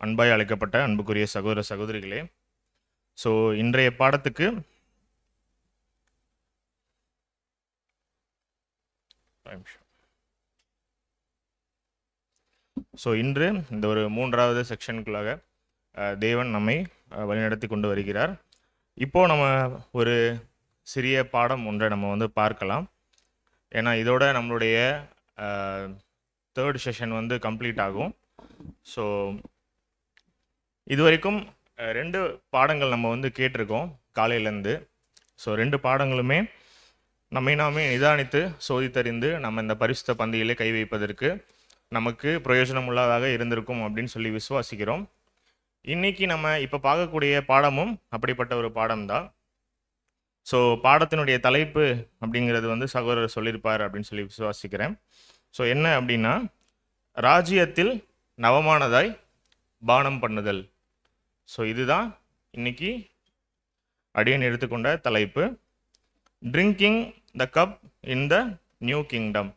அன்பாய் அழைக்கப்பட்ட அன்புக்குரிய சகோதர சகோதரிகளே, ஸோ இன்றைய பாடத்துக்கு இன்று இந்த ஒரு மூன்றாவது செக்ஷனுக்குள்ளாக தேவன் நம்மை வழிநடத்தி கொண்டு வருகிறார். இப்போ நம்ம ஒரு சிறிய பாடம் ஒன்றை நம்ம பார்க்கலாம். ஏன்னா இதோட நம்மளுடைய தேர்ட் செஷன் கம்ப்ளீட் ஆகும். ஸோ இது வரைக்கும் 2 பாடங்கள் நம்ம கேட்டிருக்கோம் காலையிலேருந்து. ஸோ 2 பாடங்களுமே நம்மை நாமே நிதானித்து சோதித்தறிந்து நம்ம இந்த பரிசுத்த பந்தியிலே கை வைப்பதற்கு நமக்கு பிரயோஜனம் உள்ளதாக இருந்திருக்கும் அப்படின்னு சொல்லி விசுவாசிக்கிறோம். இன்னைக்கு நம்ம இப்போ பார்க்கக்கூடிய பாடமும் அப்படிப்பட்ட ஒரு பாடம்தான். ஸோ பாடத்தினுடைய தலைப்பு அப்படிங்கிறது சகோதரர் சொல்லியிருப்பார் அப்படின்னு சொல்லி விசுவாசிக்கிறேன். ஸோ என்ன அப்படின்னா, ராஜ்யத்தில் நவமானதாய் பானம் பண்ணுதல். ஸோ இதுதான் இன்னைக்கு அடியன் எடுத்துக்கொண்ட தலைப்பு, drinking the cub in the new kingdom.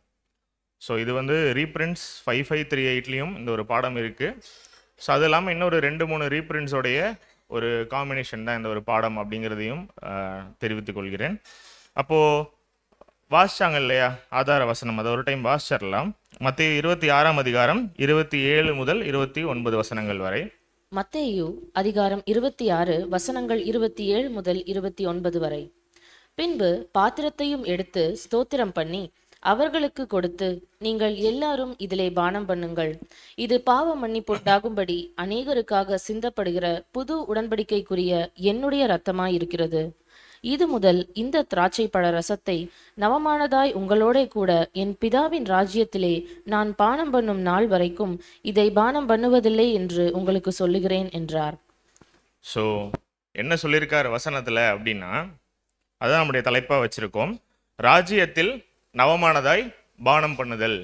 So இது ரீப்ரிண்ட்ஸ் 5538லையும் இந்த ஒரு பாடம் இருக்குது. ஸோ அது இல்லாமல் இன்னொரு 2-3 ரீப்ரிண்ட்ஸோடைய ஒரு காம்பினேஷன் தான் இந்த ஒரு பாடம் அப்படிங்கிறதையும் தெரிவித்துக் கொள்கிறேன். அப்போது வாசிச்சாங்க இல்லையா ஆதார வசனம், அதை ஒரு டைம் வாசிச்சிடலாம். மத்தேயு 26ஆம் அதிகாரம் 27 முதல் 29 வசனங்கள் வரை. மத்தேயு அதிகாரம் 26 வசனங்கள் 27 முதல் 29 வரை. பின்பு பாத்திரத்தையும் எடுத்து ஸ்தோத்திரம் பண்ணி அவர்களுக்கு கொடுத்து, நீங்கள் எல்லாரும் இதிலே பானம் பண்ணுங்கள். இது பாவ மன்னிப்புண்டாகும்படி அநேகருக்காக சிந்தப்படுகிற புது உடன்படிக்கைக்குரிய என்னுடைய இரத்தமாயிருக்கிறது. இது முதல் இந்த திராட்சை பழ ரசத்தை நவமானதாய் உங்களோட கூட என் பிதாவின் ராஜ்யத்திலே நான் பானம் பண்ணும் நாள் வரைக்கும் இதை பானம் பண்ணுவதில்லை என்று உங்களுக்கு சொல்லுகிறேன் என்றார். ஸோ என்ன சொல்லியிருக்கார் வசனத்தில் அப்படின்னா, அதான் நம்முடைய தலைப்பாக வச்சிருக்கோம், ராஜ்யத்தில் நவமானதாய் பானம் பண்ணுதல்.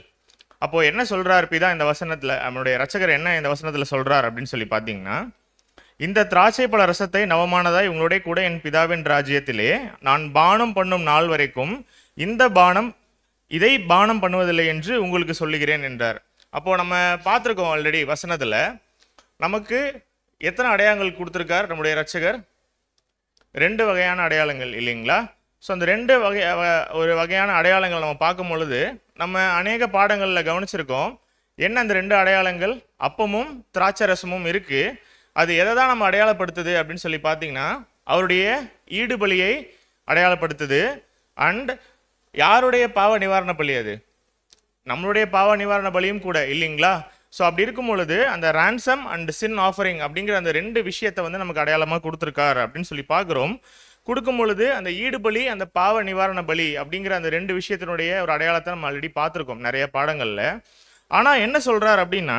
அப்போ என்ன சொல்றார் பிதா இந்த வசனத்தில், நம்மளுடைய இரட்சகர் என்ன இந்த வசனத்தில் சொல்றார் அப்படின்னு சொல்லி பார்த்தீங்கன்னா, இந்த திராட்சை பழ ரசத்தை நவமானதாய் உங்களுடைய கூட என் பிதாவின் ராஜ்யத்திலே நான் பானம் பண்ணும் நாள் வரைக்கும் இதை பானம் பண்ணுவதில்லை என்று உங்களுக்கு சொல்லுகிறேன் என்றார். அப்போ நம்ம பார்த்துருக்கோம் ஆல்ரெடி வசனத்தில் நமக்கு எத்தனை அடையாளங்கள் கொடுத்துருக்கார் நம்முடைய இரட்சகர்? 2 வகையான அடையாளங்கள் இல்லைங்களா? ஸோ அந்த 2 வகையான அடையாளங்கள் நம்ம பார்க்கும் பொழுது நம்ம அநேக பாடங்களில் கவனிச்சிருக்கோம். என்ன அந்த 2 அடையாளங்கள்? அப்பமும் திராட்சை ரசமும் இருக்குது. அது எதை தான் நம்ம அடையாளப்படுத்துது அப்படின்னு சொல்லி பார்த்தீங்கன்னா, அவருடைய ஈடுபலியை அடையாளப்படுத்துது. அண்ட் யாருடைய பாவ நிவாரண பலி? அது நம்மளுடைய பாவ நிவாரண பலியும் கூட இல்லைங்களா? ஸோ அப்படி இருக்கும் பொழுது அந்த ரான்சம் அண்ட் சின் ஆஃபரிங் அப்படிங்கிற அந்த 2 விஷயத்தை நமக்கு அடையாளமாக கொடுத்துருக்காரு அப்படின்னு சொல்லி பார்க்குறோம். கொடுக்கும் பொழுது அந்த ஈடுபலி, அந்த பாவ நிவாரண பலி அப்படிங்கிற அந்த 2 விஷயத்தினுடைய ஒரு அடையாளத்தை நம்ம ஆல்ரெடி பார்த்துருக்கோம் நிறைய பாடங்களில். ஆனால் என்ன சொல்கிறார் அப்படின்னா,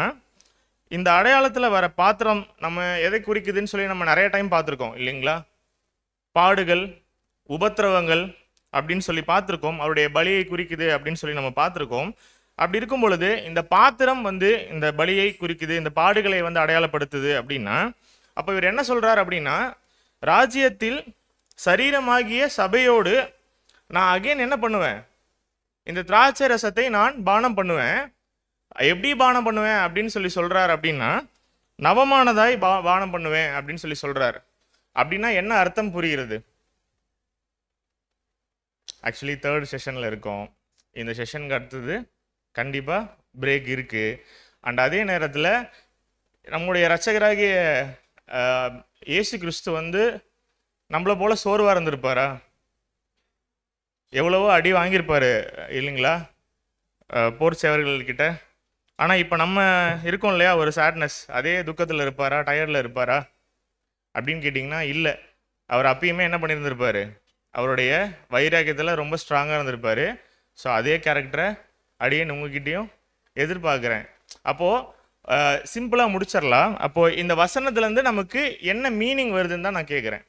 இந்த அடையாளத்தில் வர பாத்திரம் நம்ம எதை குறிக்குதுன்னு சொல்லி நம்ம நிறைய டைம் பார்த்துருக்கோம் இல்லைங்களா? பாடுகள், உபத்திரவங்கள் அப்படின்னு சொல்லி பார்த்துருக்கோம். அவருடைய பலியை குறிக்குது அப்படின்னு சொல்லி நம்ம பார்த்துருக்கோம். அப்படி இருக்கும் பொழுது இந்த பாத்திரம் இந்த பலியை குறிக்குது, இந்த பாடுகளை அடையாளப்படுத்துது அப்படின்னா, அப்போ இவர் என்ன சொல்றார் அப்படின்னா, ராஜ்யத்தில் சரீரமாகிய சபையோடு நான் அகைன் என்ன பண்ணுவேன்? இந்த திராட்சை ரசத்தை நான் பானம் பண்ணுவேன். எப்படி பானம் பண்ணுவேன் அப்படின்னு சொல்லி சொல்றார் அப்படின்னா, நவமானதாய் பானம் பண்ணுவேன் அப்படின்னு சொல்லி சொல்றாரு. அப்படின்னா என்ன அர்த்தம் புரிகிறது? ஆக்சுவலி 3rd செஷன்ல இருக்கோம். இந்த செஷனுக்கு அடுத்தது கண்டிப்பா பிரேக் இருக்கு. அண்ட் அதே நேரத்தில் நம்முடைய இரட்சகராகிய இயேசு கிறிஸ்து நம்மளை போல சோர்வா இருந்திருப்பாரா? எவ்வளவோ அடி வாங்கியிருப்பாரு இல்லைங்களா போர் சேவர்கள்கிட்ட. ஆனால் இப்போ நம்ம இருக்கோம் இல்லையா, ஒரு சேட்னஸ், அதே துக்கத்தில் இருப்பாரா, டயர்டில் இருப்பாரா அப்படின்னு கேட்டிங்கன்னா இல்லை. அவர் அப்பயுமே என்ன பண்ணியிருந்திருப்பாரு? அவருடைய வைராக்கியத்தில் ரொம்ப ஸ்ட்ராங்காக இருந்திருப்பார். ஸோ அதே கேரக்டரை அடியேன் உங்ககிட்டையும் எதிர்பார்க்குறேன். அப்போது சிம்பிளாக முடிச்சிடலாம். அப்போது இந்த வசனத்துலேருந்து நமக்கு என்ன மீனிங் வருதுன்னு தான் நான் கேட்குறேன்.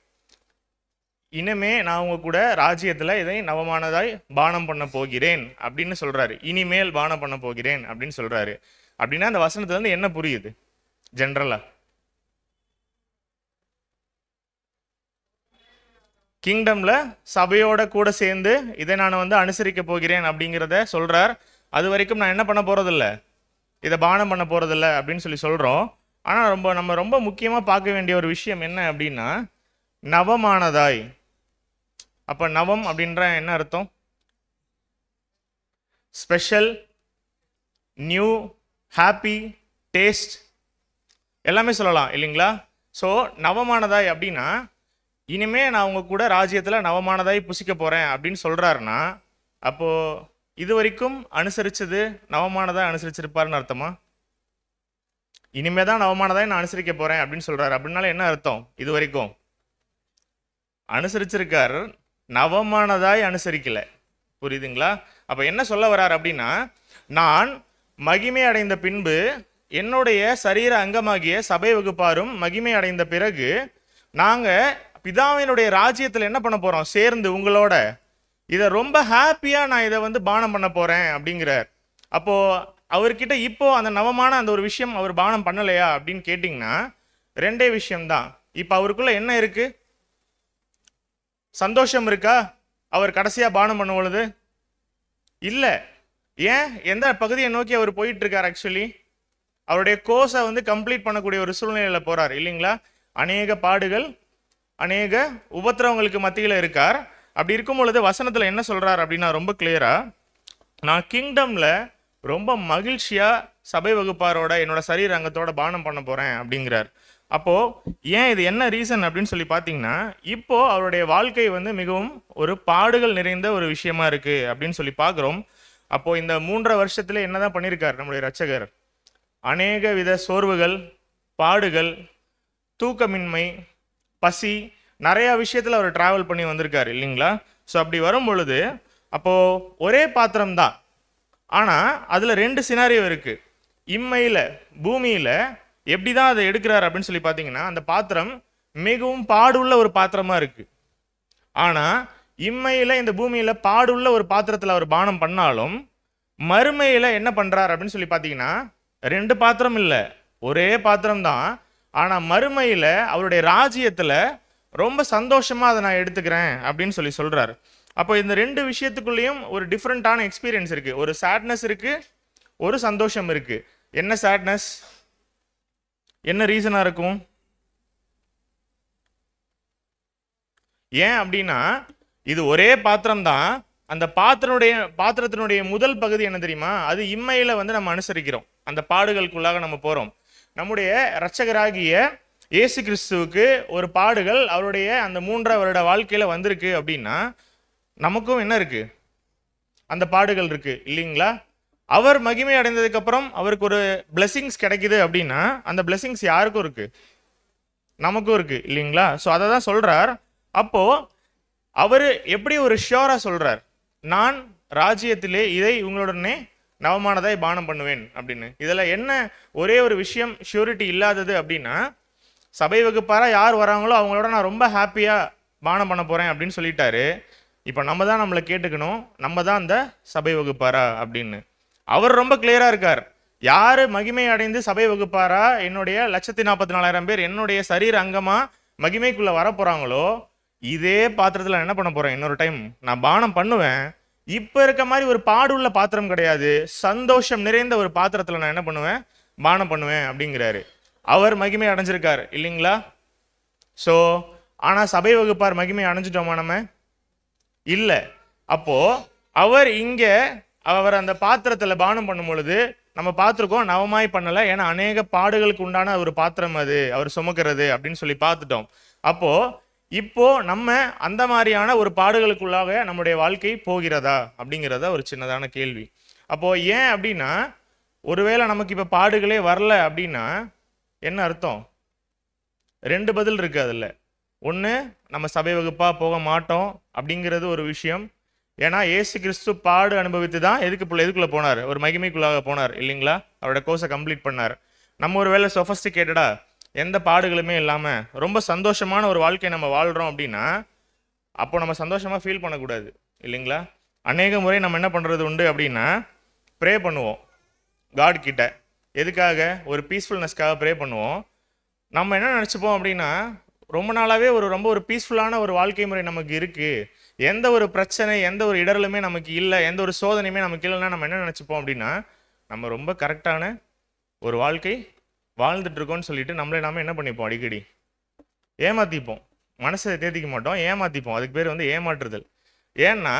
இனிமே நான் உங்க கூட ராஜ்யத்தில் இதை நவமானதாய் பானம் பண்ண போகிறேன் அப்படின்னு சொல்றாரு. இனிமேல் பானம் பண்ண போகிறேன் அப்படின்னு சொல்றாரு. அப்படின்னா அந்த வசனத்துல என்ன புரியுது ஜென்ரலா? கிங்டம்ல சபையோட கூட சேர்ந்து இதை நான் அனுசரிக்க போகிறேன் அப்படிங்கிறத சொல்றார். அது வரைக்கும் நான் என்ன பண்ண போறதில்ல, இதை பானம் பண்ண போறதில்ல அப்படின்னு சொல்லி சொல்றோம். ஆனால் நம்ம ரொம்ப முக்கியமாக பார்க்க வேண்டிய ஒரு விஷயம் என்ன அப்படின்னா, நவமானதாய். அப்போ நவம் அப்படின்ற என்ன அர்த்தம்? ஸ்பெஷல், நியூ, ஹாப்பி, டேஸ்ட் எல்லாமே சொல்லலாம் இல்லைங்களா? ஸோ நவமானதாய் அப்படின்னா, இனிமே நான் உங்க கூட ராஜ்யத்தில் நவமானதாய் புசிக்க போகிறேன் அப்படின்னு சொல்கிறாருன்னா, அப்போது இது வரைக்கும் அனுசரித்தது நவமானதாய் அனுசரிச்சிருப்பாருன்னு அர்த்தமா? இனிமே தான் நவமானதாய் நான் அனுசரிக்க போகிறேன் அப்படின்னு சொல்கிறாரு. அப்படின்னால என்ன அர்த்தம்? இது வரைக்கும் அனுசரிச்சிருக்கார், நவமானதாய் அனுசரிக்கல. புரியுதுங்களா? அப்போ என்ன சொல்ல வர்றார் அப்படின்னா, நான் மகிமை அடைந்த பின்பு என்னுடைய சரீர அங்கமாகிய சபை வகுப்பாரும் மகிமை அடைந்த பிறகு நாங்கள் பிதாவினுடைய ராஜ்யத்தில் என்ன பண்ண போகிறோம்? சேர்ந்து உங்களோட இதை ரொம்ப ஹாப்பியாக நான் இதை பானம் பண்ண போகிறேன் அப்படிங்கிறார். அப்போது அவர்கிட்ட இப்போ அந்த நவமான அந்த ஒரு விஷயம் அவர் பானம் பண்ணலையா அப்படின்னு கேட்டிங்கன்னா, ரெண்டே விஷயம்தான். இப்போ அவருக்குள்ள என்ன இருக்கு? சந்தோஷம் இருக்கா அவர் கடைசியாக பானம் பண்ணும் பொழுது? இல்லை. ஏன்? எந்த பகுதியை நோக்கி அவர் போயிட்டு இருக்கார்? ஆக்சுவலி அவருடைய கோர்ஸை கம்ப்ளீட் பண்ணக்கூடிய ஒரு சூழ்நிலையில் போகிறார் இல்லைங்களா? அநேக பாடுகள், அநேக உபத்திரவங்களுக்கு மத்தியில் இருக்கார். அப்படி இருக்கும் பொழுது வசனத்தில் என்ன சொல்கிறார் அப்படின்னா, ரொம்ப கிளியராக, நான் கிங்டமில் ரொம்ப மகிழ்ச்சியாக சபை வகுப்பாரோட என்னோட சரீர அங்கத்தோட பானம் பண்ண போகிறேன் அப்படிங்கிறார். அப்போது ஏன் இது என்ன ரீசன் அப்படின்னு சொல்லி பார்த்தீங்கன்னா, இப்போது அவருடைய வாழ்க்கை மிகவும் ஒரு பாடுகள் நிறைந்த ஒரு விஷயமா இருக்குது அப்படின்னு சொல்லி பார்க்குறோம். அப்போது இந்த 3.5 வருஷத்துல என்ன தான் பண்ணியிருக்கார் நம்முடைய இரட்சகர்? அநேக வித சோர்வுகள், பாடுகள், தூக்கமின்மை, பசி, நிறையா விஷயத்தில் அவர் ட்ராவல் பண்ணி வந்திருக்கார் இல்லைங்களா? ஸோ அப்படி வரும் பொழுது அப்போது ஒரே பாத்திரம்தான், ஆனால் அதில் 2 சினாரியோ இருக்குது. இம்மையில் பூமியில் எப்படி தான் அதை எடுக்கிறார் அப்படின்னு சொல்லி பார்த்தீங்கன்னா, அந்த பாத்திரம் மிகவும் பாடுள்ள ஒரு பாத்திரமாக இருக்குது. ஆனால் இம்மையில் இந்த பூமியில் பாடுள்ள ஒரு பாத்திரத்தில் அவர் பானம் பண்ணாலும், மறுமையில் என்ன பண்ணுறார் அப்படின்னு சொல்லி பார்த்தீங்கன்னா, 2 பாத்திரம் இல்லை, ஒரே பாத்திரம் தான். ஆனால் மறுமையில் அவருடைய ராஜ்யத்தில் ரொம்ப சந்தோஷமாக அதை நான் எடுத்துக்கிறேன் அப்படின்னு சொல்லி சொல்கிறார். அப்போ இந்த 2 விஷயத்துக்குள்ளேயும் ஒரு டிஃப்ரெண்ட்டான எக்ஸ்பீரியன்ஸ் இருக்குது. ஒரு சேட்னஸ் இருக்குது, ஒரு சந்தோஷம் இருக்குது. என்ன சேட்னஸ்? என்ன ரீசனாக இருக்கும்? ஏன் அப்படின்னா, இது ஒரே பாத்திரம் தான். அந்த பாத்திரத்தினுடைய முதல் பகுதி என்ன தெரியுமா? அது இம்மையில் நம்ம அனுசரிக்கிறோம், அந்த பாடுகளுக்குள்ளாக நம்ம போகிறோம். நம்முடைய இரட்சகராகிய இயேசு கிறிஸ்துவுக்கு ஒரு பாடுகள் அவருடைய அந்த 3.5 வருட வாழ்க்கையில் வந்திருக்கு அப்படின்னா, நமக்கும் என்ன இருக்கு? அந்த பாடுகள் இருக்கு இல்லைங்களா? அவர் மகிமை அடைந்ததுக்கு அப்புறம் அவருக்கு ஒரு பிளெஸிங்ஸ் கிடைக்குது அப்படின்னா, அந்த பிளெஸிங்ஸ் யாருக்கும் இருக்கு? நமக்கும் இருக்கு இல்லைங்களா? ஸோ அதை தான் சொல்றார். அப்போ அவர் எப்படி ஒரு ஷியோரா சொல்றார், நான் ராஜ்யத்திலே இதை உங்களுடனே நவமானதாய் பானம் பண்ணுவேன் அப்படின்னு. இதில் என்ன ஒரே ஒரு விஷயம் ஷியூரிட்டி இல்லாதது அப்படின்னா, சபை வகுப்பாரா யார் வராங்களோ அவங்களோட நான் ரொம்ப ஹாப்பியாக பானம் பண்ண போகிறேன் அப்படின்னு சொல்லிட்டாரு. இப்போ நம்ம தான் நம்மளை கேட்டுக்கணும், நம்ம தான் அந்த சபை வகுப்பாரா அப்படின்னு. அவர் ரொம்ப கிளியராக இருக்கார். யார் மகிமை அடைந்து சபை வகுப்பாரா, என்னுடைய 144,000 பேர் என்னுடைய சரீர அங்கமாக மகிமைக்குள்ளே வர போகிறாங்களோ, இதே பாத்திரத்தில் என்ன பண்ண போகிறேன்? இன்னொரு டைம் நான் பானம் பண்ணுவேன். இப்போ இருக்க மாதிரி ஒரு பாடுள்ள பாத்திரம் கிடையாது, சந்தோஷம் நிறைந்த ஒரு பாத்திரத்தில் நான் என்ன பண்ணுவேன்? பானம் பண்ணுவேன் அப்படிங்கிறாரு. அவர் மகிமை அடைஞ்சிருக்கார் இல்லைங்களா? ஸோ ஆனால் சபை வகுப்பார் மகிமை அடைஞ்சிட்டோமா நம்ம? இல்லை. அப்போது அவர் இங்கே அவர் அந்த பாத்திரத்தில் பானம் பண்ணும் பொழுது நம்ம பார்த்துருக்கோம், நவமாய் பண்ணலை. ஏன்னா அநேக பாடுகளுக்கு உண்டான ஒரு பாத்திரம் அது அவர் சுமக்கிறது அப்படின்னு சொல்லி பார்த்துட்டோம். அப்போது இப்போ நம்ம அந்த மாதிரியான ஒரு பாடுகளுக்குள்ளாக நம்முடைய வாழ்க்கை போகிறதா அப்படிங்கிறத ஒரு சின்னதான கேள்வி. அப்போது ஏன் அப்படின்னா, ஒருவேளை நமக்கு இப்போ பாடுகளே வரல அப்படின்னா என்ன அர்த்தம்? 2 பதில் இருக்குது அதில். ஒன்று, நம்ம சபை வகுப்பாக போக மாட்டோம் அப்படிங்கிறது ஒரு விஷயம். ஏன்னா இயேசு கிறிஸ்து பாடு அனுபவித்து தான் எதுக்குள்ளே போனார்? ஒரு மகிமைக்குள்ளாக போனார் இல்லைங்களா? அவரோட கோர்ஸை கம்ப்ளீட் பண்ணார். நம்ம ஒரு வேளை சொஃபஸ்டிகேட்டடா எந்த பாடுகளுமே இல்லாமல் ரொம்ப சந்தோஷமான ஒரு வாழ்க்கையை நம்ம வாழ்கிறோம் அப்படின்னா, அப்போ நம்ம சந்தோஷமாக ஃபீல் பண்ணக்கூடாது இல்லைங்களா? அநேக முறை நம்ம என்ன பண்ணுறது உண்டு அப்படின்னா, ப்ரே பண்ணுவோம் காட் கிட்ட. எதுக்காக? ஒரு பீஸ்ஃபுல்னஸ்க்காக ப்ரே பண்ணுவோம். நம்ம என்ன நினச்சிப்போம் அப்படின்னா, ரொம்ப நாளாகவே ரொம்ப ஒரு பீஸ்ஃபுல்லான ஒரு வாழ்க்கை முறை நமக்கு இருக்குது, எந்த ஒரு பிரச்சனை எந்த ஒரு இடரலுமே நமக்கு இல்லை, எந்த ஒரு சோதனையுமே நமக்கு இல்லைன்னா நம்ம என்ன நினச்சிப்போம் அப்படின்னா, நம்ம ரொம்ப கரெக்டான ஒரு வாழ்க்கை வாழ்ந்துட்டு இருக்கோம்னு சொல்லிட்டு நம்மளே நாம என்ன பண்ணிப்போம், அடிக்கடி ஏமாத்திப்போம். மனசை தேத்திக்க மாட்டோம், ஏமாத்திப்போம். அதுக்கு பேர் வந்து ஏமாற்றுதல். ஏன்னா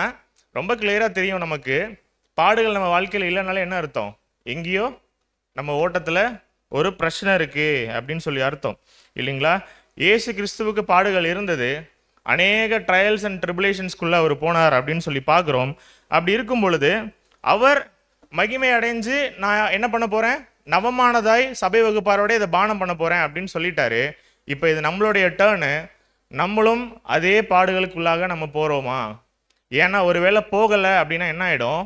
ரொம்ப கிளியராக தெரியும் நமக்கு, பாடுகள் நம்ம வாழ்க்கையில் இல்லைனாலே என்ன அர்த்தம், எங்கேயோ நம்ம ஓட்டத்தில் ஒரு பிரச்சனை இருக்கு அப்படின்னு சொல்லி அர்த்தம் இல்லைங்களா? இயேசு கிறிஸ்துவுக்கு பாடுகள் இருந்தது, அநேக ட்ரையல்ஸ் அண்ட் ட்ரிபுலேஷன்ஸ்குள்ளே அவர் போனார் அப்படின்னு சொல்லி பார்க்குறோம். அப்படி இருக்கும் பொழுது அவர் மகிமை அடைஞ்சு நான் என்ன பண்ண போகிறேன், நவமானதாய் சபை வகுப்பாரோட இதை பானம் பண்ண போகிறேன் அப்படின்னு சொல்லிட்டாரு. இப்போ இது நம்மளுடைய டேர்னு, நம்மளும் அதே பாடுகளுக்குள்ளாக நம்ம போகிறோமா? ஏன்னா ஒருவேளை போகலை அப்படின்னா என்ன ஆகிடும்,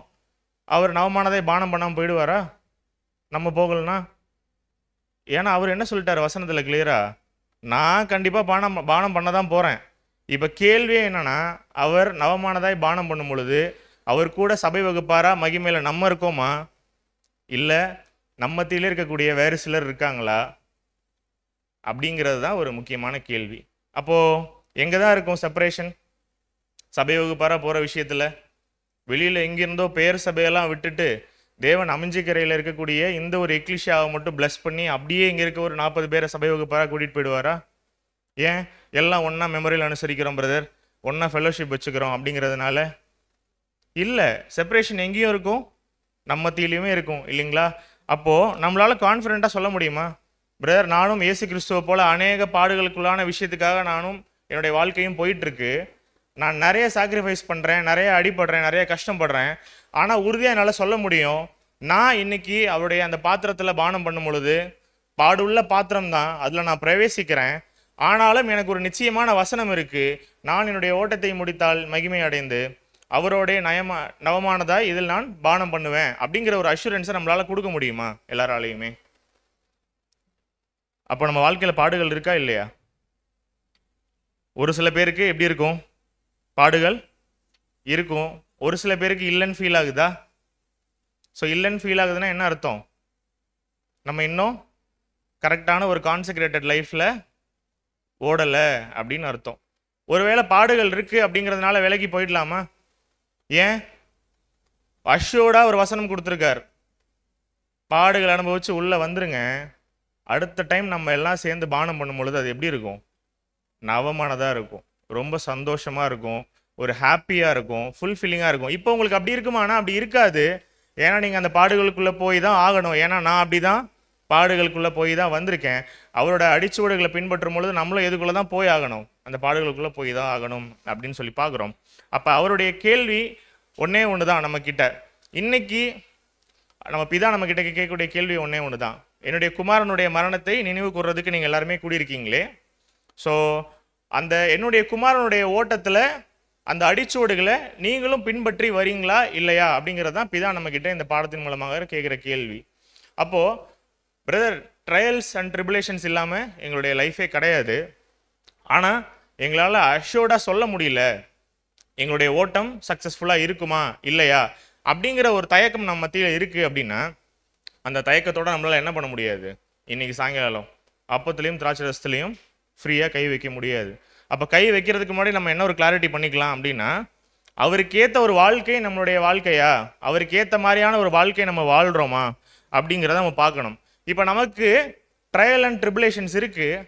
அவர் நவமானதை பானம் பண்ணாமல் போயிடுவாரா நம்ம போகலன்னா? ஏன்னா அவர் என்ன சொல்லிட்டார் வசனத்தில் கிளியரா, நான் கண்டிப்பாக பானம் பண்ண தான் போகிறேன். இப்போ கேள்வியே என்னன்னா, அவர் நவமானதாய் பானம் பண்ணும் பொழுது அவர் கூட சபை வகுப்பாரா, மகிமையில் நம்ம இருக்கோமா, இல்லை நம்ம மத்தியிலே இருக்கக்கூடிய வேறு சிலர் இருக்காங்களா அப்படிங்கிறது தான் ஒரு முக்கியமான கேள்வி. அப்போது எங்கே தான் இருக்கும் செப்பரேஷன்? சபை வகுப்பாரா போகிற விஷயத்தில் வெளியில் எங்கிருந்தோ பெயர் சபையெல்லாம் விட்டுட்டு தேவன் அமைஞ்சிக்கரையில் இருக்கக்கூடிய இந்த ஒரு எக்லிஷியாவை மட்டும் பிளஸ் பண்ணி அப்படியே இங்கே இருக்க ஒரு 40 பேரை சபை வகுப்பாரா கூட்டிகிட்டு போயிடுவாரா? ஏன் எல்லாம் ஒன்றா மெமரியில் அனுசரிக்கிறோம் பிரதர், ஒன்றா ஃபெலோஷிப் வச்சுக்கிறோம் அப்படிங்கிறதுனால இல்லை. செப்பரேஷன் எங்கேயும் இருக்கும், நம்ம மத்தியிலையுமே இருக்கும் இல்லைங்களா? அப்போது நம்மளால் கான்ஃபிடென்ட்டாக சொல்ல முடியுமா, பிரதர் நானும் இயேசு கிறிஸ்துவை போல் அநேக பாடுகளுக்குள்ளான விஷயத்துக்காக நானும் என்னுடைய வாழ்க்கையும் போயிட்டுருக்கு, நான் நிறைய சாக்ரிஃபைஸ் பண்ணுறேன், நிறைய அடிபடுறேன், நிறைய கஷ்டப்படுறேன், ஆனால் உறுதியாக என்னால் சொல்ல முடியும், நான் இன்னைக்கு அவருடைய அந்த பாத்திரத்தில் பானம் பண்ணும் பொழுது பாடுள்ள பாத்திரம் தான், அதில் நான் பிரவேசிக்கிறேன். ஆனாலும் எனக்கு ஒரு நிச்சயமான வசனம் இருக்குது, நான் என்னுடைய ஓட்டத்தை முடித்தால் மகிமை அடைந்து அவரோடைய நவமானதாய் இதில் நான் பானம் பண்ணுவேன் அப்படிங்கிற ஒரு அஷூரன்ஸை நம்மளால் கொடுக்க முடியுமா எல்லாராலையுமே? அப்போ நம்ம வாழ்க்கையில் பாடுகள் இருக்கா இல்லையா? ஒரு சில பேருக்கு எப்படி இருக்கும், பாடுகள் இருக்கும், ஒரு சில பேருக்கு இல்லைன்னு ஃபீல் ஆகுதா? ஸோ இல்லைன்னு ஃபீல் ஆகுதுன்னா என்ன அர்த்தம், நம்ம இன்னும் கரெக்டான ஒரு கான்செக்ரேட்டட் லைஃப்பில் ஓடலை அப்படின்னு அர்த்தம். ஒருவேளை பாடுகள் இருக்குது அப்படிங்கிறதுனால விலகி போயிடலாமா? ஏன், அஷ்யூர்டாக ஒரு வசனம் கொடுத்துருக்கார், பாடுகள் அனுபவிச்சு உள்ளே வந்துருங்க, அடுத்த டைம் நம்ம எல்லாம் சேர்ந்து பானம் பண்ணும் பொழுது அது எப்படி இருக்கும், நவமானதாக இருக்கும், ரொம்ப சந்தோஷமாக இருக்கும், ஒரு ஹாப்பியாக இருக்கும், ஃபுல்ஃபில்லிங்காக இருக்கும். இப்போ உங்களுக்கு அப்படி இருக்குமானா அப்படி இருக்காது. ஏன்னா நீங்கள் அந்த பாடுகளுக்குள்ளே போய் தான் ஆகணும். ஏன்னா நான் அப்படி தான் பாடுகளுக்குள்ளே போய் தான் வந்திருக்கேன். அவரோட அடிச்சுவடுகளை பின்பற்றும் பொழுது நம்மளும் எதுக்குள்ளே தான் போய் ஆகணும், அந்த பாடுகளுக்குள்ளே போய் தான் ஆகணும் அப்படின்னு சொல்லி பார்க்குறோம். அப்போ அவருடைய கேள்வி ஒன்றே ஒன்று தான் நம்மக்கிட்ட. இன்னைக்கு நம்ம பிதா நம்மக்கிட்ட கேட்கக்கூடிய கேள்வி ஒன்றே ஒன்று தான், என்னுடைய குமாரனுடைய மரணத்தை நினைவு கூறுறதுக்கு நீங்கள் எல்லாருமே கூடியிருக்கீங்களே, ஸோ அந்த என்னுடைய குமாரனுடைய ஓட்டத்தில் அந்த அடிச்சுவடுகளை நீங்களும் பின்பற்றி வரீங்களா இல்லையா அப்படிங்கிறது தான் பிதா நம்மக்கிட்ட இந்த பாடத்தின் மூலமாக கேட்குற கேள்வி. அப்போது பிரதர், ட்ரையல்ஸ் அண்ட் ட்ரிபுலேஷன்ஸ் இல்லாமல் எங்களுடைய லைஃபே கிடையாது, ஆனால் எங்களால் அஷ்யூர்டாக சொல்ல முடியல எங்களுடைய ஓட்டம் சக்ஸஸ்ஃபுல்லாக இருக்குமா இல்லையா அப்படிங்கிற ஒரு தயக்கம் நம்ம மத்தியில் இருக்குது அப்படின்னா, அந்த தயக்கத்தோடு நம்மளால் என்ன பண்ண முடியாது, இன்றைக்கி சாயங்காலம் அப்பத்துலேயும் திராட்சை ரசத்துலேயும் ஃப்ரீயாக கை வைக்க முடியாது. அப்போ கை வைக்கிறதுக்கு முன்னாடி நம்ம என்ன ஒரு கிளாரிட்டி பண்ணிக்கலாம் அப்படின்னா, அவருக்கு ஏற்ற ஒரு வாழ்க்கை நம்மளுடைய வாழ்க்கையா, அவருக்கு ஏற்ற மாதிரியான ஒரு வாழ்க்கையை நம்ம வாழ்கிறோமா அப்படிங்கிறத நம்ம பார்க்கணும். இப்போ நமக்கு ட்ரையல் அண்ட் ட்ரிபுலேஷன்ஸ் இருக்குது,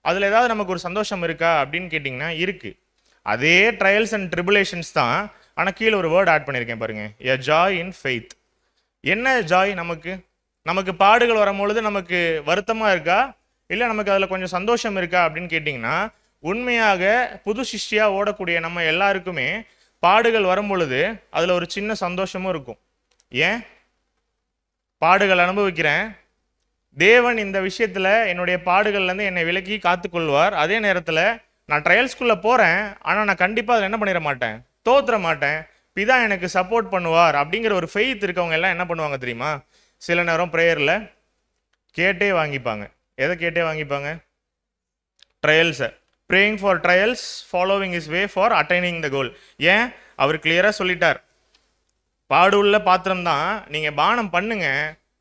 அதில் ஏதாவது நமக்கு ஒரு சந்தோஷம் இருக்கா அப்படின்னு கேட்டிங்கன்னா இருக்குது. அதே ட்ரையல்ஸ் அண்ட் ட்ரிபுலேஷன்ஸ் தான், ஆனால் கீழே ஒரு வேர்ட் ஆட் பண்ணியிருக்கேன் பாருங்கள், எ ஜாய் இன் ஃபெய்த். என்ன ஜாய்? நமக்கு பாடுகள் வரும்பொழுது நமக்கு வருத்தமாக இருக்கா, இல்லை நமக்கு அதில் கொஞ்சம் சந்தோஷம் இருக்கா அப்படின்னு கேட்டிங்கன்னா, உண்மையாக புது சிஷ்டியாக ஓடக்கூடிய நம்ம எல்லாருக்குமே பாடுகள் வரும்பொழுது அதில் ஒரு சின்ன சந்தோஷமும் இருக்கும். ஏன்? பாடுகள் அனுபவிக்கிறேன், தேவன் இந்த விஷயத்தில் என்னுடைய பாடுகள்லேருந்து என்னை விலக்கி காத்துக்கொள்வார். அதே நேரத்தில் நான் ட்ரையல்ஸ்குள்ளே போகிறேன், ஆனால் நான் கண்டிப்பாக அதில் என்ன பண்ணிட மாட்டேன், தோற்ற மாட்டேன், பிதா எனக்கு சப்போர்ட் பண்ணுவார் அப்படிங்கிற ஒரு ஃபெய்த் இருக்கவங்க எல்லாம் என்ன பண்ணுவாங்க தெரியுமா, சில நேரம் ப்ரேயரில் கேட்டே வாங்கிப்பாங்க. எதை கேட்டே வாங்கிப்பாங்க? ட்ரையல்ஸை. Praying for trials, following his way for attaining the goal. ஏன்? அவர் கிளியராக சொல்லிட்டார், பாடுள்ள பாத்திரம்தான், நீங்கள் பானம் பண்ணுங்க,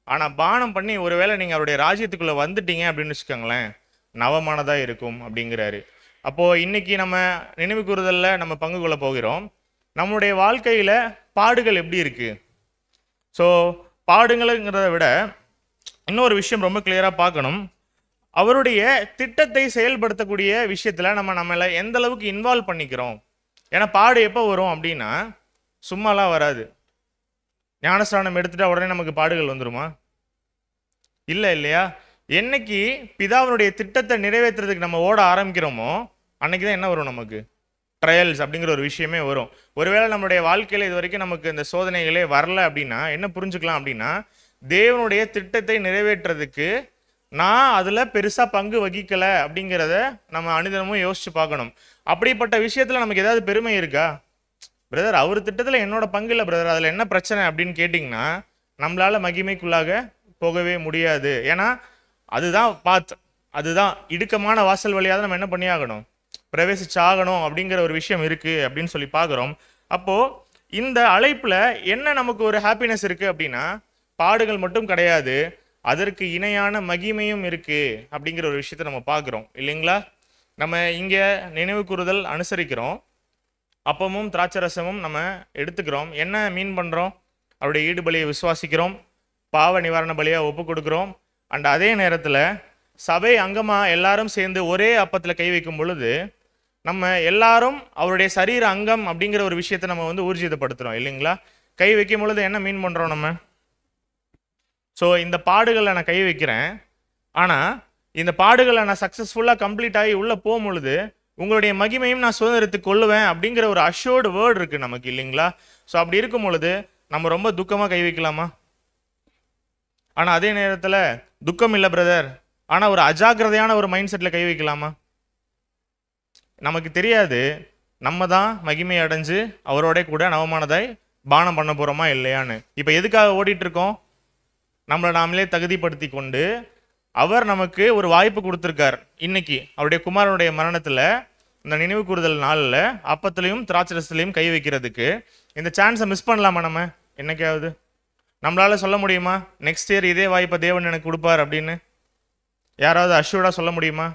ஆனால் பானம் பண்ணி ஒருவேளை நீங்கள் அவருடைய ராஜ்யத்துக்குள்ளே வந்துட்டீங்க அப்படின்னு வச்சுக்கோங்களேன், நவமானதாக இருக்கும் அப்படிங்கிறாரு. அப்போது இன்றைக்கி நம்ம நினைவு கூறுதலில் நம்ம பங்கு கொள்ள போகிறோம். நம்மளுடைய வாழ்க்கையில் பாடுகள் எப்படி இருக்குது? ஸோ பாடுங்களுங்கிறத விட இன்னொரு விஷயம் ரொம்ப கிளியராக பார்க்கணும். அவருடைய திட்டத்தை செயல்படுத்தக்கூடிய விஷயத்துல நம்மளை எந்த அளவுக்கு இன்வால்வ் பண்ணிக்கிறோம். ஏன்னா பாடு எப்போ வரும் அப்படின்னா சும்மாலாம் வராது. ஞானஸ்நானம் எடுத்துட்டா உடனே நமக்கு பாடுகள் வந்துருமா? இல்லை இல்லையா? என்னைக்கு பிதாவினுடைய திட்டத்தை நிறைவேற்றுறதுக்கு நம்ம ஓட ஆரம்பிக்கிறோமோ அன்னைக்கு தான் என்ன வரும், நமக்கு ட்ரையல்ஸ் அப்படிங்கிற ஒரு விஷயமே வரும். ஒருவேளை நம்மளுடைய வாழ்க்கையில் இது வரைக்கும் நமக்கு இந்த சோதனைகளே வரல அப்படின்னா என்ன புரிஞ்சுக்கலாம் அப்படின்னா, தேவனுடைய திட்டத்தை நிறைவேற்றுறதுக்கு நான் அதில் பெருசாக பங்கு வகிக்கலை அப்படிங்கிறத நம்ம அனுதினமும் யோசிச்சு பார்க்கணும். அப்படிப்பட்ட விஷயத்தில் நமக்கு ஏதாவது பெருமை இருக்கா? பிரதர், அவர் திட்டத்தில் என்னோட பங்கு இல்லை பிரதர், அதில் என்ன பிரச்சனை அப்படின்னு கேட்டிங்கன்னா நம்மளால மகிமைக்குள்ளாக போகவே முடியாது. ஏன்னா அதுதான் அதுதான் இடுக்கமான வாசல் வழியாக நம்ம என்ன பண்ணியாகணும், பிரவேசிச்சாகணும் அப்படிங்கிற ஒரு விஷயம் இருக்குது அப்படின்னு சொல்லி பார்க்குறோம். அப்போது இந்த அழைப்பில் என்ன நமக்கு ஒரு ஹாப்பினஸ் இருக்குது அப்படின்னா, பாடுகள் மட்டும் கிடையாது, அதற்கு இணையான மகிமையும் இருக்குது அப்படிங்கிற ஒரு விஷயத்தை நம்ம பார்க்குறோம் இல்லைங்களா? நம்ம இங்கே நினைவு கூறுதல் அனுசரிக்கிறோம், அப்பமும் திராட்சரசமும் நம்ம எடுத்துக்கிறோம். என்ன மீன் பண்ணுறோம்? அவருடைய ஈடுபலியை விசுவாசிக்கிறோம், பாவ நிவாரண பலியாக ஒப்பு கொடுக்குறோம். அண்ட் அதே நேரத்தில் சபை அங்கமாக எல்லாரும் சேர்ந்து ஒரே அப்பத்தில் கை வைக்கும் பொழுது நம்ம எல்லாரும் அவருடைய சரீர அங்கம் அப்படிங்கிற ஒரு விஷயத்தை நம்ம வந்து ஊர்ஜிதப்படுத்துகிறோம் இல்லைங்களா? கை வைக்கும் பொழுது என்ன மீன் பண்ணுறோம் நம்ம? ஸோ இந்த பாடுகளை நான் கை வைக்கிறேன், ஆனால் இந்த பாடுகளை நான் சக்ஸஸ்ஃபுல்லாக கம்ப்ளீட் ஆகி உள்ளே போகும் பொழுது உங்களுடைய மகிமையும் நான் சுதந்திரத்துக்கு கொள்ளுவேன் அப்படிங்கிற ஒரு அஷ்யூர்டு வேர்டு இருக்குது நமக்கு இல்லைங்களா? ஸோ அப்படி இருக்கும் பொழுது நம்ம ரொம்ப துக்கமாக கை வைக்கலாமா? ஆனால் அதே நேரத்தில் துக்கம் இல்லை பிரதர், ஆனால் ஒரு அஜாக்கிரதையான ஒரு மைண்ட் செட்டில் கை வைக்கலாமா? நமக்கு தெரியாது நம்ம தான் மகிமை அடைஞ்சு அவரோட கூட நவமானதாய் பானம் பண்ண போகிறோமா இல்லையான்னு. இப்போ எதுக்காக ஓடிட்டு இருக்கோம்? நம்மளை நாமளே தகுதிப்படுத்தி கொண்டு அவர் நமக்கு ஒரு வாய்ப்பு கொடுத்துருக்கார். இன்னைக்கு அவருடைய குமாரனுடைய மரணத்தில் இந்த நினைவு கூறுதல் நாளில் அப்பத்துலையும் திராட்சரசத்துலையும் கை வைக்கிறதுக்கு இந்த சான்ஸை மிஸ் பண்ணலாமா? நம்ம என்னைக்காவது நம்மளால சொல்ல முடியுமா நெக்ஸ்ட் இயர் இதே வாய்ப்பை தேவன் எனக்கு கொடுப்பார் அப்படின்னு? யாராவது அஷ்யூர்டாக சொல்ல முடியுமா?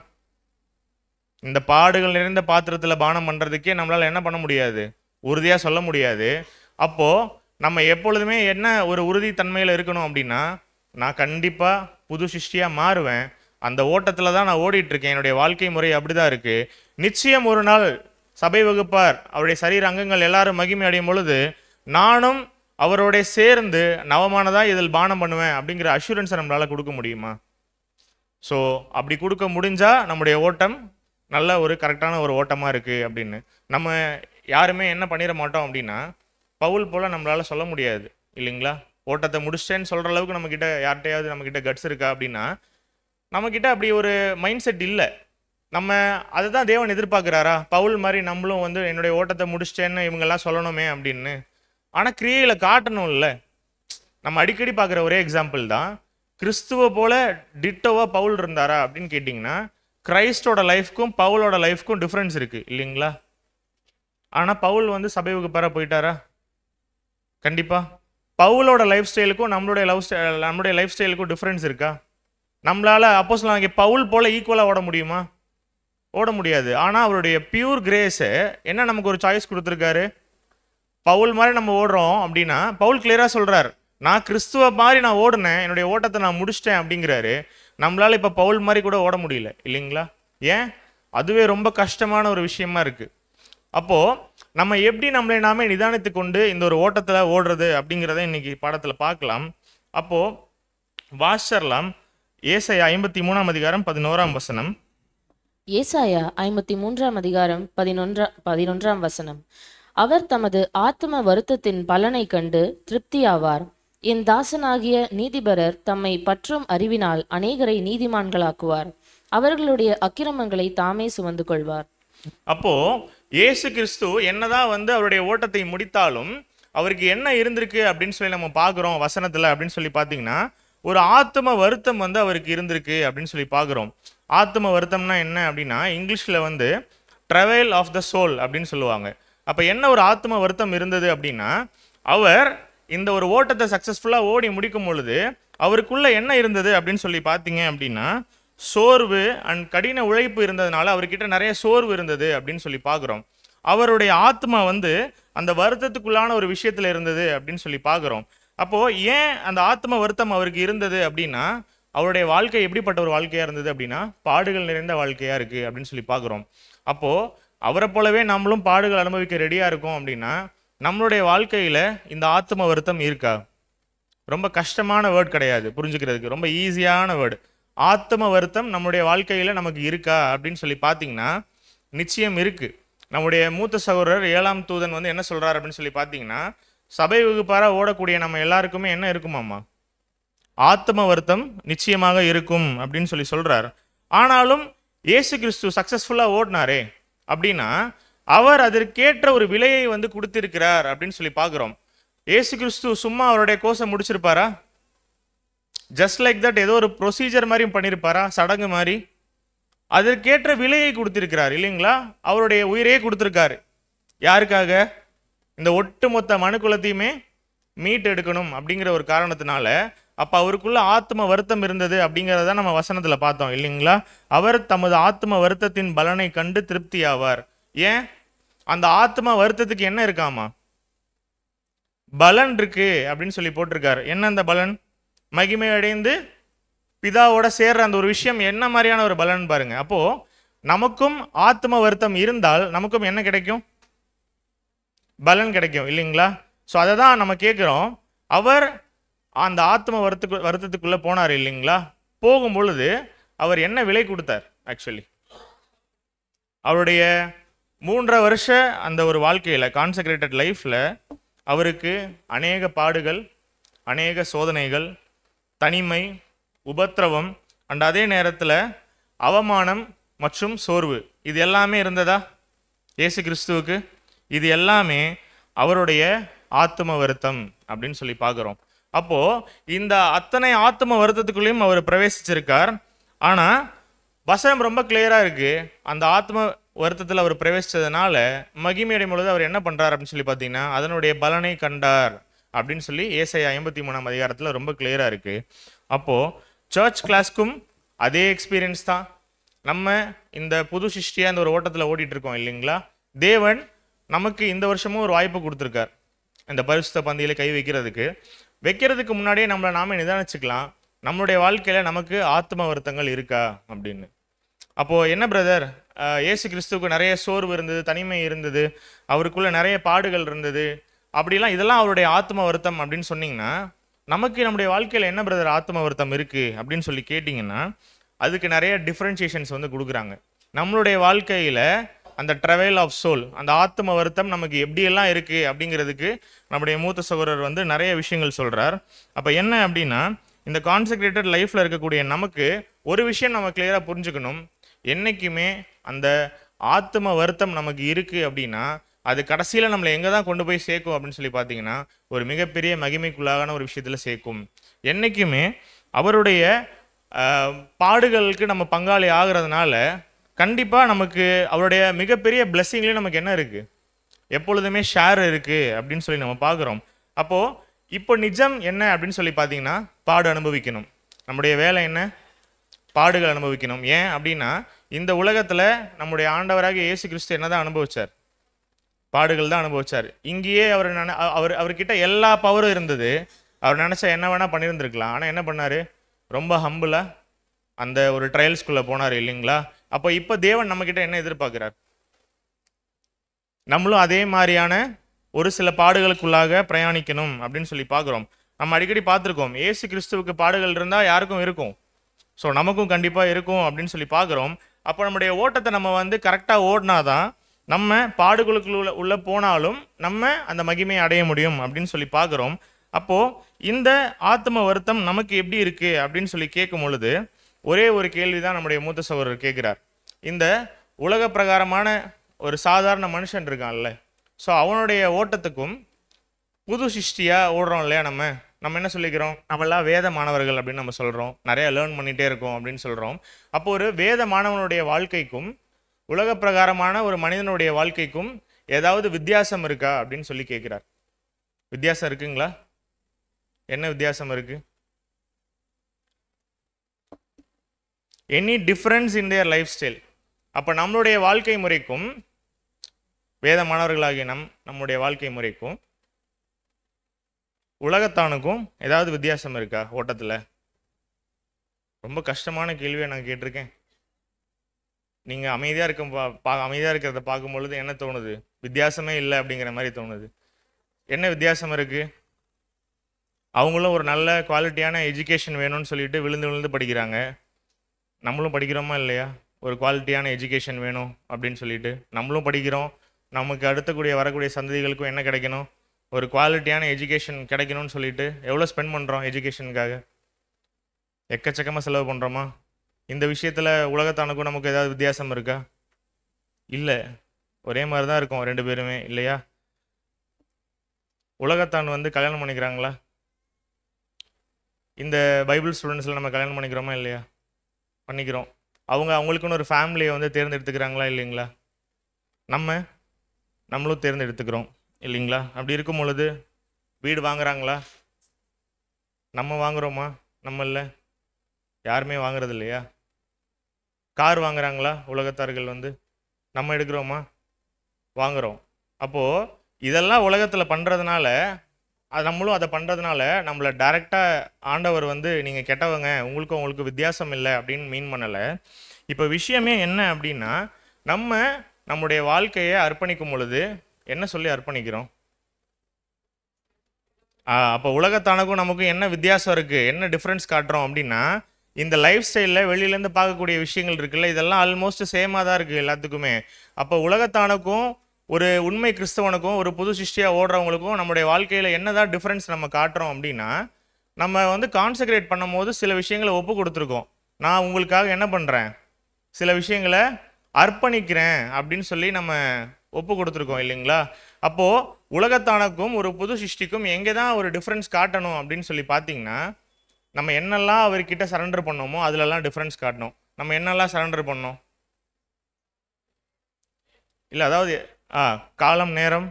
இந்த பாடுகள் நிறைந்த பாத்திரத்தில் பானம் பண்ணுறதுக்கே நம்மளால் என்ன பண்ண முடியாது, உறுதியாக சொல்ல முடியாது. அப்போது நம்ம எப்பொழுதுமே என்ன ஒரு உறுதித்தன்மையில் இருக்கணும் அப்படின்னா, நான் கண்டிப்பாக புது சிருஷ்டியாக மாறுவேன், அந்த ஓட்டத்தில் தான் நான் ஓடிட்டுருக்கேன், என்னுடைய வாழ்க்கை முறை அப்படி தான் இருக்குது. நிச்சயம் ஒரு நாள் சபை வகுப்பார், அவருடைய சரீர அங்கங்கள் எல்லாரும் மகிமை அடையும் பொழுது நானும் அவரோட சேர்ந்து நவமானதாக இதில் பானம் பண்ணுவேன் அப்படிங்கிற அஷூரன்ஸை நம்மளால் கொடுக்க முடியுமா? ஸோ அப்படி கொடுக்க முடிஞ்சால் நம்முடைய ஓட்டம் நல்ல ஒரு கரெக்டான ஒரு ஓட்டமாக இருக்குது அப்படின்னு. நம்ம யாருமே என்ன பண்ணிட மாட்டோம் அப்படின்னா, பவுல் போல் நம்மளால் சொல்ல முடியாது இல்லைங்களா? ஓட்டத்தை முடிச்சிட்டேன்னு சொல்கிற அளவுக்கு நம்மக்கிட்ட யார்கிட்டையாவது நம்மக்கிட்ட கட்ஸ் இருக்கா அப்படின்னா, நம்மக்கிட்ட அப்படி ஒரு மைண்ட் செட் இல்லை. நம்ம அதை தான் தேவன் எதிர்பார்க்குறாரா? பவுல் மாதிரி நம்மளும் வந்து என்னுடைய ஓட்டத்தை முடிச்சிட்டேன்னு இவங்கெல்லாம் சொல்லணுமே அப்படின்னு. ஆனால் கிரியையில் காட்டணும் இல்லை. நம்ம அடிக்கடி பார்க்குற ஒரே எக்ஸாம்பிள் தான், கிறிஸ்துவ போல டிட்டோவா பவுல் இருந்தாரா அப்படின்னு கேட்டிங்கன்னா, கிரைஸ்டோட லைஃப்க்கும் பவுலோட லைஃப்க்கும் டிஃப்ரென்ஸ் இருக்குது இல்லைங்களா? ஆனால் பவுல் வந்து சபை வகுப்பாராக போயிட்டாரா? கண்டிப்பாக. பவுலோட லைஃப் ஸ்டைலுக்கும் நம்மளுடைய லைஃப் ஸ்டைலுக்கும் டிஃப்ரென்ஸ் இருக்கா? நம்மளால் அப்போஸ்தலனாகிய பவுல் போல் ஈக்குவலாக ஓட முடியுமா? ஓட முடியாது. ஆனால் அவருடைய பியூர் கிரேஸை என்ன நமக்கு ஒரு சாய்ஸ் கொடுத்துருக்காரு. பவுல் மாதிரி நம்ம ஓடுறோம் அப்படின்னா பவுல் கிளியராக சொல்கிறார், நான் கிறிஸ்துவ மாதிரி நான் ஓடினேன், என்னுடைய ஓட்டத்தை நான் முடிச்சிட்டேன் அப்படிங்கிறாரு. நம்மளால் இப்போ பவுல் மாதிரி கூட ஓட முடியல இல்லைங்களா? ஏன்? அதுவே ரொம்ப கஷ்டமான ஒரு விஷயமா இருக்குது. அப்போது நம்ம எப்படி நம்மளை நாமே நிதானித்து கொண்டு இந்த ஒரு ஓட்டத்தில் ஓடுறது அப்படிங்கிறத இன்னைக்கு பாடத்தில் பார்க்கலாம். அப்போது வாசிச்சிடலாம். ஏசாயா 53 அதிகாரம் 11 வசனம். ஏசாயா 53 அதிகாரம் 11 வசனம். அவர் தமது ஆத்தும வருத்தத்தின் பலனை கண்டு திருப்தியாவார். என் தாசனாகிய நீதிபரர் தம்மை பற்றும் அறிவினால் அநேகரை நீதிமான்களாக்குவார். அவர்களுடைய அக்கிரமங்களை தாமே சுமந்து கொள்வார். அப்போ இயேசு கிறிஸ்து என்னதான் வந்து அவருடைய ஓட்டத்தை முடித்தாலும் அவருக்கு என்ன இருந்திருக்கு அப்படின்னு சொல்லி நம்ம பார்க்குறோம் வசனத்தில் அப்படின்னு சொல்லி பார்த்தீங்கன்னா, ஒரு ஆத்தும வருத்தம் வந்து அவருக்கு இருந்திருக்கு அப்படின்னு சொல்லி பார்க்குறோம். ஆத்தும வருத்தம்னா என்ன அப்படின்னா, இங்கிலீஷில் வந்து ட்ரவல் ஆஃப் த சோல் அப்படின்னு சொல்லுவாங்க. அப்போ என்ன ஒரு ஆத்ம வருத்தம் இருந்தது அப்படின்னா, அவர் இந்த ஒரு ஓட்டத்தை சக்ஸஸ்ஃபுல்லாக ஓடி முடிக்கும் பொழுது அவருக்குள்ள என்ன இருந்தது அப்படின்னு சொல்லி பார்த்தீங்க அப்படின்னா, சோர்வு அண்ட் கடின உழைப்பு இருந்ததுனால அவர்கிட்ட நிறைய சோர்வு இருந்தது அப்படின்னு சொல்லி பார்க்குறோம். அவருடைய ஆத்மா வந்து அந்த வருத்தத்துக்குள்ளான ஒரு விஷயத்தில் இருந்தது அப்படின்னு சொல்லி பார்க்குறோம். அப்போது ஏன் அந்த ஆத்ம வருத்தம் அவருக்கு இருந்தது அப்படின்னா, அவருடைய வாழ்க்கை எப்படிப்பட்ட ஒரு வாழ்க்கையாக இருந்தது அப்படின்னா பாடுகள் நிறைந்த வாழ்க்கையாக இருக்குது அப்படின்னு சொல்லி பார்க்குறோம். அப்போது அவரை போலவே நம்மளும் பாடுகள் அனுபவிக்க ரெடியாக இருக்கோம் அப்படின்னா நம்மளுடைய வாழ்க்கையில் இந்த ஆத்ம வருத்தம் இருக்கா? ரொம்ப கஷ்டமான வேர்ட் கிடையாது புரிஞ்சுக்கிறதுக்கு, ரொம்ப ஈஸியான வேர்டு. ஆத்ம வருத்தம் நம்முடைய வாழ்க்கையில் நமக்கு இருக்கா அப்படின்னு சொல்லி பார்த்தீங்கன்னா நிச்சயம் இருக்குது. நம்முடைய மூத்த சகோதரர் 7ஆம் தூதன் வந்து என்ன சொல்கிறார் அப்படின்னு சொல்லி பார்த்தீங்கன்னா, சபை வகுப்பாராக ஓடக்கூடிய நம்ம எல்லாருக்குமே என்ன இருக்குமாம்மா? ஆத்ம வருத்தம் நிச்சயமாக இருக்கும் அப்படின்னு சொல்லி சொல்கிறார். ஆனாலும் இயேசு கிறிஸ்து சக்ஸஸ்ஃபுல்லாக ஓடினாரே அப்படின்னா அவர் அதற்கேற்ற ஒரு விலையை வந்து கொடுத்திருக்கிறார் அப்படின்னு சொல்லி பார்க்குறோம். இயேசு கிறிஸ்து சும்மா அவருடைய கோர்ஸை முடிச்சிருப்பாரா? ஜஸ்ட் லைக் தட் ஏதோ ஒரு ப்ரொசீஜர் மாதிரியும் பண்ணியிருப்பாரா? சடங்கு மாதிரி? அதற்கேற்ற விலையை கொடுத்திருக்கிறார் இல்லைங்களா? அவருடைய உயிரையே கொடுத்திருக்காரு. யாருக்காக? இந்த ஒட்டுமொத்த மனுக்குலத்தையுமே மீட் எடுக்கணும் அப்படிங்கிற ஒரு காரணத்தினால. அப்போ அவருக்குள்ள ஆத்ம வருத்தம் இருந்தது அப்படிங்கிறத நம்ம வசனத்தில் பார்த்தோம் இல்லைங்களா? அவர் தமது ஆத்ம வருத்தத்தின் பலனை கண்டு திருப்தி ஆவார். ஏன்? அந்த ஆத்ம வருத்தத்துக்கு என்ன இருக்காமா? பலன் இருக்கு அப்படின்னு சொல்லி போட்டிருக்காரு. என்ன அந்த பலன்? மகிமை அடைந்து பிதாவோட சேர்ற அந்த ஒரு விஷயம் என்ன மாதிரியான ஒரு பலன் பாருங்க. அப்போ நமக்கும் ஆத்ம வருத்தம் இருந்தால் நமக்கும் என்ன கிடைக்கும்? பலன் கிடைக்கும் இல்லைங்களா? ஸோ அதை தான் நம்ம கேட்குறோம். அவர் அந்த ஆத்ம வருத்தத்துக்குள்ள போனார் இல்லைங்களா? போகும் பொழுது அவர் என்ன விலை கொடுத்தார்? ஆக்சுவலி அவருடைய 3 வருஷ அந்த ஒரு வாழ்க்கையில் கான்செக்ரேட்டட் லைஃப்பில் அவருக்கு அநேக பாடுகள், அநேக சோதனைகள், தனிமை, உபத்திரவம் அண்ட் அதே நேரத்தில் அவமானம் மற்றும் சோர்வு, இது எல்லாமே இருந்ததா இயேசு கிறிஸ்துவுக்கு? இது எல்லாமே அவருடைய ஆத்ம வருத்தம் அப்படின்னு சொல்லி பார்க்குறோம். அப்போது இந்த அத்தனை ஆத்ம வருத்தத்துக்குள்ளேயும் அவர் பிரவேசிச்சிருக்கார். ஆனால் வசனம் ரொம்ப கிளியராக இருக்குது. அந்த ஆத்ம வருத்தத்தில் அவர் பிரவேசித்ததுனால மகிமையடையும் பொழுது அவர் என்ன பண்ணுறார் அப்படின்னு சொல்லி பார்த்தீங்கன்னா அதனுடைய பலனை கண்டார் அப்படின்னு சொல்லி ஏசாயா 53ஆம் அதிகாரத்தில் ரொம்ப கிளியராக இருக்குது. அப்போது சர்ச் கிளாஸ்க்கும் அதே எக்ஸ்பீரியன்ஸ் தான். நம்ம இந்த புது சிருஷ்டியாக இந்த ஒரு ஓட்டத்தில் ஓடிட்டு இருக்கோம் இல்லைங்களா? தேவன் நமக்கு இந்த வருஷமும் ஒரு வாய்ப்பு கொடுத்துருக்கார் இந்த பரிசுத்த பந்தியில் கை வைக்கிறதுக்கு முன்னாடியே நம்மளை நாம நிதானிச்சுக்கலாம், நம்மளுடைய வாழ்க்கையில் நமக்கு ஆத்ம வருத்தங்கள் இருக்கா அப்படின்னு. அப்போது என்ன பிரதர், இயேசு கிறிஸ்துவுக்கு நிறைய சோர்வு இருந்தது, தனிமை இருந்தது, அவருக்குள்ள நிறைய பாடுகள் இருந்தது, அப்படிலாம் இதெல்லாம் அவருடைய ஆத்ம வருத்தம் அப்படின்னு சொன்னீங்கன்னா நமக்கு நம்முடைய வாழ்க்கையில் என்ன பிரதர் ஆத்ம வருத்தம் இருக்குது அப்படின்னு சொல்லி கேட்டிங்கன்னா அதுக்கு நிறைய டிஃப்ரென்ஷியேஷன்ஸ் வந்து கொடுக்குறாங்க. நம்மளுடைய வாழ்க்கையில் அந்த ட்ரவல் ஆஃப் சோல், அந்த ஆத்ம வருத்தம் நமக்கு எப்படியெல்லாம் இருக்குது அப்படிங்கிறதுக்கு நம்முடைய மூத்த சகோதரர் வந்து நிறைய விஷயங்கள் சொல்கிறார். அப்போ என்ன அப்படின்னா இந்த கான்செக்ரேட்டட் லைஃப்பில் இருக்கக்கூடிய நமக்கு ஒரு விஷயம் நம்ம கிளியராக புரிஞ்சுக்கணும். என்றைக்குமே அந்த ஆத்ம வருத்தம் நமக்கு இருக்குது அப்படின்னா அது கடைசியில் நம்மளை எங்கே தான் கொண்டு போய் சேர்க்கும் அப்படின்னு சொல்லி பார்த்தீங்கன்னா ஒரு மிகப்பெரிய மகிமைக்குள்ளான ஒரு விஷயத்தில் சேர்க்கும். என்றைக்குமே அவருடைய பாடுகளுக்கு நம்ம பங்காளி ஆகிறதுனால கண்டிப்பாக நமக்கு அவருடைய மிகப்பெரிய பிளெஸ்ஸிங்லேயும் நமக்கு என்ன இருக்குது? எப்பொழுதுமே ஷேர் இருக்குது அப்படின்னு சொல்லி நம்ம பார்க்குறோம். அப்போது இப்போ நிஜம் என்ன அப்படின்னு சொல்லி பார்த்தீங்கன்னா பாடு அனுபவிக்கணும். நம்முடைய வேலை என்ன? பாடுகள் அனுபவிக்கணும். ஏன் அப்படின்னா இந்த உலகத்தில் நம்முடைய ஆண்டவராக இயேசு கிறிஸ்து என்ன தான் அனுபவிச்சார்? பாடுகள் தான் அனுபவிச்சார். இங்கேயே அவர்கிட்ட எல்லா பவரும் இருந்தது. அவர் நினச்சா என்ன வேணால் பண்ணியிருந்துருக்கலாம். ஆனால் என்ன பண்ணார்? ரொம்ப ஹம்பிளாக அந்த ஒரு ட்ரையல்ஸ்குள்ளே போனார் இல்லைங்களா? அப்போ இப்போ தேவன் நம்மக்கிட்ட என்ன எதிர்பார்க்குறார்? நம்மளும் அதே மாதிரியான ஒரு சில பாடுகளுக்குள்ளாக பிரயாணிக்கணும் அப்படின்னு சொல்லி பார்க்குறோம். நம்ம அடிக்கடி பார்த்துருக்கோம், இயேசு கிறிஸ்துவுக்கு பாடுகள் இருந்தால் யாருக்கும் இருக்கும், ஸோ நமக்கும் கண்டிப்பாக இருக்கும் அப்படின்னு சொல்லி பார்க்குறோம். அப்போ நம்முடைய ஓட்டத்தை நம்ம வந்து கரெக்டாக ஓடினாதான் நம்ம பாடுகளுக்குள்ள உள்ள போனாலும் நம்ம அந்த மகிமையை அடைய முடியும் அப்படின்னு சொல்லி பார்க்குறோம். அப்போது இந்த ஆத்ம வருத்தம் நமக்கு எப்படி இருக்குது அப்படின்னு சொல்லி கேட்கும் பொழுது ஒரே ஒரு கேள்வி தான் நம்முடைய மூத்த சகோதரர் கேட்குறார். இந்த உலக பிரகாரமான ஒரு சாதாரண மனுஷன் இருக்கான்ல, ஸோ அவனுடைய ஓட்டத்துக்கும் புது சிருஷ்டியாக ஓடுறோம் இல்லையா? நம்ம என்ன சொல்லிக்கிறோம்? நம்மளாம் வேத மாணவர்கள் அப்படின்னு நம்ம சொல்கிறோம், நிறைய லேர்ன் பண்ணிகிட்டே இருக்கோம் அப்படின்னு சொல்கிறோம். அப்போ ஒரு வேத மாணவனுடைய வாழ்க்கைக்கும் உலக பிரகாரமான ஒரு மனிதனுடைய வாழ்க்கைக்கும் ஏதாவது வித்தியாசம் இருக்கா அப்படின்னு சொல்லி கேட்குறார். வித்தியாசம் இருக்குங்களா? என்ன வித்தியாசம் இருக்கு? Any difference in their life style? அப்போ நம்மளுடைய வாழ்க்கை முறைக்கும் வேத மாணவர்களாகிய நம்முடைய வாழ்க்கை முறைக்கும் உலகத்தானுக்கும் ஏதாவது வித்தியாசம் இருக்கா ஓட்டத்தில்? ரொம்ப கஷ்டமான கேள்வியை நான் கேட்டிருக்கேன். நீங்கள் அமைதியாக இருக்க அமைதியாக இருக்கிறத பார்க்கும் பொழுது என்ன தோணுது? வித்தியாசமே இல்லை அப்படிங்கிற மாதிரி தோணுது. என்ன வித்தியாசம் இருக்குது? அவங்களும் ஒரு நல்ல குவாலிட்டியான எஜுகேஷன் வேணும்னு சொல்லிட்டு விழுந்து விழுந்து படிக்கிறாங்க. நம்மளும் படிக்கிறோமா இல்லையா? ஒரு குவாலிட்டியான எஜுகேஷன் வேணும் அப்படின்னு சொல்லிட்டு நம்மளும் படிக்கிறோம். நமக்கு அடுத்தக்கூடிய வரக்கூடிய சந்ததிகளுக்கும் என்ன கிடைக்கணும்? ஒரு குவாலிட்டியான எஜுகேஷன் கிடைக்கணும்னு சொல்லிட்டு எவ்வளோ ஸ்பெண்ட் பண்ணுறோம் எஜுகேஷனுக்காக? எக்கச்சக்கமாக செலவு பண்ணுறோமா? இந்த விஷயத்தில் உலகத்தானுக்கும் நமக்கு ஏதாவது வித்தியாசம் இருக்கா? இல்லை, ஒரே மாதிரி தான் இருக்கும் ரெண்டு பேருமே, இல்லையா? உலகத்தான் வந்து கல்யாணம் பண்ணிக்கிறாங்களா? இந்த பைபிள் ஸ்டூடெண்ட்ஸில் நம்ம கல்யாணம் பண்ணிக்கிறோமா இல்லையா? பண்ணிக்கிறோம். அவங்களுக்குன்னு ஒரு ஃபேமிலியை வந்து தேர்ந்தெடுத்துக்கிறாங்களா இல்லைங்களா? நம்மளும் தேர்ந்தெடுத்துக்கிறோம் இல்லைங்களா? அப்படி இருக்கும் பொழுது வீடு வாங்குறாங்களா? நம்ம வாங்குகிறோமா? நம்மள யாருமே வாங்குறது இல்லையா? கார் வாங்குறாங்களா உலகத்தார்கள் வந்து? நம்ம எடுக்கிறோமா? வாங்குகிறோம். அப்போது இதெல்லாம் உலகத்தில் பண்ணுறதுனால, நம்மளும் அதை பண்ணுறதுனால நம்மளை டைரெக்டாக ஆண்டவர் வந்து நீங்கள் கெட்டவங்க, உங்களுக்கு வித்தியாசம் இல்லை அப்படின்னு மீன் பண்ணலை. இப்போ விஷயமே என்ன அப்படின்னா, நம்முடைய வாழ்க்கையை அர்ப்பணிக்கும் பொழுது என்ன சொல்லி அர்ப்பணிக்கிறோம்? அப்போ உலகத்தானுக்கும் நமக்கும் என்ன வித்தியாசம் இருக்குது, என்ன டிஃப்ரென்ஸ் காட்டுறோம் அப்படின்னா, இந்த லைஃப் ஸ்டைலில் வெளியிலேருந்து பார்க்கக்கூடிய விஷயங்கள் இருக்குல்ல, இதெல்லாம் ஆல்மோஸ்ட் சேமாக தான் இருக்குது எல்லாத்துக்குமே. அப்போ உலகத்தானுக்கும் ஒரு உண்மை கிறிஸ்தவனுக்கும் ஒரு புது சிருஷ்டியாக ஓடுறவங்களுக்கும் நம்முடைய வாழ்க்கையில் என்னதான் டிஃப்ரென்ஸ் நம்ம காட்டுறோம் அப்படின்னா, நம்ம வந்து கான்சென்ட்ரேட் பண்ணும் போது சில விஷயங்களை ஒப்பு கொடுத்துருக்கோம். நான் உங்களுக்காக என்ன பண்ணுறேன், சில விஷயங்களை அர்ப்பணிக்கிறேன் அப்படின்னு சொல்லி நம்ம ஒப்பு கொடுத்துருக்கோம் இல்லைங்களா? அப்போது உலகத்தானுக்கும் ஒரு புது சிருஷ்டிக்கும் எங்கே தான் ஒரு டிஃப்ரென்ஸ் காட்டணும் அப்படின்னு சொல்லி பார்த்தீங்கன்னா, நம்ம என்னெல்லாம் அவர்கிட்ட சரண்டர் பண்ணோமோ அதிலெல்லாம் டிஃப்ரென்ஸ் காட்டணும். நம்ம என்னெல்லாம் சரண்டர் பண்ணோம் இல்லை, அதாவது காலம் நேரம்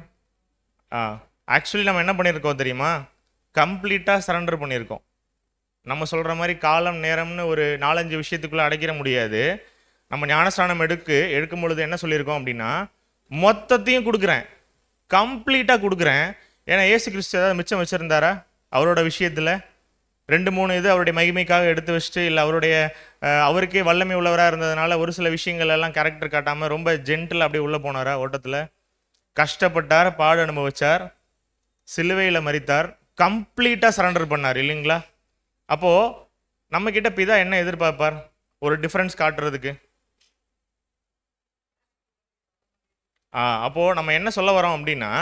ஆக்சுவலி நம்ம என்ன பண்ணியிருக்கோம் தெரியுமா? கம்ப்ளீட்டாக சரண்டர் பண்ணியிருக்கோம். நம்ம சொல்கிற மாதிரி காலம் நேரம்னு ஒரு 4-5 விஷயத்துக்குள்ளே அடைக்கிற முடியாது. நம்ம ஞானஸ்நானம் எடுக்கும் பொழுது என்ன சொல்லியிருக்கோம் அப்படின்னா, மொத்தத்தையும் கொடுக்குறேன், கம்ப்ளீட்டாக கொடுக்குறேன். ஏன்னா இயேசு கிறிஸ்து ஏதாவது மிச்சம் வச்சுருந்தாரா அவரோட விஷயத்தில்? 2-3 இது அவருடைய மகிமைக்காக எடுத்து வச்சுட்டு, இல்லை அவருக்கே வல்லமை உள்ளவராக இருந்ததுனால ஒரு சில விஷயங்கள் எல்லாம் கேரக்டர் காட்டாமல் ரொம்ப ஜென்டில் அப்படியே உள்ளே போனாரா ஓட்டத்தில்? கஷ்டப்பட்டார், பாடு அனுபவிச்சார், சிலுவையில் மரித்தார், கம்ப்ளீட்டாக சரண்டர் பண்ணார் இல்லைங்களா? அப்போது நம்மக்கிட்ட பிதா என்ன எதிர்பார்ப்பார் ஒரு டிஃப்ரென்ஸ் காட்டுறதுக்கு? அப்போது நம்ம என்ன சொல்ல வரோம் அப்படின்னா,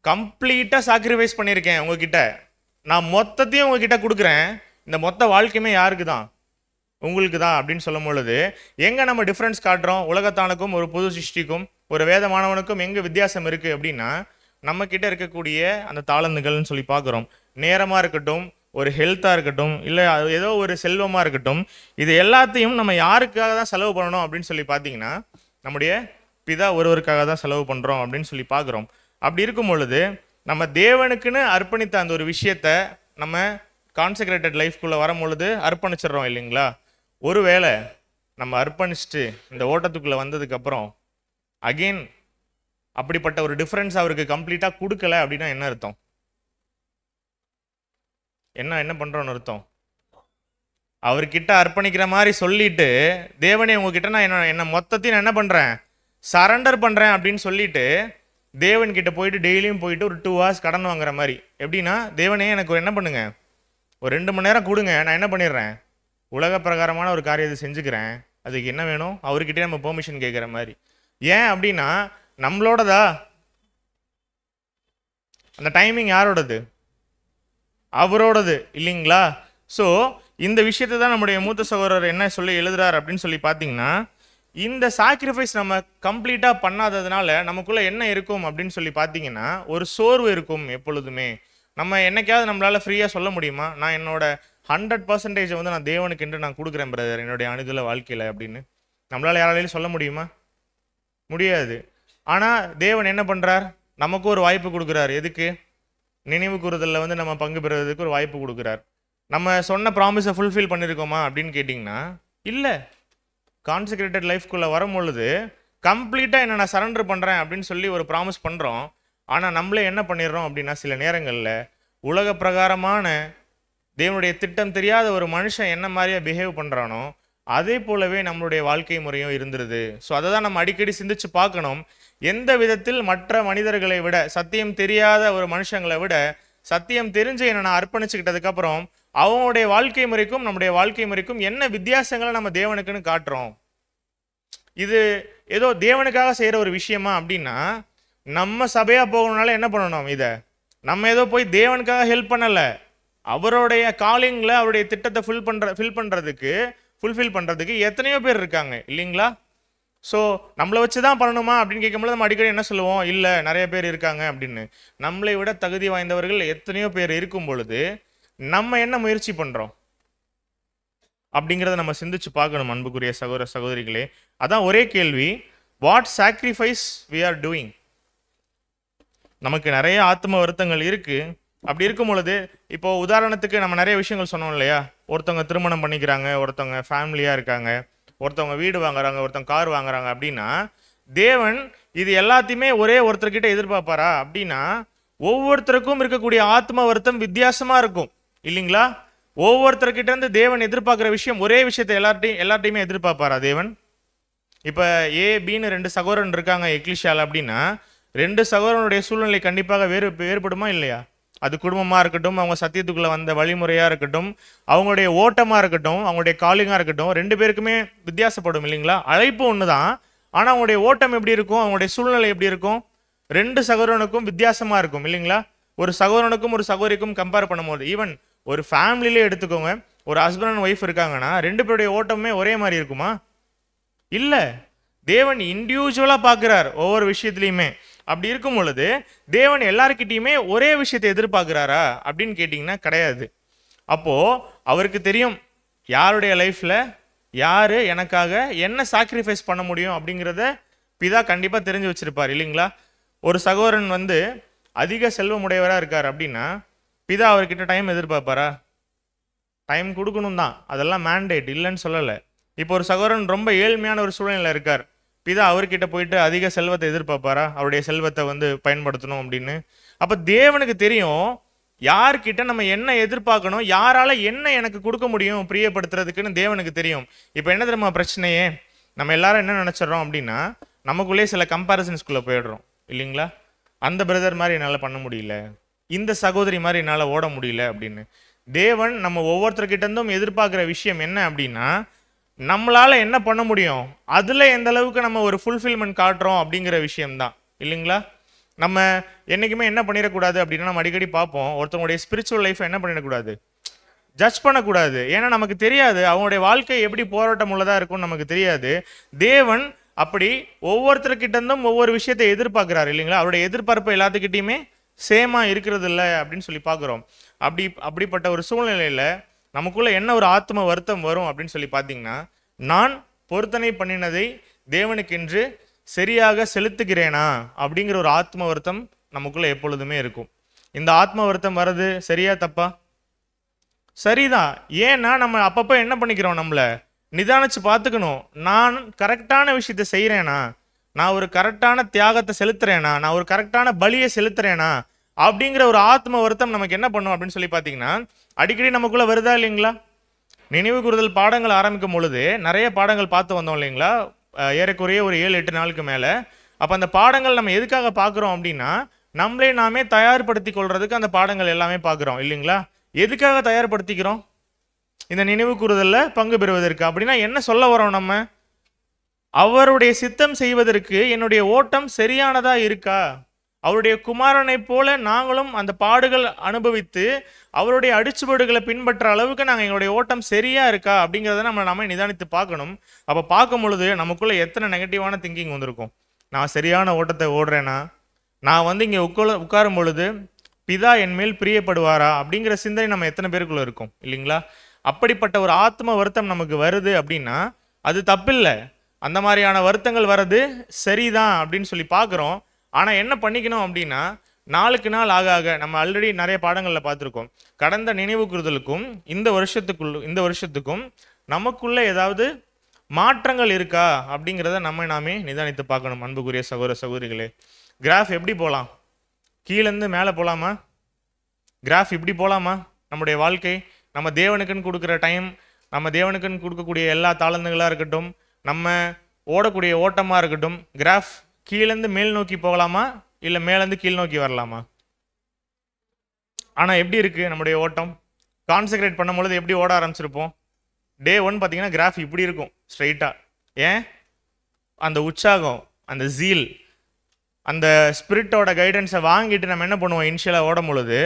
கம்ப்ளீட்டாக சாக்ரிஃபைஸ் பண்ணியிருக்கேன் உங்ககிட்ட, நான் மொத்தத்தையும் உங்ககிட்ட கொடுக்குறேன், இந்த மொத்த வாழ்க்கையுமே யாருக்கு தான்? உங்களுக்கு தான் அப்படின்னு சொல்லும் பொழுது எங்கே நம்ம டிஃப்ரென்ஸ் காட்டுறோம்? உலகத்தானுக்கும் ஒரு புது சிருஷ்டிக்கும் ஒரு வேதமானவனுக்கும் எங்கே வித்தியாசம் இருக்குது அப்படின்னா, நம்மக்கிட்ட இருக்கக்கூடிய அந்த தாளந்துகள்னு சொல்லி பார்க்குறோம். நேரமாக இருக்கட்டும், ஒரு ஹெல்த்தாக இருக்கட்டும், இல்லை ஏதோ ஒரு செல்வமாக இருக்கட்டும், இது எல்லாத்தையும் நம்ம யாருக்காக தான் செலவு பண்ணணும் அப்படின்னு சொல்லி பார்த்தீங்கன்னா, நம்முடைய பிதா ஒருவருக்காக தான் செலவு பண்ணுறோம் அப்படின்னு சொல்லி பார்க்குறோம். அப்படி இருக்கும் பொழுது நம்ம தேவனுக்குன்னு அர்ப்பணித்த அந்த ஒரு விஷயத்தை நம்ம கான்செக்ரேட்டட் லைஃப்குள்ளே வரும் பொழுது அர்ப்பணிச்சிடுறோம் இல்லைங்களா? ஒருவேளை நம்ம அர்ப்பணிச்சுட்டு இந்த ஓட்டத்துக்குள்ளே வந்ததுக்கப்புறம் அகெயின் அப்படிப்பட்ட ஒரு டிஃப்ரென்ஸ் அவருக்கு கம்ப்ளீட்டாக கொடுக்கல அப்படின்னா என்ன அர்த்தம்? என்ன பண்ணுறோன்னு அர்த்தம்? அவர்கிட்ட அர்ப்பணிக்கிற மாதிரி சொல்லிட்டு, தேவனே உங்ககிட்ட நான் என்ன மொத்தத்தையும் நான் என்ன பண்ணுறேன், சரண்டர் பண்ணுறேன் அப்படின்னு சொல்லிட்டு தேவன்கிட்ட போயிட்டு டெய்லியும் போயிட்டு ஒரு 2 hours கடன் வாங்குற மாதிரி. எப்படின்னா, தேவனே எனக்கு என்ன பண்ணுங்க, ஒரு 2 மணி நேரம் கொடுங்க, நான் என்ன பண்ணிடுறேன், உலக பிரகாரமான ஒரு காரியத்தை செஞ்சுக்கிறேன், அதுக்கு என்ன வேணும் அவர்கிட்டே நம்ம பெர்மிஷன் கேட்குற மாதிரி. ஏன் அப்படின்னா, நம்மளோடதா அந்த டைமிங் யாரோடது? அவரோடது இல்லைங்களா? ஸோ இந்த விஷயத்தை தான் நம்முடைய மூத்த சகோதரர் என்ன சொல்லி எழுதுறார் அப்படின்னு சொல்லி பார்த்தீங்கன்னா, இந்த சாக்ரிஃபைஸ் நம்ம கம்ப்ளீட்டாக பண்ணாததுனால நமக்குள்ளே என்ன இருக்கும் அப்படின்னு சொல்லி பார்த்தீங்கன்னா, ஒரு சோர்வு இருக்கும் எப்பொழுதுமே. நம்ம என்னைக்காவது நம்மளால் ஃப்ரீயாக சொல்ல முடியுமா, நான் என்னோட 100% வந்து நான் தேவனுக்கு என்று நான் கொடுக்குறேன் பிரதர் என்னுடைய அனுதின வாழ்க்கையில் அப்படின்னு? நம்மளால் யாராலையும் சொல்ல முடியுமா? முடியாது. ஆனால் தேவன் என்ன பண்ணுறார், நமக்கு ஒரு வாய்ப்பு கொடுக்குறார். எதுக்கு? நினைவு கூறுதலில் வந்து நம்ம பங்கு பெறுவதற்கு ஒரு வாய்ப்பு கொடுக்குறார். நம்ம சொன்ன ப்ராமிஸை ஃபுல்ஃபில் பண்ணியிருக்கோமா அப்படின்னு கேட்டிங்கன்னா இல்லை. கான்செக்ரேட்டட் லைஃப்குள்ளே வரும் பொழுது கம்ப்ளீட்டாக என்ன நான் சரண்டர் பண்ணுறேன் அப்படின்னு சொல்லி ஒரு ப்ராமிஸ் பண்ணுறோம். ஆனால் நம்மளே என்ன பண்ணிடுறோம் அப்படின்னா, சில நேரங்களில் உலக பிரகாரமான தேவனுடைய திட்டம் தெரியாத ஒரு மனுஷன் என்ன மாதிரியா பிஹேவ் பண்ணுறானோ அதே போலவே நம்மளுடைய வாழ்க்கை முறையும் இருந்துருது. ஸோ அதை தான் நம்ம அடிக்கடி சிந்திச்சு பார்க்கணும். எந்த விதத்தில் மற்ற மனிதர்களை விட, சத்தியம் தெரியாத ஒரு மனுஷங்களை விட, சத்தியம் தெரிஞ்சு என்னை நான் அர்ப்பணிச்சுக்கிட்டதுக்கப்புறம் அவனுடைய வாழ்க்கை முறைக்கும் நம்முடைய வாழ்க்கை முறைக்கும் என்ன வித்தியாசங்களை நம்ம தேவனுக்குன்னு காட்டுறோம். இது ஏதோ தேவனுக்காக செய்கிற ஒரு விஷயமா அப்படின்னா, நம்ம சபையாக போகணுனால என்ன பண்ணணும்? இதை நம்ம ஏதோ போய் தேவனுக்காக ஹெல்ப் பண்ணலை, அவருடைய காலிங்கில் அவருடைய திட்டத்தை ஃபுல்ஃபில் பண்ணுறதுக்கு எத்தனையோ பேர் இருக்காங்க இல்லைங்களா? ஸோ நம்மளை வச்சு தான் பண்ணணுமா அப்படின்னு கேட்கும்போது நம்ம அடிக்கடி என்ன சொல்லுவோம்? இல்லை, நிறைய பேர் இருக்காங்க அப்படின்னு. நம்மளை விட தகுதி வாய்ந்தவர்கள் எத்தனையோ பேர் இருக்கும் பொழுது நம்ம என்ன முயற்சி பண்ணுறோம் அப்படிங்கிறத நம்ம சிந்திச்சு பார்க்கணும் அன்புக்குரிய சகோதர சகோதரிகளே. அதான் ஒரே கேள்வி, what sacrifice we are doing? நமக்கு நிறைய ஆத்ம வருத்தங்கள் இருக்குது. அப்படி இருக்கும் பொழுது இப்போ உதாரணத்துக்கு நம்ம நிறைய விஷயங்கள் சொன்னோம் இல்லையா? ஒருத்தவங்க திருமணம் பண்ணிக்கிறாங்க, ஒருத்தவங்க ஃபேமிலியாக இருக்காங்க, ஒருத்தவங்க வீடு வாங்குறாங்க, ஒருத்தவங்க கார் வாங்குறாங்க அப்படின்னா தேவன் இது எல்லாத்தையுமே ஒரே ஒருத்தர்கிட்ட எதிர்பார்ப்பாரா அப்படின்னா ஒவ்வொருத்தருக்கும் இருக்கக்கூடிய ஆத்ம வருத்தம் வித்தியாசமாக இருக்கும் இல்லைங்களா? ஒவ்வொருத்தர்கிட்ட இருந்து தேவன் எதிர்பார்க்குற விஷயம் ஒரே விஷயத்தை எல்லார்ட்டையுமே எதிர்பார்ப்பாரா தேவன்? இப்போ ஏபின்னு 2 சகோதரன் இருக்காங்க எக்லிஷியால் அப்படின்னா 2 சகோதரனுடைய சூழ்நிலை கண்டிப்பாக வேறுபடுமா இல்லையா? அது குடும்பமாக இருக்கட்டும், அவங்க சத்தியத்துக்குள்ளே வந்த வழிமுறையாக இருக்கட்டும், அவங்களுடைய ஓட்டமாக இருக்கட்டும், அவங்களுடைய காலிங்காக இருக்கட்டும், 2 பேருக்குமே வித்தியாசப்படும் இல்லைங்களா? அழைப்பு ஒன்று தான், ஆனால் அவங்களுடைய ஓட்டம் எப்படி இருக்கும், அவங்களுடைய சூழ்நிலை எப்படி இருக்கும், 2 சகோதரனுக்கும் வித்தியாசமாக இருக்கும் இல்லைங்களா? ஒரு சகோதரனுக்கும் ஒரு சகோதரிக்கும் கம்பேர் பண்ணும்போது, ஈவன் ஒரு ஃபேமிலியிலே எடுத்துக்கோங்க, ஒரு ஹஸ்பண்ட் அண்ட் ஒய்ஃப் இருக்காங்கன்னா 2 பேருடைய ஓட்டமே ஒரே மாதிரி இருக்குமா? இல்லை, தேவன் இண்டிவிஜுவலாக பார்க்குறார் ஒவ்வொரு விஷயத்துலையுமே. அப்படி இருக்கும் பொழுது தேவன் எல்லாருக்கிட்டையுமே ஒரே விஷயத்தை எதிர்பார்க்குறாரா அப்படின்னு கேட்டிங்கன்னா கிடையாது. அப்போது அவருக்கு தெரியும் யாருடைய லைஃப்பில் யார் எனக்காக என்ன சாக்ரிஃபைஸ் பண்ண முடியும் அப்படிங்கிறத பிதா கண்டிப்பாக தெரிஞ்சு வச்சுருப்பார் இல்லைங்களா? ஒரு சகோதரன் அதிக செல்வமுடையவராக இருக்கார் அப்படின்னா பிதா அவர்கிட்ட டைம் எதிர்பார்ப்பாரா? டைம் கொடுக்கணும் தான், அதெல்லாம் மேண்டேட், இல்லைன்னு சொல்லலை. இப்போ ஒரு சகோதரன் ரொம்ப ஏழ்மையான ஒரு சூழ்நிலையில் இருக்கார், பிதா அவர்கிட்ட போயிட்டு அதிக செல்வத்தை எதிர்பார்ப்பாரா? அவருடைய செல்வத்தை பயன்படுத்தணும் அப்படின்னு. அப்போ தேவனுக்கு தெரியும் யார்கிட்ட நம்ம என்ன எதிர்பார்க்கணும், யாரால என்ன எனக்கு கொடுக்க முடியும் பிரியப்படுத்துறதுக்குன்னு தேவனுக்கு தெரியும். இப்போ என்ன தெரியுமா பிரச்சனையே? நம்ம எல்லாரும் என்ன நினச்சிடறோம் அப்படின்னா நமக்குள்ளே சில கம்பேரிசன்ஸ்குள்ளே போயிடுறோம் இல்லைங்களா? அந்த பிரதர் மாதிரி என்னால் பண்ண முடியல, இந்த சகோதரி மாதிரி என்னால் ஓட முடியல அப்படின்னு. தேவன் நம்ம ஒவ்வொருத்தர்கிட்டருந்தும் எதிர்பார்க்குற விஷயம் என்ன அப்படின்னா நம்மளால என்ன பண்ண முடியும், அதில் எந்த அளவுக்கு நம்ம ஒரு ஃபுல்ஃபில்மெண்ட் காட்டுறோம் அப்படிங்கிற விஷயம்தான் இல்லைங்களா? நம்ம என்றைக்குமே என்ன பண்ணிடக்கூடாது அப்படின்னா, நம்ம அடிக்கடி பார்ப்போம் ஒருத்தவங்களுடைய ஸ்பிரிச்சுவல் லைஃப்பை என்ன பண்ணிடக்கூடாது, ஜட்ஜ் பண்ணக்கூடாது. ஏன்னா நமக்கு தெரியாது அவங்களுடைய வாழ்க்கை எப்படி போராட்டம் உள்ளதாக இருக்கும்னு நமக்கு தெரியாது. தேவன் அப்படி ஒவ்வொருத்தர்கிட்டருந்தும் ஒவ்வொரு விஷயத்தை எதிர்பார்க்குறாரு இல்லைங்களா? அவருடைய எதிர்பார்ப்பு எல்லாத்துக்கிட்டையுமே சேமாக இருக்கிறது இல்லை அப்படின்னு சொல்லி பார்க்குறோம். அப்படிப்பட்ட ஒரு சூழ்நிலையில் நமக்குள்ள என்ன ஒரு ஆத்ம வருத்தம் வரும் அப்படின்னு சொல்லி பார்த்தீங்கன்னா, நான் பொருத்தனை பண்ணினதை தேவனுக்கென்று சரியாக செலுத்துகிறேனா அப்படிங்கிற ஒரு ஆத்ம வருத்தம் நமக்குள்ள எப்பொழுதுமே இருக்கும். இந்த ஆத்ம வருத்தம் வர்றது சரியா தப்பா? சரிதான். ஏன்னா நம்ம அப்பப்போ என்ன பண்ணிக்கிறோம், நம்மளை நிதானிச்சு பார்த்துக்கணும். நான் கரெக்டான விஷயத்தை செய்கிறேனா, நான் ஒரு கரெக்டான தியாகத்தை செலுத்துறேனா, நான் ஒரு கரெக்டான பலியை செலுத்துறேனா அப்படிங்கிற ஒரு ஆத்ம வருத்தம் நமக்கு என்ன பண்ணும் அப்படின்னு சொல்லி பார்த்தீங்கன்னா அடிக்கடி நமக்குள்ள வருதா இல்லைங்களா? நினைவு கூறுதல் பாடங்கள் ஆரம்பிக்கும் பொழுது நிறைய பாடங்கள் பார்த்து வந்தோம் இல்லைங்களா? ஏறக்குறைய ஒரு 7-8 நாளுக்கு மேலே. அப்போ அந்த பாடங்கள் நம்ம எதுக்காக பார்க்குறோம் அப்படின்னா நம்மளே நாமே தயார்படுத்தி கொள்றதுக்கு அந்த பாடங்கள் எல்லாமே பார்க்குறோம் இல்லைங்களா? எதுக்காக தயார்படுத்திக்கிறோம்? இந்த நினைவு கூறுதலில் பங்கு பெறுவதற்கு. அப்படின்னா என்ன சொல்ல வரோம் நம்ம? அவருடைய சித்தம் செய்வதற்கு என்னுடைய ஓட்டம் சரியானதா இருக்கா? அவருடைய குமாரனை போல நாங்களும் அந்த பாடுகள் அனுபவித்து அவருடைய அடிச்சுபாடுகளை பின்பற்ற அளவுக்கு நாங்கள் எங்களுடைய ஓட்டம் சரியா இருக்கா அப்படிங்கிறத நம்ம நிதானித்து பார்க்கணும். அப்போ பார்க்கும் பொழுது நமக்குள்ள எத்தனை நெகட்டிவான திங்கிங் வந்திருக்கும். நான் சரியான ஓட்டத்தை ஓடுறேனா, நான் இங்கே உட்காரும் பொழுது பிதா என் மேல் பிரியப்படுவாரா அப்படிங்கிற சிந்தனை நம்ம எத்தனை பேருக்குள்ள இருக்கும் இல்லைங்களா? அப்படிப்பட்ட ஒரு ஆத்ம வருத்தம் நமக்கு வருது அப்படின்னா அது தப்பில்லை. அந்த மாதிரியான வருத்தங்கள் வர்றது சரிதான் அப்படின்னு சொல்லி பார்க்குறோம். ஆனால் என்ன பண்ணிக்கணும் அப்படின்னா நாளுக்கு நாள் ஆக ஆக நம்ம ஆல்ரெடி நிறைய பாடங்களில் பார்த்துருக்கோம். கடந்த நினைவு கூறுதலுக்கும் இந்த வருஷத்துக்கும் நமக்குள்ள ஏதாவது மாற்றங்கள் இருக்கா அப்படிங்கிறத நாமே நிதானித்து பார்க்கணும். அன்புக்குரிய சகோதர சகோதரிகளே, கிராஃப் எப்படி போகலாம்? கீழேருந்து மேலே போகலாமா? கிராஃப் இப்படி போகலாமா? நம்முடைய வாழ்க்கை நம்ம தேவனுக்குன்னு கொடுக்குற டைம், நம்ம தேவனுக்குன்னு கொடுக்கக்கூடிய எல்லா தாளந்துகளாக இருக்கட்டும், நம்ம ஓடக்கூடிய ஓட்டமாக இருக்கட்டும், கிராஃப் கீழேருந்து மேல் நோக்கி போகலாமா இல்லை மேலேருந்து கீழ் நோக்கி வரலாமா? ஆனால் எப்படி இருக்குது நம்முடைய ஓட்டம்? கான்சென்ட்ரேட் பண்ணும்பொழுது எப்படி ஓட ஆரம்பிச்சிருப்போம்? டே 1 பார்த்தீங்கன்னா கிராஃப் இப்படி இருக்கும் ஸ்ட்ரைட்டாக. ஏன்? அந்த உற்சாகம், அந்த ஜீல், அந்த ஸ்பிரிட்டோட கைடன்ஸை வாங்கிட்டு நம்ம என்ன பண்ணுவோம்? இனிஷியலாக ஓடும் பொழுது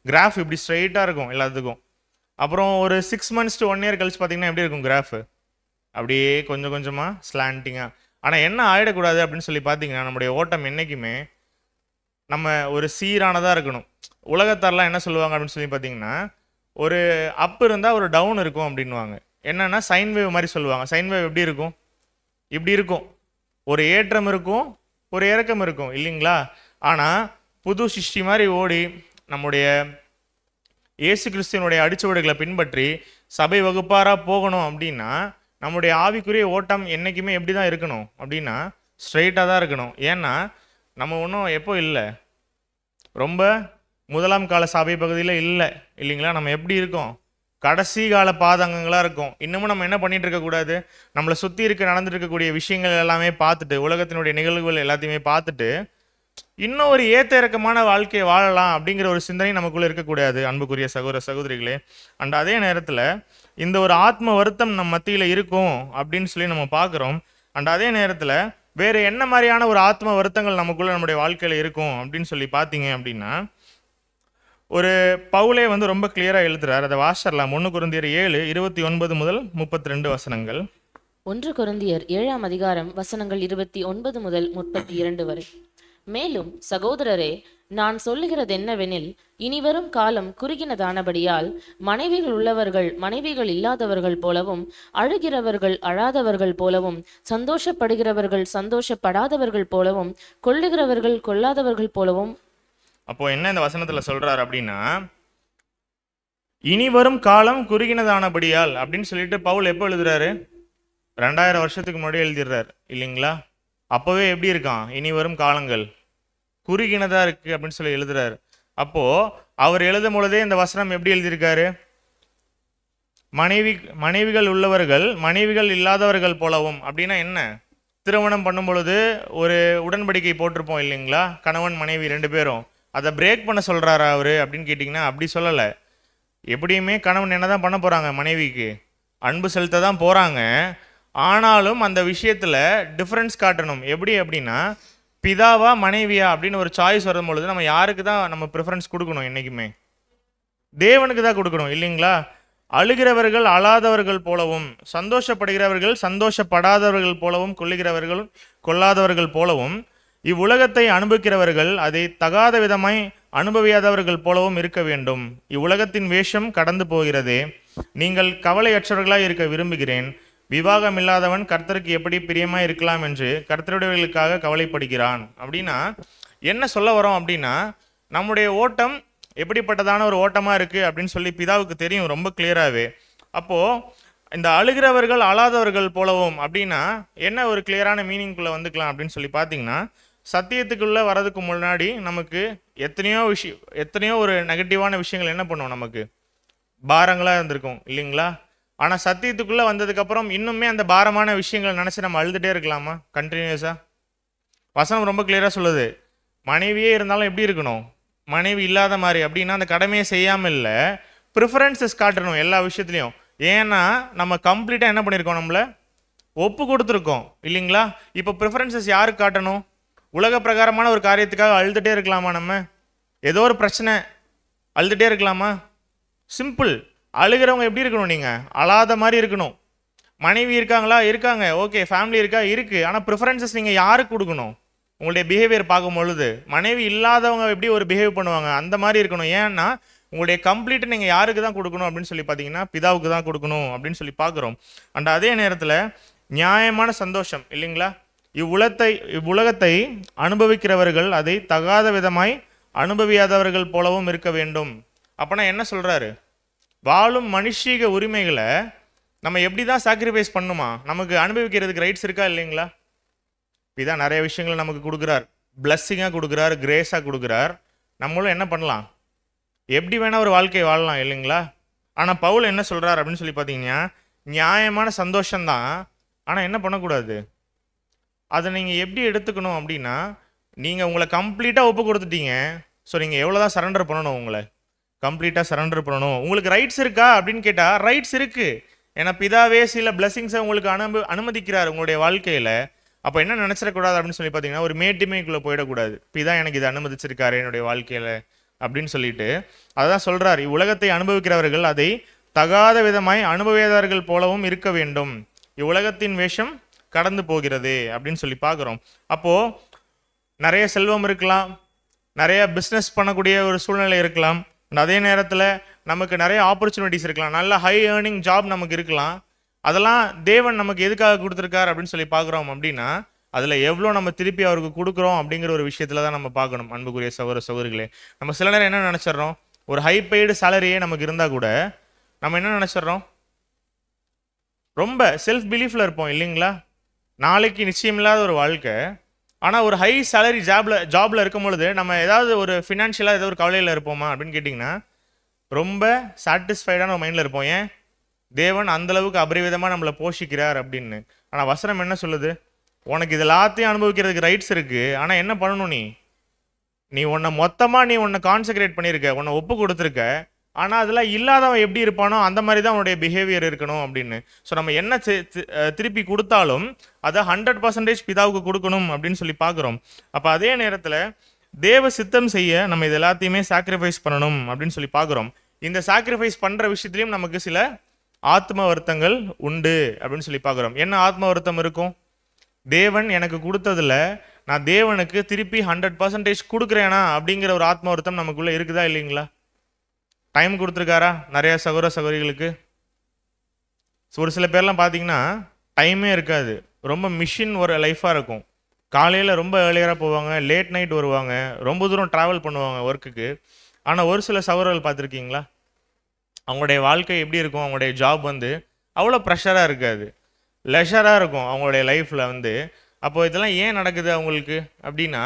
கிராஃப் இப்படி ஸ்ட்ரைட்டாக இருக்கும் எல்லாத்துக்கும். அப்புறம் ஒரு 6 months to 1 year கழிச்சு பார்த்தீங்கன்னா எப்படி இருக்கும் கிராஃபு? அப்படியே கொஞ்சம் கொஞ்சமாக ஸ்லாண்டிங்காக. ஆனால் என்ன ஆகிடக்கூடாது அப்படின்னு சொல்லி பார்த்தீங்கன்னா, நம்முடைய ஓட்டம் என்றைக்குமே நம்ம ஒரு சீரானதாக இருக்கணும். உலகத்தாரெலாம் என்ன சொல்லுவாங்க அப்படின்னு சொல்லி பார்த்தீங்கன்னா, ஒரு அப் இருந்தால் ஒரு டவுன் இருக்கும் அப்படின்வாங்க. என்னன்னா சைன் வேவ் மாதிரி சொல்லுவாங்க. சைன் வேவ் எப்படி இருக்கும்? இப்படி இருக்கும். ஒரு ஏற்றம் இருக்கும், ஒரு இறக்கம் இருக்கும் இல்லைங்களா? ஆனால் புது சிருஷ்டி மாதிரி ஓடி நம்முடைய இயேசு கிறிஸ்துவனுடைய அடிச்சுவடுகளை பின்பற்றி சபை வகுப்பாராக போகணும் அப்படின்னா, நம்முடைய ஆவிக்குரிய ஓட்டம் என்றைக்குமே எப்படி தான் இருக்கணும் அப்படின்னா, ஸ்ட்ரைட்டாக தான் இருக்கணும். ஏன்னா நம்ம ஒன்றும் எப்போ இல்லை, ரொம்ப முதலாம் கால சபை பகுதியில் இல்லை இல்லைங்களா? நம்ம எப்படி இருக்கோம்? கடைசி கால பாதங்களாக இருக்கும். இன்னமும் நம்ம என்ன பண்ணிட்டு இருக்கக்கூடாது? நம்மளை சுற்றி நடந்துட்டு இருக்கக்கூடிய விஷயங்கள் எல்லாமே பார்த்துட்டு, உலகத்தினுடைய நிகழ்வுகள் எல்லாத்தையுமே பார்த்துட்டு, இன்னும் ஒரு ஏத்த இறக்கமான வாழ்க்கையை வாழலாம் அப்படிங்கிற ஒரு சிந்தனை நமக்குள்ளே இருக்கக்கூடாது அன்புக்குரிய சகோதர சகோதரிகளே. அண்ட் அதே நேரத்தில் இந்த ஒரு ஆத்ம வருத்தம் நம்ம மத்தியில் இருக்கும் அப்படின்னு சொல்லி நம்ம பார்க்குறோம். அண்ட் அதே நேரத்தில் வேறு என்ன மாதிரியான ஒரு ஆத்ம வருத்தங்கள் நமக்குள்ளே நம்முடைய வாழ்க்கையில் இருக்கும் அப்படின்னு சொல்லி பார்த்தீங்க அப்படின்னா, ஒரு பவுலே ரொம்ப கிளியராக எழுதுறார். அதை வாசிடலாம். 1 கொரிந்தியர் 7 29 முதல் 32 வசனங்கள். 1 கொரிந்தியர் 7ஆம் அதிகாரம் வசனங்கள் 29 முதல் 32 வரை. மேலும் சகோதரரே, நான் சொல்லுகிறது என்னவெனில், இனிவரும் காலம் குறுகினதானபடியால் மனைவிகள் உள்ளவர்கள் மனைவிகள் இல்லாதவர்கள் போலவும், அழுகிறவர்கள் அழாதவர்கள் போலவும், சந்தோஷப்படுகிறவர்கள் சந்தோஷப்படாதவர்கள் போலவும், கொள்ளுகிறவர்கள் கொள்ளாதவர்கள் போலவும். அப்போ என்ன இந்த வசனத்துல சொல்றாரு அப்படின்னா, இனி வரும் காலம் குறுகினதானபடியால் அப்படின்னு சொல்லிட்டு பவுல் எப்போ எழுதுறாரு? 2000 வருஷத்துக்கு முன்னாடி எழுதிடுறாரு இல்லைங்களா? அப்போவே எப்படி இருக்கான்? இனி வரும் காலங்கள் குறுகினதா இருக்கு அப்படின்னு சொல்லி எழுதுறாரு. அப்போ அவர் எழுதும் பொழுதே இந்த வசனம் எப்படி எழுதியிருக்காரு? மனைவிகள் உள்ளவர்கள் மனைவிகள் இல்லாதவர்கள் போலவும். அப்படின்னா என்ன? திருமணம் பண்ணும் பொழுது ஒரு உடன்படிக்கை போட்டிருப்போம் இல்லைங்களா? கணவன் மனைவி 2 பேரும். அதை பிரேக் பண்ண சொல்றாரா அவரு அப்படின்னு கேட்டிங்கன்னா அப்படி சொல்லலை. எப்படியுமே கணவன் என்ன தான் பண்ண போகிறாங்க? மனைவிக்கு அன்பு செலுத்த தான் போகிறாங்க. ஆனாலும் அந்த விஷயத்தில் டிஃப்ரென்ஸ் காட்டணும். எப்படி அப்படின்னா, பிதாவா மனைவியா அப்படின்னு ஒரு சாய்ஸ் வரும் பொழுது நம்ம யாருக்கு தான் நம்ம ப்ரிஃபரன்ஸ் கொடுக்கணும்? என்றைக்குமே தேவனுக்கு தான் கொடுக்கணும் இல்லைங்களா? அழுகிறவர்கள் அழாதவர்கள் போலவும், சந்தோஷப்படுகிறவர்கள் சந்தோஷப்படாதவர்கள் போலவும், கொள்ளுகிறவர்கள் கொள்ளாதவர்கள் போலவும், இவ்வுலகத்தை அனுபவிக்கிறவர்கள் அதை தகாத விதமாய் அனுபவியாதவர்கள் போலவும் இருக்க வேண்டும். இவ்வுலகத்தின் வேஷம் கடந்து போகிறதே. நீங்கள் கவலையற்றவர்களாய் இருக்க விரும்புகிறேன். விவாகம் இல்லாதவன் கர்த்தருக்கு எப்படி பிரியமாக இருக்கலாம் என்று கர்த்தருடையவர்களுக்காக கவலைப்படுகிறான். அப்படின்னா என்ன சொல்ல வரோம் அப்படின்னா, நம்முடைய ஓட்டம் எப்படிப்பட்டதான ஒரு ஓட்டமாக இருக்குது அப்படின்னு சொல்லி பிதாவுக்கு தெரியும் ரொம்ப கிளியராகவே. அப்போது இந்த அழுகிறவர்கள் அழாதவர்கள் போலவும் அப்படின்னா என்ன ஒரு கிளியரான மீனிங்குள்ளே வந்துக்கலாம் அப்படின்னு சொல்லி பார்த்தீங்கன்னா, சத்தியத்துக்குள்ளே வரதுக்கு முன்னாடி நமக்கு எத்தனையோ ஒரு நெகட்டிவான விஷயங்கள் என்ன பண்ணுவோம்? நமக்கு பாரங்களாக இருந்திருக்கும் இல்லைங்களா? ஆனால் சத்தியத்துக்குள்ளே வந்ததுக்கப்புறம் இன்னுமே அந்த பாரமான விஷயங்களை நினச்சி நம்ம அழுதுகிட்டே இருக்கலாமா கண்டினியூஸாக? வசனம் ரொம்ப கிளியராக சொல்லுது. மனைவியே இருந்தாலும் எப்படி இருக்கணும்? மனைவி இல்லாத மாதிரி. அப்படின்னா அந்த கடமையை செய்யாமல் இல்லை, ப்ரிஃபரன்சஸ் காட்டணும் எல்லா விஷயத்துலையும். ஏன்னா நம்ம கம்ப்ளீட்டாக என்ன பண்ணியிருக்கோம்? நம்மளை ஒப்பு கொடுத்துருக்கோம் இல்லைங்களா? இப்போ ப்ரிஃபரன்சஸ் யாருக்கு காட்டணும்? உலக பிரகாரமான ஒரு காரியத்துக்காக அழுதுகிட்டே இருக்கலாமா? நம்ம ஏதோ ஒரு பிரச்சனை அழுதுகிட்டே இருக்கலாமா? சிம்பிள். அழுகிறவங்க எப்படி இருக்கணும்? நீங்கள் அழாத மாதிரி இருக்கணும். மனைவி இருக்காங்களா? இருக்காங்க. ஓகே. ஃபேமிலி இருக்கா? இருக்குது. ஆனால் ப்ரிஃபரன்சஸ் நீங்கள் யாருக்கு கொடுக்கணும்? உங்களுடைய பிஹேவியர் பார்க்கும் பொழுது மனைவி இல்லாதவங்க எப்படி ஒரு பிஹேவ் பண்ணுவாங்க அந்த மாதிரி இருக்கணும். ஏன்னா உங்களுடைய கம்ப்ளீட்டு நீங்கள் யாருக்கு தான் கொடுக்கணும் அப்படின்னு சொல்லி பார்த்தீங்கன்னா பிதாவுக்கு தான் கொடுக்கணும் அப்படின்னு சொல்லி பார்க்குறோம். அண்ட் அதே நேரத்தில் நியாயமான சந்தோஷம் இல்லைங்களா? இவ்வுலகத்தை அனுபவிக்கிறவர்கள் அதை தகாத விதமாய் அனுபவியாதவர்கள் போலவும் இருக்க வேண்டும். அப்போனா என்ன சொல்கிறாரு? வாழும் மனுஷீக உரிமைகளை நம்ம எப்படி தான் சாக்ரிஃபைஸ் பண்ணுமா? நமக்கு அனுபவிக்கிறதுக்கு ரைட்ஸ் இருக்கா இல்லைங்களா? இதான் நிறைய விஷயங்களை நமக்கு கொடுக்குறார். பிளஸ்ஸிங்காக கொடுக்குறார், கிரேஸாக கொடுக்குறார். நம்மளும் என்ன பண்ணலாம்? எப்படி வேணால் ஒரு வாழ்க்கையை வாழலாம் இல்லைங்களா? ஆனால் பவுல் என்ன சொல்கிறார் அப்படின்னு சொல்லி பார்த்தீங்கன்னா, நியாயமான சந்தோஷம்தான், ஆனால் என்ன பண்ணக்கூடாது, அதை நீங்கள் எப்படி எடுத்துக்கணும் அப்படின்னா, நீங்கள் உங்களை கம்ப்ளீட்டாக ஒப்பு கொடுத்துட்டீங்க. ஸோ நீங்கள் எவ்வளோ தான் சரண்டர் பண்ணணும், உங்களை கம்ப்ளீட்டாக சரண்டர் பண்ணணும். உங்களுக்கு ரைட்ஸ் இருக்கா அப்படின்னு கேட்டால் ரைட்ஸ் இருக்குது. ஏன்னா பிதாவே சில பிளெஸிங்ஸை உங்களுக்கு அனுமதிக்கிறார் உங்களுடைய வாழ்க்கையில். அப்போ என்ன நினச்சிடக்கூடாது அப்படின்னு சொல்லி பார்த்தீங்கன்னா, ஒரு மேட்டிமைக்குள்ளே போயிடக்கூடாது. பிதா எனக்கு இதை அனுமதிச்சிருக்காரு என்னுடைய வாழ்க்கையில் அப்படின்னு சொல்லிட்டு அதான் சொல்கிறார், இவ்வுலகத்தை அனுபவிக்கிறவர்கள் அதை தகாத விதமாய் அனுபவியாதவர்கள் போலவும் இருக்க வேண்டும். இவ்வுலகத்தின் வேஷம் கடந்து போகிறது அப்படின்னு சொல்லி பார்க்குறோம். அப்போது நிறைய செல்வம் இருக்கலாம், நிறைய பிஸ்னஸ் பண்ணக்கூடிய ஒரு சூழ்நிலை இருக்கலாம், அதே நேரத்தில் நமக்கு நிறைய ஆப்பர்ச்சுனிட்டிஸ் இருக்கலாம், நல்ல ஹை ஏர்னிங் ஜாப் நமக்கு இருக்கலாம். அதெல்லாம் தேவன் நமக்கு எதுக்காக கொடுத்துருக்கார் அப்படின்னு சொல்லி பார்க்குறோம் அப்படின்னா, அதில் எவ்வளோ நம்ம திருப்பி அவருக்கு கொடுக்குறோம் அப்படிங்கிற ஒரு விஷயத்தில் தான் நம்ம பார்க்கணும். அன்புக்குரிய சகோதரர்களே, நம்ம சில நேரம் என்ன நினச்சிட்றோம், ஒரு ஹை பெய்டு சேலரியே நமக்கு இருந்தால் கூட நம்ம என்ன நினச்சிட்றோம், ரொம்ப செல்ஃப் பிலீஃபில் இருப்போம் இல்லைங்களா. நாளைக்கு நிச்சயம் இல்லாத ஒரு வாழ்க்கை, ஆனால் ஒரு ஹை சேலரி ஜாபில் இருக்கும் பொழுது நம்ம ஏதாவது ஒரு ஃபினான்ஷியலாக ஏதோ ஒரு கவலையில் இருப்போமா அப்படின்னு கேட்டிங்கன்னா, ரொம்ப சாட்டிஸ்ஃபைடான ஒரு மைண்டில் இருப்போம். ஏன், தேவன் அந்தளவுக்கு அபரிவிதமாக நம்மளை போஷிக்கிறார் அப்படின்னு. ஆனால் வசனம் என்ன சொல்லுது, உனக்கு இது எல்லாத்தையும் அனுபவிக்கிறதுக்கு ரைட்ஸ் இருக்குது, ஆனால் என்ன பண்ணணும், நீ உன்னை மொத்தமாக நீ உன்னை கான்சென்ட்ரேட் பண்ணியிருக்க, உன்னை ஒப்பு கொடுத்துருக்க, ஆனால் அதெல்லாம் இல்லாதவன் எப்படி இருப்பானோ அந்த மாதிரி தான் அவனுடைய பிஹேவியர் இருக்கணும் அப்படின்னு. ஸோ நம்ம என்ன திருப்பி கொடுத்தாலும் அதை 100% பிதாவுக்கு கொடுக்கணும் அப்படின்னு சொல்லி பார்க்குறோம். அப்போ அதே நேரத்தில் தேவ சித்தம் செய்ய நம்ம இது எல்லாத்தையுமே சாக்ரிஃபைஸ் பண்ணணும் அப்படின்னு சொல்லி பார்க்குறோம். இந்த சாக்ரிஃபைஸ் பண்ணுற விஷயத்துலையும் நமக்கு சில ஆத்ம வருத்தங்கள் உண்டு அப்படின்னு சொல்லி பார்க்குறோம். என்ன ஆத்ம வருத்தம் இருக்கும், தேவன் எனக்கு கொடுத்ததில் நான் தேவனுக்கு திருப்பி 100% கொடுக்குறேனா அப்படிங்கிற ஒரு ஆத்ம வருத்தம் நமக்குள்ளே இருக்குதா இல்லைங்களா. டைம் கொடுத்துருக்காரா நிறைய சகோதரிகளுக்கு. ஒரு சில பேர்லாம் பார்த்தீங்கன்னா டைமே இருக்காது, ரொம்ப மிஷின் ஒரு லைஃபாக இருக்கும். காலையில் ரொம்ப ஏர்லியராக போவாங்க, லேட் நைட் வருவாங்க, ரொம்ப தூரம் ட்ராவல் பண்ணுவாங்க ஒர்க்குக்கு. ஆனால் ஒரு சில சகோதரர்கள் பார்த்துருக்கீங்களா, அவங்களுடைய வாழ்க்கை எப்படி இருக்கும், அவங்களுடைய ஜாப் அவ்வளோ ப்ரெஷராக இருக்காது, லெஷராக இருக்கும் அவங்களுடைய லைஃப்பில் அப்போது இதெல்லாம் ஏன் நடக்குது அவங்களுக்கு அப்படின்னா,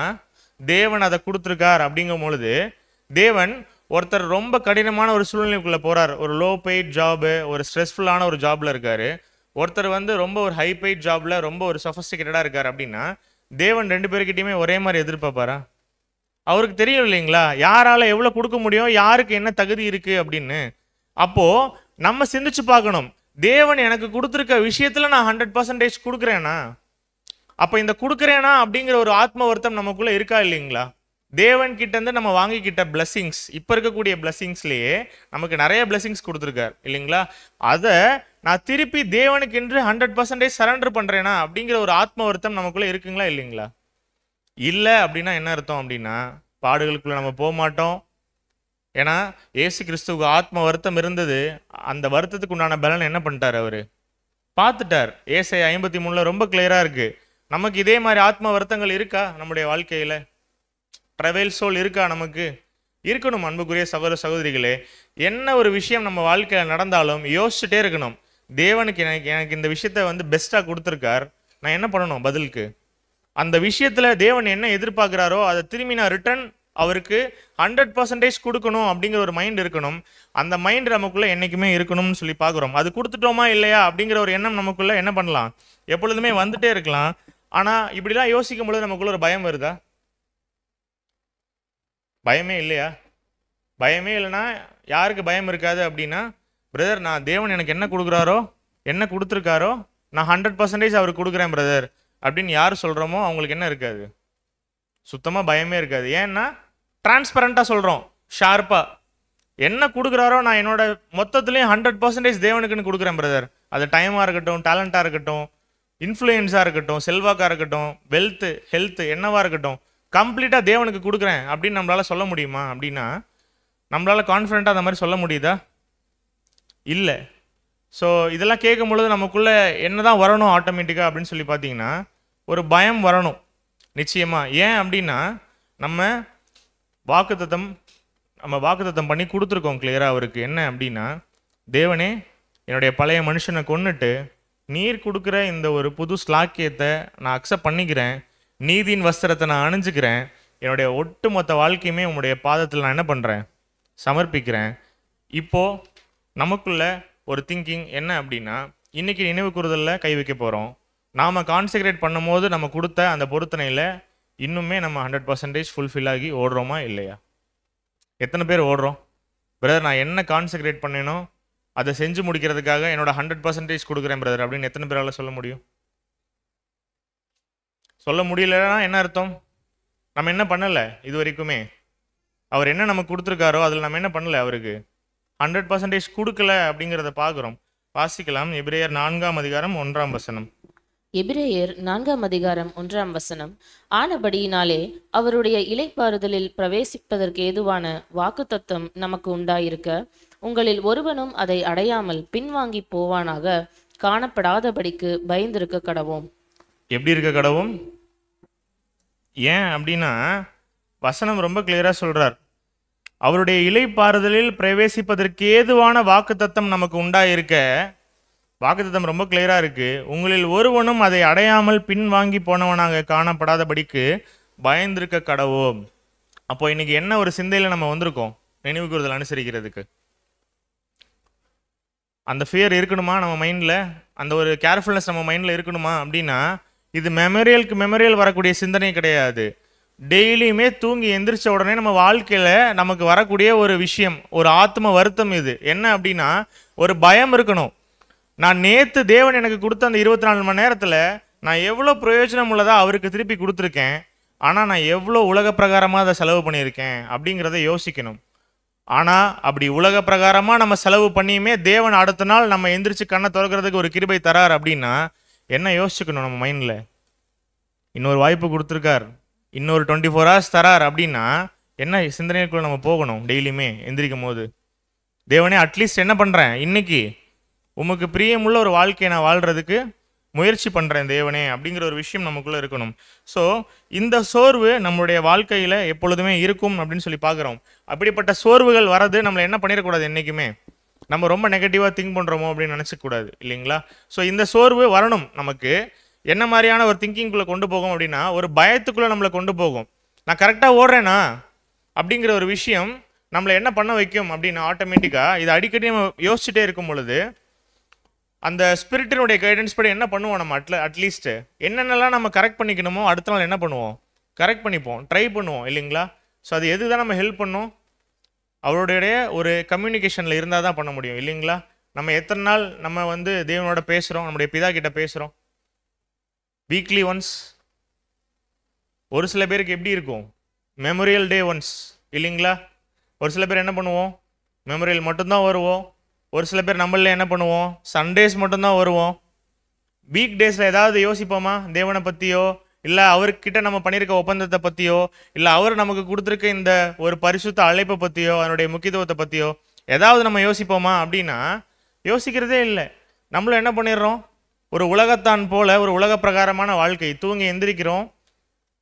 தேவன் அதை கொடுத்துருக்கார் அப்படிங்கும் பொழுது, தேவன் ஒருத்தர் ரொம்ப கடினமான ஒரு சூழ்நிலைக்குள்ளே போகிறார், ஒரு லோ பெய்ட் ஜாபு, ஒரு ஸ்ட்ரெஸ்ஃபுல்லான ஒரு ஜாபில் இருக்கார். ஒருத்தர் ரொம்ப ஒரு ஹை பெய்ட் ஜாபில் ரொம்ப ஒரு சொஃபஸ்டிகேட்டடாக இருக்கார் அப்படின்னா, தேவன் ரெண்டு பேருக்கிட்டையுமே ஒரே மாதிரி எதிர்பார்ப்பாரா? அவருக்கு தெரியும் இல்லைங்களா, யாரால் எவ்வளோ கொடுக்க முடியும், யாருக்கு என்ன தகுதி இருக்குது அப்படின்னு. அப்போது நம்ம சிந்திச்சு பார்க்கணும், தேவன் எனக்கு கொடுத்துருக்க விஷயத்தில் நான் 100% கொடுக்குறேனா? அப்போ இந்த கொடுக்குறேனா அப்படிங்கிற ஒரு ஆத்ம வருத்தம் நமக்குள்ளே இருக்கா இல்லைங்களா. தேவன் கிட்டேருந்து நம்ம வாங்கிக்கிட்ட பிளெஸிங்ஸ், இப்போ இருக்கக்கூடிய பிளெஸிங்ஸ்லேயே நமக்கு நிறைய பிளெஸிங்ஸ் கொடுத்துருக்கார் இல்லைங்களா. அதை நான் திருப்பி தேவனுக்கு என்று 100% சரண்டர் பண்ணுறேனா அப்படிங்கிற ஒரு ஆத்ம வருத்தம் நமக்குள்ளே இருக்குங்களா இல்லைங்களா. இல்லை அப்படின்னா என்ன அர்த்தம் அப்படின்னா, பாடுகளுக்குள்ளே நம்ம போக மாட்டோம். ஏன்னா ஏசு கிறிஸ்துவுக்கு ஆத்ம வருத்தம் இருந்தது, அந்த வருத்தத்துக்கு உண்டான பலன் என்ன பண்ணிட்டார், அவர் பார்த்துட்டார். ஏசாயா 53 ரொம்ப கிளியராக இருக்குது. நமக்கு இதே மாதிரி ஆத்ம வருத்தங்கள் இருக்கா நம்முடைய வாழ்க்கையில், ட்ரவல் சோல் இருக்கா நமக்கு? இருக்கணும். அன்புக்குரிய சகோதரிகளே, என்ன ஒரு விஷயம் நம்ம வாழ்க்கையில் நடந்தாலும் யோசிச்சுட்டே இருக்கணும், தேவனுக்கு எனக்கு இந்த விஷயத்த பெஸ்ட்டாக கொடுத்துருக்கார், நான் என்ன பண்ணணும் பதிலுக்கு. அந்த விஷயத்தில் தேவன் என்ன எதிர்பார்க்குறாரோ அதை திரும்பி நான் ரிட்டர்ன் அவருக்கு 100% கொடுக்கணும் அப்படிங்கிற ஒரு மைண்ட் இருக்கணும். அந்த மைண்ட் நமக்குள்ளே என்றைக்குமே இருக்கணும்னு சொல்லி பார்க்குறோம். அது கொடுத்துட்டோமா இல்லையா அப்படிங்கிற ஒரு எண்ணம் நமக்குள்ளே என்ன பண்ணலாம், எப்பொழுதுமே வந்துட்டே இருக்கலாம். ஆனால் இப்படிலாம் யோசிக்கும் பொழுது நமக்குள்ள ஒரு பயம் வருதா? பயமே இல்லையா? பயமே இல்லைன்னா யாருக்கு பயம் இருக்காது அப்படின்னா, பிரதர் நான் தேவன் எனக்கு என்ன கொடுக்குறாரோ, என்ன கொடுத்துருக்காரோ நான் 100% அவருக்கு கொடுக்குறேன் பிரதர் அப்படின்னு யார் சொல்கிறோமோ அவங்களுக்கு என்ன இருக்காது, சுத்தமாக பயமே இருக்காது. ஏன்னா டிரான்ஸ்பரண்ட்டாக சொல்கிறோம், ஷார்ப்பாக என்ன கொடுக்குறாரோ நான் என்னோட மொத்தத்துலேயும் 100% தேவனுக்குன்னு கொடுக்குறேன் பிரதர். அது டைமாக இருக்கட்டும், டேலண்ட்டாக இருக்கட்டும், இன்ஃப்ளூயன்ஸாக இருக்கட்டும், செல்வாக்காக இருக்கட்டும், வெல்த்து, ஹெல்த்து, என்னவாக இருக்கட்டும், கம்ப்ளீட்டாக தேவனுக்கு கொடுக்குறேன் அப்படின்னு நம்மளால் சொல்ல முடியுமா? அப்படின்னா நம்மளால் கான்ஃபிடென்ட்டாக அந்த மாதிரி சொல்ல முடியுதா? இல்லை. ஸோ இதெல்லாம் கேட்கும் பொழுது நமக்குள்ளே என்ன தான் வரணும் ஆட்டோமேட்டிக்காக அப்படின்னு சொல்லி பார்த்தீங்கன்னா, ஒரு பயம் வரணும் நிச்சயமாக. ஏன் அப்படின்னா நம்ம வாக்குத்தத்தம் பண்ணி கொடுத்துருக்கோம் கிளியராக அவருக்கு. என்ன அப்படின்னா, தேவனே என்னுடைய பழைய மனுஷனை கொன்னுட்டு நீர் கொடுக்குற இந்த ஒரு புது ஸ்லாக்கியத்தை நான் அக்செப்ட் பண்ணிக்கிறேன், நீதியின் வஸ்திரத்தை நான் அணிஞ்சுக்கிறேன், என்னுடைய ஒட்டுமொத்த வாழ்க்கையுமே உங்களுடைய பாதத்தில் நான் என்ன பண்ணுறேன், சமர்ப்பிக்கிறேன். இப்போது நமக்குள்ள ஒரு திங்கிங் என்ன அப்படின்னா, இன்னைக்கு நினைவு கூறுதலில் கை வைக்க போகிறோம். நாம் கான்சென்ட்ரேட் பண்ணும் போது நம்ம கொடுத்த அந்த பொருத்தனையில் இன்னுமே நம்ம 100% ஃபுல்ஃபில் ஆகி ஓடுறோமா இல்லையா? எத்தனை பேர் ஓடுறோம்? பிரதர், நான் என்ன கான்சென்ட்ரேட் பண்ணேனோ அதை செஞ்சு முடிக்கிறதுக்காக என்னோட 100% கொடுக்குறேன் பிரதர் அப்படின்னு எத்தனை பேரால் சொல்ல முடியும்? சொல்ல முடியலன்னா என்ன அர்த்தம்? நம்ம என்ன பண்ணலை இது வரைக்குமே? அவர் என்ன நமக்கு கொடுத்துருக்காரோ அதில் நம்ம என்ன பண்ணலை? அவருக்கு 100% கொடுக்கல அப்படிங்கிறத பார்க்குறோம். வாசிக்கலாம். எபிரேயர் 4:1. எபிரேயர் 4:1. ஆனபடியினாலே அவருடைய இளைப்பாறுதலில் பிரவேசிப்பதற்கு ஏதுவான வாக்குத்தத்தம் நமக்கு உண்டாயிருக்க, உங்களில் ஒருவனும் அதை அடையாமல் பின்வாங்கி போவானாக, காணப்படாதபடிக்கு பயந்திருக்க கடவோம். எப்படி இருக்க கடவும்? ஏன் அப்படின்னா வசனம் ரொம்ப கிளியரா சொல்றார். அவருடைய இளைப்பாறுதலில் பிரவேசிப்பதற்கு ஏதுவான வாக்குத்தத்தம் நமக்கு உண்டாயிருக்க, வாக்குத்தத்தம் ரொம்ப கிளியரா இருக்கு. உங்களில் ஒருவனும் அதை அடையாமல் பின்வாங்கி போனவனாக காணப்படாதபடிக்கு பயந்திருக்க கடவோம். அப்போ இன்னைக்கு என்ன ஒரு சிந்தையில நம்ம வந்திருக்கோம் நினைவு கூறுதல் அனுசரிக்கிறதுக்கு? அந்த ஃபியர் இருக்கணுமா நம்ம மைண்டில்? அந்த ஒரு கேர்ஃபுல்னஸ் நம்ம மைண்டில் இருக்கணுமா அப்படின்னா, இது மெமரியல் வரக்கூடிய சிந்தனை கிடையாது. டெய்லியுமே தூங்கி எந்திரிச்ச உடனே நம்ம வாழ்க்கையில் நமக்கு வரக்கூடிய ஒரு விஷயம், ஒரு ஆத்ம வருத்தம். இது என்ன அப்படின்னா, ஒரு பயம் இருக்கணும். நான் நேற்று தேவன் எனக்கு கொடுத்த அந்த 24 மணி நேரத்தில் நான் எவ்வளோ பிரயோஜனம் உள்ளதாக அவருக்கு திருப்பி கொடுத்துருக்கேன், ஆனால் நான் எவ்வளோ உலக பிரகாரமாக அதை செலவு பண்ணியிருக்கேன் அப்படிங்கிறத யோசிக்கணும். ஆனால் அப்படி உலக பிரகாரமாக நம்ம செலவு பண்ணியுமே தேவன் அடுத்த நாள் நம்ம எந்திரிச்சு கண்ணை திறக்கிறதுக்கு ஒரு கிருபை தரார் அப்படின்னா என்ன யோசிச்சுக்கணும் நம்ம மைண்டில்? இன்னொரு வாய்ப்பு கொடுத்துருக்கார், இன்னொரு 24 hours தரார் அப்படின்னா என்ன சிந்தனைக்குள்ள நம்ம போகணும்? டெய்லியுமே எந்திரிக்கும் போது, தேவனே அட்லீஸ்ட் என்ன பண்ணுறேன், இன்னைக்கு உமக்கு பிரியமுள்ள ஒரு வாழ்க்கையை நான் வாழ்கிறதுக்கு முயற்சி பண்ணுறேன் தேவனே அப்படிங்கிற ஒரு விஷயம் நமக்குள்ளே இருக்கணும். ஸோ இந்த சோர்வு நம்மளுடைய வாழ்க்கையில் எப்பொழுதுமே இருக்கும் அப்படின்னு சொல்லி பார்க்குறோம். அப்படிப்பட்ட சோர்வுகள் வரது நம்மளை என்ன பண்ணிடக்கூடாது, என்றைக்குமே நம்ம ரொம்ப நெகட்டிவாக திங்க் பண்ணுறோமோ அப்படின்னு நினச்சக்கூடாது, இல்லைங்களா? ஸோ இந்த சோர்வு வரணும். நமக்கு என்ன மாதிரியான ஒரு திங்கிங்குள்ளே கொண்டு போகும் அப்படின்னா, ஒரு பயத்துக்குள்ளே நம்மளை கொண்டு போகும். நான் கரெக்டாக ஓடுறேனா அப்படிங்கிற ஒரு விஷயம் நம்மளை என்ன பண்ண வைக்கும் அப்படின்னா, ஆட்டோமேட்டிக்காக இது அடிக்கடி நம்ம யோசிச்சுட்டே இருக்கும் பொழுது அந்த ஸ்பிரிட்டினுடைய கைடன்ஸ் படி என்ன பண்ணுவோம், நம்ம அட்லீஸ்ட் என்னென்னலாம் நம்ம கரெக்ட் பண்ணிக்கணுமோ அடுத்த நாள் என்ன பண்ணுவோம், கரெக்ட் பண்ணிப்போம், ட்ரை பண்ணுவோம், இல்லைங்களா? ஸோ அது எது தான் நம்ம ஹெல்ப் பண்ணும்? அவருடைய ஒரு கம்யூனிகேஷனில் இருந்தால் தான் பண்ண முடியும், இல்லைங்களா? நம்ம எத்தனை நாள் நம்ம வந்து தேவனோட பேசுகிறோம், நம்முடைய பிதா கிட்ட பேசுகிறோம்? Weekly once. ஒரு சில பேருக்கு எப்படி இருக்கும், மெமோரியல் டே ஒன்ஸ், இல்லைங்களா? ஒரு சில பேர் என்ன பண்ணுவோம், மெமோரியல் மட்டும்தான் வருவோம். ஒரு சில பேர் நம்மள என்ன பண்ணுவோம், சண்டேஸ் மட்டும்தான் வருவோம். வீக் டேஸில் ஏதாவது யோசிப்போமா தேவனை பற்றியோ, இல்லை அவர்கிட்ட நம்ம பண்ணியிருக்க ஒப்பந்தத்தை பற்றியோ, இல்லை அவர் நமக்கு கொடுத்துருக்க இந்த ஒரு பரிசுத்த அழைப்பை பற்றியோ, அதனுடைய முக்கியத்துவத்தை பற்றியோ ஏதாவது நம்ம யோசிப்போமா அப்படின்னா யோசிக்கிறதே இல்லை. நம்மளும் என்ன பண்ணிடுறோம், ஒரு உலகத்தான் போல ஒரு உலக பிரகாரமான வாழ்க்கை. தூங்கி எந்திரிக்கிறோம்,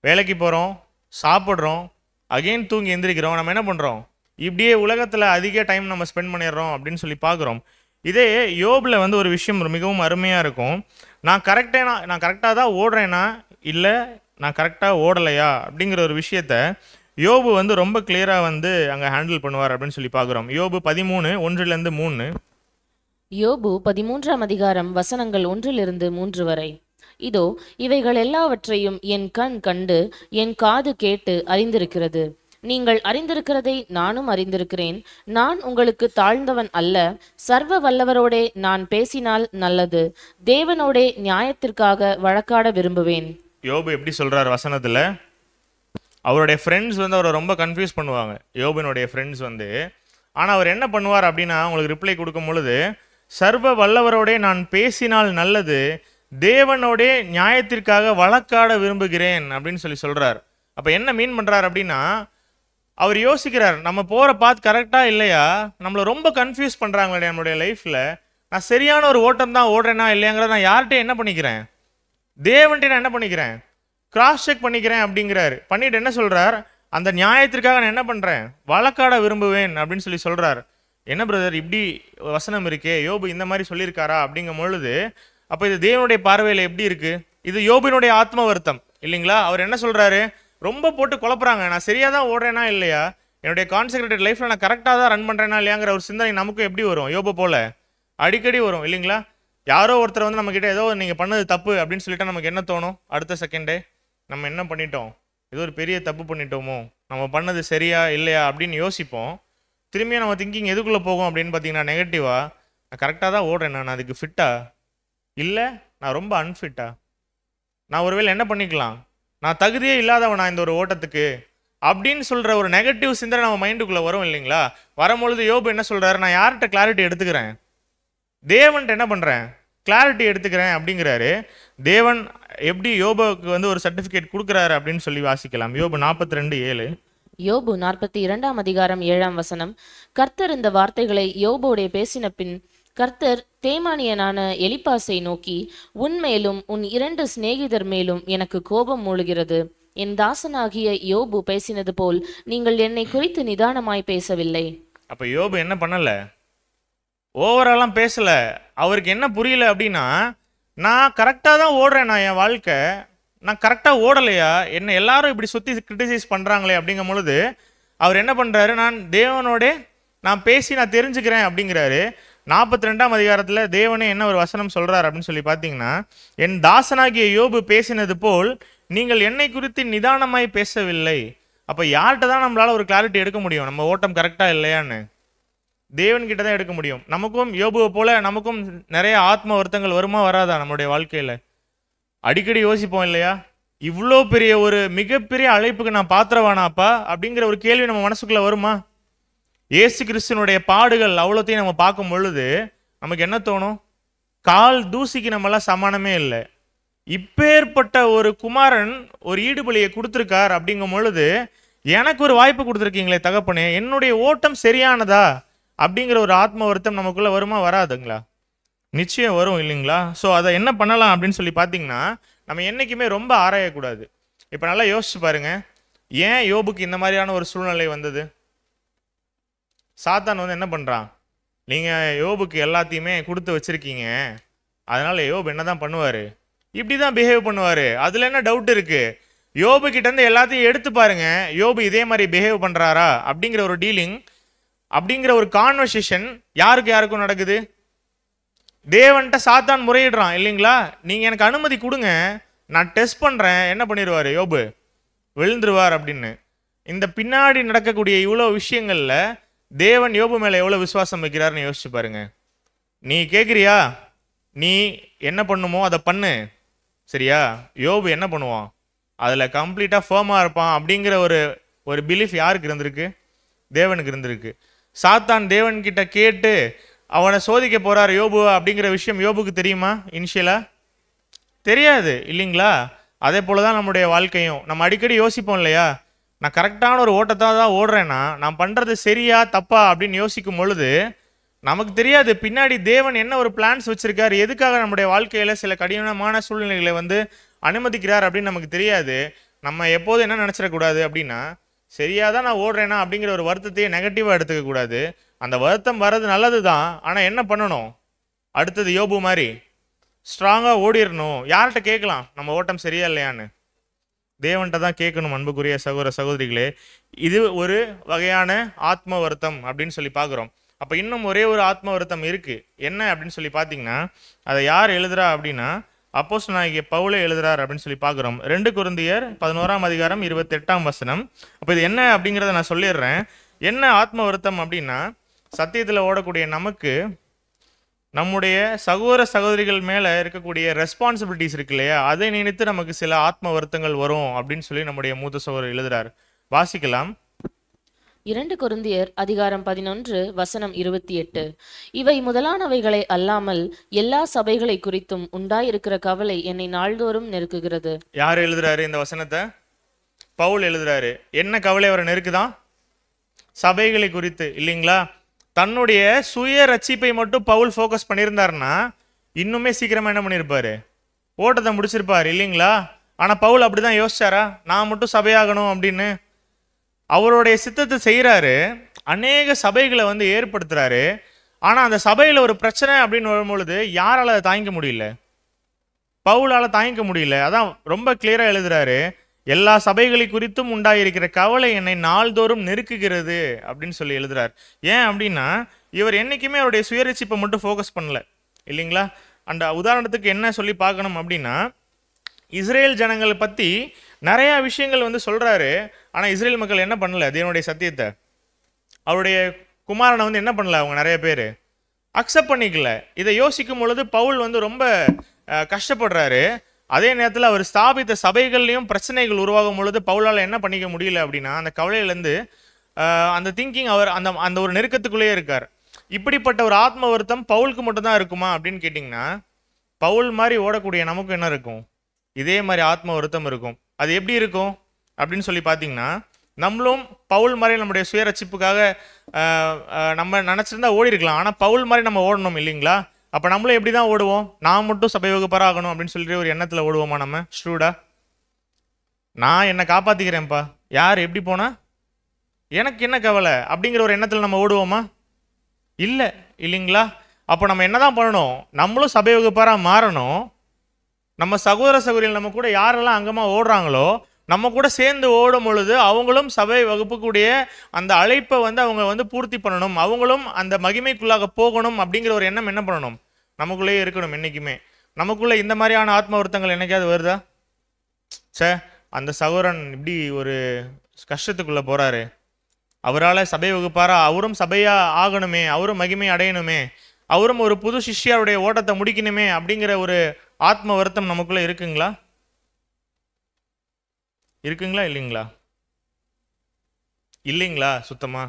வேலைக்கு போகிறோம், சாப்பிட்றோம், அகெயின் தூங்கி எந்திரிக்கிறோம். நம்ம என்ன பண்ணுறோம், இப்படியே உலகத்தில் அதிக டைம் நம்ம ஸ்பெண்ட் பண்ணிடுறோம் அப்படின்னு சொல்லி பார்க்குறோம். இதே யோபில் வந்து ஒரு விஷயம் மிகவும் அருமையாக இருக்கும். நான் கரெக்டாக தான் ஓடுறேன்னா இல்லை நான் கரெக்டாக ஓடலையா அப்படிங்கிற ஒரு விஷயத்த யோபு வந்து ரொம்ப கிளியராக வந்து அங்கே ஹேண்டில் பண்ணுவார் அப்படின்னு சொல்லி பார்க்குறோம். யோபு 13:1-3. யோபு 13 வசனங்கள் 1-3 வரை. இதோ இவைகள் எல்லாவற்றையும் என் கண் கண்டு என் காது கேட்டு அறிந்திருக்கிறது. நீங்கள் அறிந்திருக்கிறதை நானும் அறிந்திருக்கிறேன். நான் உங்களுக்கு தாழ்ந்தவன் அல்ல. சர்வ வல்லவரோடே நான் பேசினால் நல்லது. தேவனோடே நியாயத்திற்காக வழக்காட விரும்புவேன். யோபு எப்படி சொல்றார் வசனத்துல? அவருடைய ஃப்ரெண்ட்ஸ் வந்து அவரை ரொம்ப கன்ஃபியூஸ் பண்ணுவாங்க, யோபினுடைய ஃப்ரெண்ட்ஸ் வந்து. ஆனால் அவர் என்ன பண்ணுவார் அப்படின்னா, அவங்களுக்கு ரிப்ளை கொடுக்கும் பொழுது, சர்வ வல்லவரோடே நான் பேசினால் நல்லது, தேவனோடே நியாயத்திற்காக வழக்காட விரும்புகிறேன் அப்படின்னு சொல்லி சொல்றார். அப்போ என்ன மீன் பண்றார் அப்படின்னா, அவர் யோசிக்கிறார், நம்ம போகிற பாத் கரெக்டாக இல்லையா, நம்மளை ரொம்ப கன்ஃபியூஸ் பண்ணுறாங்களே நம்மளுடைய லைஃப்பில், நான் சரியான ஒரு ஓட்டம் தான் ஓடுறேன்னா இல்லையாங்கிறத நான் யார்கிட்ட என்ன பண்ணிக்கிறேன், தேவன்கிட்ட நான் என்ன பண்ணிக்கிறேன், கிராஸ் செக் பண்ணிக்கிறேன் அப்படிங்கிறாரு. பண்ணிட்டு என்ன சொல்கிறார், அந்த நியாயத்திற்காக நான் என்ன பண்ணுறேன், வழக்காட விரும்புவேன் அப்படின்னு சொல்லி சொல்கிறார். என்ன பிரதர் இப்படி வசனம் இருக்கே, யோபு இந்த மாதிரி சொல்லியிருக்காரா அப்படிங்கும் பொழுது, அப்போ இது தேவனுடைய பார்வையில் எப்படி இருக்குது? இது யோபினுடைய ஆத்ம வருத்தம், இல்லைங்களா? அவர் என்ன சொல்கிறாரு, ரொம்ப போட்டு குழப்புறாங்க, நான் சரியாக தான் ஓடுறேனா இல்லையா, என்னுடைய கான்செக்ரேட்டட் லைஃப்பில் நான் கரெக்டாக தான் ரன் பண்ணுறேன்னா இல்லையாங்கிற ஒரு சிந்தனை நமக்கும் எப்படி வரும்? யோபு போல அடிக்கடி வரும் இல்லைங்களா? யாரோ ஒருத்தர் வந்து நம்மக்கிட்ட ஏதோ நீங்கள் பண்ணது தப்பு அப்படின்னு சொல்லிட்டா நமக்கு என்ன தோணும்? அடுத்த செகண்டே நம்ம என்ன பண்ணிட்டோம், ஏதோ ஒரு பெரிய தப்பு பண்ணிட்டோமோ, நம்ம பண்ணது சரியா இல்லையா அப்படின்னு யோசிப்போம். திரும்பியும் நம்ம திங்கிங் எதுக்குள்ளே போகும் அப்படின்னு பார்த்தீங்கன்னா நெகட்டிவாக, நான் கரெக்டாக தான் ஓடுறேன், நான் அதுக்கு ஃபிட்டா இல்லை, நான் ரொம்ப அன்ஃபிட்டா, நான் ஒருவேளை என்ன பண்ணிக்கலாம், நான் தகுதியே இல்லாதவன் நான் இந்த ஒரு ஓட்டத்துக்கு அப்படின்னு சொல்கிற ஒரு நெகட்டிவ் சிந்தனை நம்ம மைண்டுக்குள்ளே வரும் இல்லைங்களா? வரும்பொழுது யோபு என்ன சொல்கிறாரு? நான் யார்கிட்ட கிளாரிட்டி எடுத்துக்கிறேன்? தேவன்கிட்ட என்ன பண்ணுறேன்? கிளாரிட்டி எடுத்துக்கிறேன் அப்படிங்கிறாரு. தேவன் எப்படி யோபுக்கு வந்து ஒரு சர்டிஃபிகேட் கொடுக்குறாரு அப்படின்னு சொல்லி வாசிக்கலாம். யோபு 42:7. யோபு 42 அதிகாரம் 7 கர்த்தர் இந்த வார்த்தைகளை யோபோடே பேசின பின் கர்த்தர் தேமானியனான எலிப்பாசை நோக்கி, உன்மேலும் உன் 2 சிநேகிதர் மேலும் எனக்கு கோபம் மூளுகிறது. என் தாசனாகிய யோபு பேசினது போல் நீங்கள் என்னை குறித்து நிதானமாய் பேசவில்லை. அப்ப யோபு என்ன பண்ணல? ஓவராலாம் பேசல. அவருக்கு என்ன புரியல அப்படின்னா, நான் கரெக்டாக தான் ஓடுறேன், நான் என் வாழ்க்கை நான் கரெக்டாக ஓடலையா, என்ன எல்லாரும் இப்படி சுற்றி கிரிட்டிசைஸ் பண்ணுறாங்களே அப்படிங்கும் பொழுது அவர் என்ன பண்ணுறாரு? நான் தேவனோட நான் பேசி நான் தெரிஞ்சுக்கிறேன் அப்படிங்கிறாரு. 42 அதிகாரத்தில் தேவனே என்ன ஒரு வசனம் சொல்கிறார் அப்படின்னு சொல்லி பார்த்தீங்கன்னா, என் தாசனாகிய யோபு பேசினது போல் நீங்கள் என்னை குறித்து நிதானமாய் பேசவில்லை. அப்போ யார்கிட்ட தான் நம்மளால் ஒரு கிளாரிட்டி எடுக்க முடியும் நம்ம ஓட்டம் கரெக்டாக இல்லையான்னு? தேவன்கிட்ட தான் எடுக்க முடியும். நமக்கும் யோபுவை போல நமக்கும் நிறைய ஆத்ம வருத்தங்கள் வருமா வராதா நம்மளுடைய வாழ்க்கையில்? அடிக்கடி யோசிப்போம் இல்லையா? இவ்வளோ பெரிய ஒரு மிகப்பெரிய அழைப்புக்கு நான் பாத்திரவானாப்பா அப்படிங்கிற ஒரு கேள்வி நம்ம மனசுக்குள்ளே வருமா? இயேசு கிறிஸ்துனுடைய பாடுகள் அவ்வளோத்தையும் நம்ம பார்க்கும் பொழுது நமக்கு என்ன தோணும்? கால் தூசிக்கு நம்மளாம் சமானமே இல்லை. இப்பேற்பட்ட ஒரு குமாரன் ஒரு ஈடுபலியை கொடுத்துருக்கார் அப்படிங்கும் பொழுது எனக்கு ஒரு வாய்ப்பு கொடுத்துருக்கீங்களே தகப்பனே, என்னுடைய ஓட்டம் சரியானதா அப்படிங்கிற ஒரு ஆத்ம வருத்தம் நமக்குள்ள வருமா வராதுங்களா? நிச்சயம் வரும் இல்லைங்களா? ஸோ அதை என்ன பண்ணலாம் அப்படின்னு சொல்லி பார்த்தீங்கன்னா, நம்ம என்றைக்குமே ரொம்ப ஆராயக்கூடாது. இப்போ நல்லா யோசிச்சு பாருங்க, ஏன் யோபுக்கு இந்த மாதிரியான ஒரு சூழ்நிலை வந்தது? சாத்தான் வந்து என்ன பண்ணுறான்? நீங்கள் யோபுக்கு எல்லாத்தையுமே கொடுத்து வச்சுருக்கீங்க, அதனால் யோபு என்ன தான் பண்ணுவார்? இப்படி தான் பிஹேவ் பண்ணுவார். அதில் என்ன டவுட் இருக்குது? யோபு கிட்டேருந்து எல்லாத்தையும் எடுத்து பாருங்க, யோபு இதே மாதிரி பிஹேவ் பண்ணுறாரா அப்படிங்கிற ஒரு டீலிங், அப்படிங்கிற ஒரு கான்வர்சேஷன் யாருக்கும் நடக்குது? தேவன்கிட்ட சாத்தான் முறையிடுறான் இல்லைங்களா? நீங்கள் எனக்கு அனுமதி கொடுங்க, நான் டெஸ்ட் பண்ணுறேன். என்ன பண்ணிடுவார் யோபு? விழுந்துருவார் அப்படின்னு. இந்த பின்னாடி நடக்கக்கூடிய இவ்வளோ விஷயங்களில் தேவன் யோபு மேலே எவ்வளோ விசுவாசம் வைக்கிறாருன்னு யோசிச்சு பாருங்க. நீ கேட்குறியா, நீ என்ன பண்ணுமோ அதை பண்ணு, சரியா? யோபு என்ன பண்ணுவான்? அதில் கம்ப்ளீட்டாக ஃபேமாக இருப்பான் அப்படிங்கிற ஒரு பிலீஃப் யாருக்கு இருந்திருக்கு? தேவனுக்கு இருந்திருக்கு. சாத்தான் தேவன்கிட்ட கேட்டு அவனை சோதிக்க போகிறார் யோபு அப்படிங்கிற விஷயம் யோபுக்கு தெரியுமா? இனிஷியலாக தெரியாது இல்லைங்களா? அதே போல தான் நம்முடைய வாழ்க்கையும். நம்ம அடிக்கடி யோசிப்போம் இல்லையா, நான் கரெக்டான ஒரு ஓட்டத்தை தான் ஓடுறேன்னா நான் பண்ணுறது சரியா தப்பா அப்படின்னு யோசிக்கும் பொழுது நமக்கு தெரியாது பின்னாடி தேவன் என்ன ஒரு பிளான்ஸ் வச்சிருக்காரு, எதுக்காக நம்முடைய வாழ்க்கையில் சில கடினமான சூழ்நிலைகளை வந்து அனுமதிக்கிறார் அப்படின்னு நமக்கு தெரியாது. நம்ம எப்போதும் என்ன நினச்சிடக்கூடாது அப்படின்னா, சரியாக தான் நான் ஓடுறேன்னா அப்படிங்கிற ஒரு வருத்தத்தையே நெகட்டிவாக எடுத்துக்க கூடாது. அந்த வருத்தம் வர்றது நல்லது தான், ஆனால் என்ன பண்ணணும்? அடுத்தது யோபு மாதிரி ஸ்ட்ராங்காக ஓடிடணும். யார்கிட்ட கேட்கலாம் நம்ம ஓட்டம் சரியா இல்லையான்னு? தேவன்கிட்ட தான் கேட்கணும். அன்புக்குரிய சகோதர சகோதரிகளே, இது ஒரு வகையான ஆத்ம வருத்தம் அப்படின்னு சொல்லி பார்க்குறோம். அப்போ இன்னும் ஒரே ஒரு ஆத்ம வருத்தம் இருக்குது. என்ன அப்படின்னு சொல்லி பார்த்தீங்கன்னா, அதை யார் எழுதுறா அப்படின்னா அப்போஸ்தலனாகிய பவுலே எழுதுறார் அப்படின்னு சொல்லி பார்க்குறோம். 2 கொரிந்தியர் 11 அதிகாரம் 28 அப்போ இது என்ன அப்படிங்கிறத நான் சொல்லிடுறேன். என்ன ஆத்ம வருத்தம் அப்படின்னா, சத்தியத்தில் ஓடக்கூடிய நமக்கு நம்முடைய சகோதர சகோதரிகள் மேலே இருக்கக்கூடிய ரெஸ்பான்சிபிலிட்டிஸ் இருக்கு இல்லையா, அதை நினைத்து நமக்கு சில ஆத்ம வருத்தங்கள் வரும் அப்படின்னு சொல்லி நம்முடைய மூத்த சகோதரர் எழுதுறார். வாசிக்கலாம். 2 கொரிந்தியர் அதிகாரம் 11 இவை முதலானவைகளை அல்லாமல் எல்லா சபைகளை குறித்தும் உண்டாயிருக்கிற கவலை என்னை நாள்தோறும் நெருக்குகிறது. யார் எழுதுறாரு இந்த வசனத்தை? பவுல் எழுதுறாரு. என்ன கவலை அவரை நெருக்குதான்? சபைகளை குறித்து இல்லைங்களா? தன்னுடைய சுய ரட்சிப்பை மட்டும் பவுல் ஃபோக்கஸ் பண்ணியிருந்தாருன்னா இன்னுமே சீக்கிரமா என்ன பண்ணியிருப்பாரு? ஓட்டத்தை முடிச்சிருப்பார் இல்லைங்களா? ஆனால் பவுல் அப்படிதான் யோசிச்சாரா, நான் மட்டும் சபையாகணும் அப்படின்னு? அவருடைய சித்தத்தை செய்கிறாரு, அநேக சபைகளை வந்து ஏற்படுத்துறாரு. ஆனால் அந்த சபையில் ஒரு பிரச்சனை அப்படின்னு வரும்பொழுது யாரால் அதை தாங்கிக்க முடியல? பவுலால் தாங்கிக்க முடியல. அதான் ரொம்ப கிளியராக எழுதுறாரு, எல்லா சபைகளை குறித்தும் உண்டாயிருக்கிற கவலை என்னை நாள்தோறும் நெருக்குகிறது அப்படின்னு சொல்லி எழுதுறார். ஏன் அப்படின்னா இவர் என்னைக்குமே அவருடைய சுயரட்சிப்பை மட்டும் ஃபோக்கஸ் பண்ணல இல்லைங்களா. அந்த உதாரணத்துக்கு என்ன சொல்லி பார்க்கணும் அப்படின்னா, இஸ்ரேல் ஜனங்களை பற்றி நிறையா விஷயங்கள் வந்து சொல்கிறாரு. ஆனால் இஸ்ரேல் மக்கள் என்ன பண்ணல, தேவனுடைய சத்தியத்தை, அவருடைய குமாரனை வந்து என்ன பண்ணல, அவங்க நிறைய பேர் அக்செப்ட் பண்ணிக்கல. இதை யோசிக்கும் பொழுது பவுல் வந்து ரொம்ப கஷ்டப்படுறாரு. அதே நேரத்தில் அவர் ஸ்தாபித்த சபைகள்லையும் பிரச்சனைகள் உருவாகும் பொழுது பவுலால் என்ன பண்ணிக்க முடியல அப்படின்னா, அந்த கவலையிலேருந்து அந்த திங்கிங் அவர் அந்த அந்த ஒரு நெருக்கத்துக்குள்ளேயே இருக்கார். இப்படிப்பட்ட ஒரு ஆத்ம வருத்தம் பவுலுக்கு மட்டும்தான் இருக்குமா அப்படின்னு கேட்டிங்கன்னா, பவுல் மாதிரி ஓடக்கூடிய நமக்கு என்ன இருக்கும், இதே மாதிரி ஆத்ம வருத்தம் இருக்கும். அது எப்படி இருக்கும் அப்படின்னு சொல்லி பார்த்தீங்கன்னா, நம்மளும் பவுல் மாதிரி நம்முடைய சுயரட்சிப்புக்காக நம்ம நினச்சிருந்தா ஓடி இருக்கலாம். ஆனால் பவுல் மாதிரி நம்ம ஓடணும் இல்லைங்களா. அப்போ நம்மளும் எப்படி தான் ஓடுவோம், நான் மட்டும் சபை வகுப்பராகணும் அப்படின்னு சொல்லிட்டு ஒரு எண்ணத்தில் ஓடுவோமா நம்ம ஸ்டூடா. நான் என்னை காப்பாற்றிக்கிறேன்ப்பா, யார் எப்படி போனா எனக்கு என்ன கவலை அப்படிங்கிற ஒரு எண்ணத்தில் நம்ம ஓடுவோமா, இல்லை இல்லைங்களா. அப்போ நம்ம என்ன தான் பண்ணணும், நம்மளும் சபை வகுப்பராக மாறணும். நம்ம சகோதர சகோதரிகள் நம்ம கூட யாரெல்லாம் அங்கமாக ஓடுறாங்களோ நம்ம கூட சேர்ந்து ஓடும் பொழுது அவங்களும் சபை வகுப்புக்கூடிய அந்த அழைப்பை வந்து அவங்க வந்து பூர்த்தி பண்ணணும், அவங்களும் அந்த மகிமைக்குள்ளாக போகணும் அப்படிங்கிற ஒரு எண்ணம் என்ன பண்ணணும், நமக்குள்ளேயே இருக்கணும். என்றைக்குமே நமக்குள்ளே இந்த மாதிரியான ஆத்ம வருத்தங்கள் என்னைக்காவது வருதா, சே அந்த சகோதரன் இப்படி ஒரு கஷ்டத்துக்குள்ளே போகிறாரு, அவரால் சபை வகுப்பாரா, அவரும் சபையாக ஆகணுமே, அவரும் மகிமை அடையணுமே, அவரும் ஒரு புது சிஷ்யாருடைய ஓட்டத்தை முடிக்கணுமே அப்படிங்கிற ஒரு ஆத்ம வருத்தம் நமக்குள்ளே இருக்குங்களா, இருக்குங்களா இல்லைங்களா, இல்லைங்களா. சுத்தமா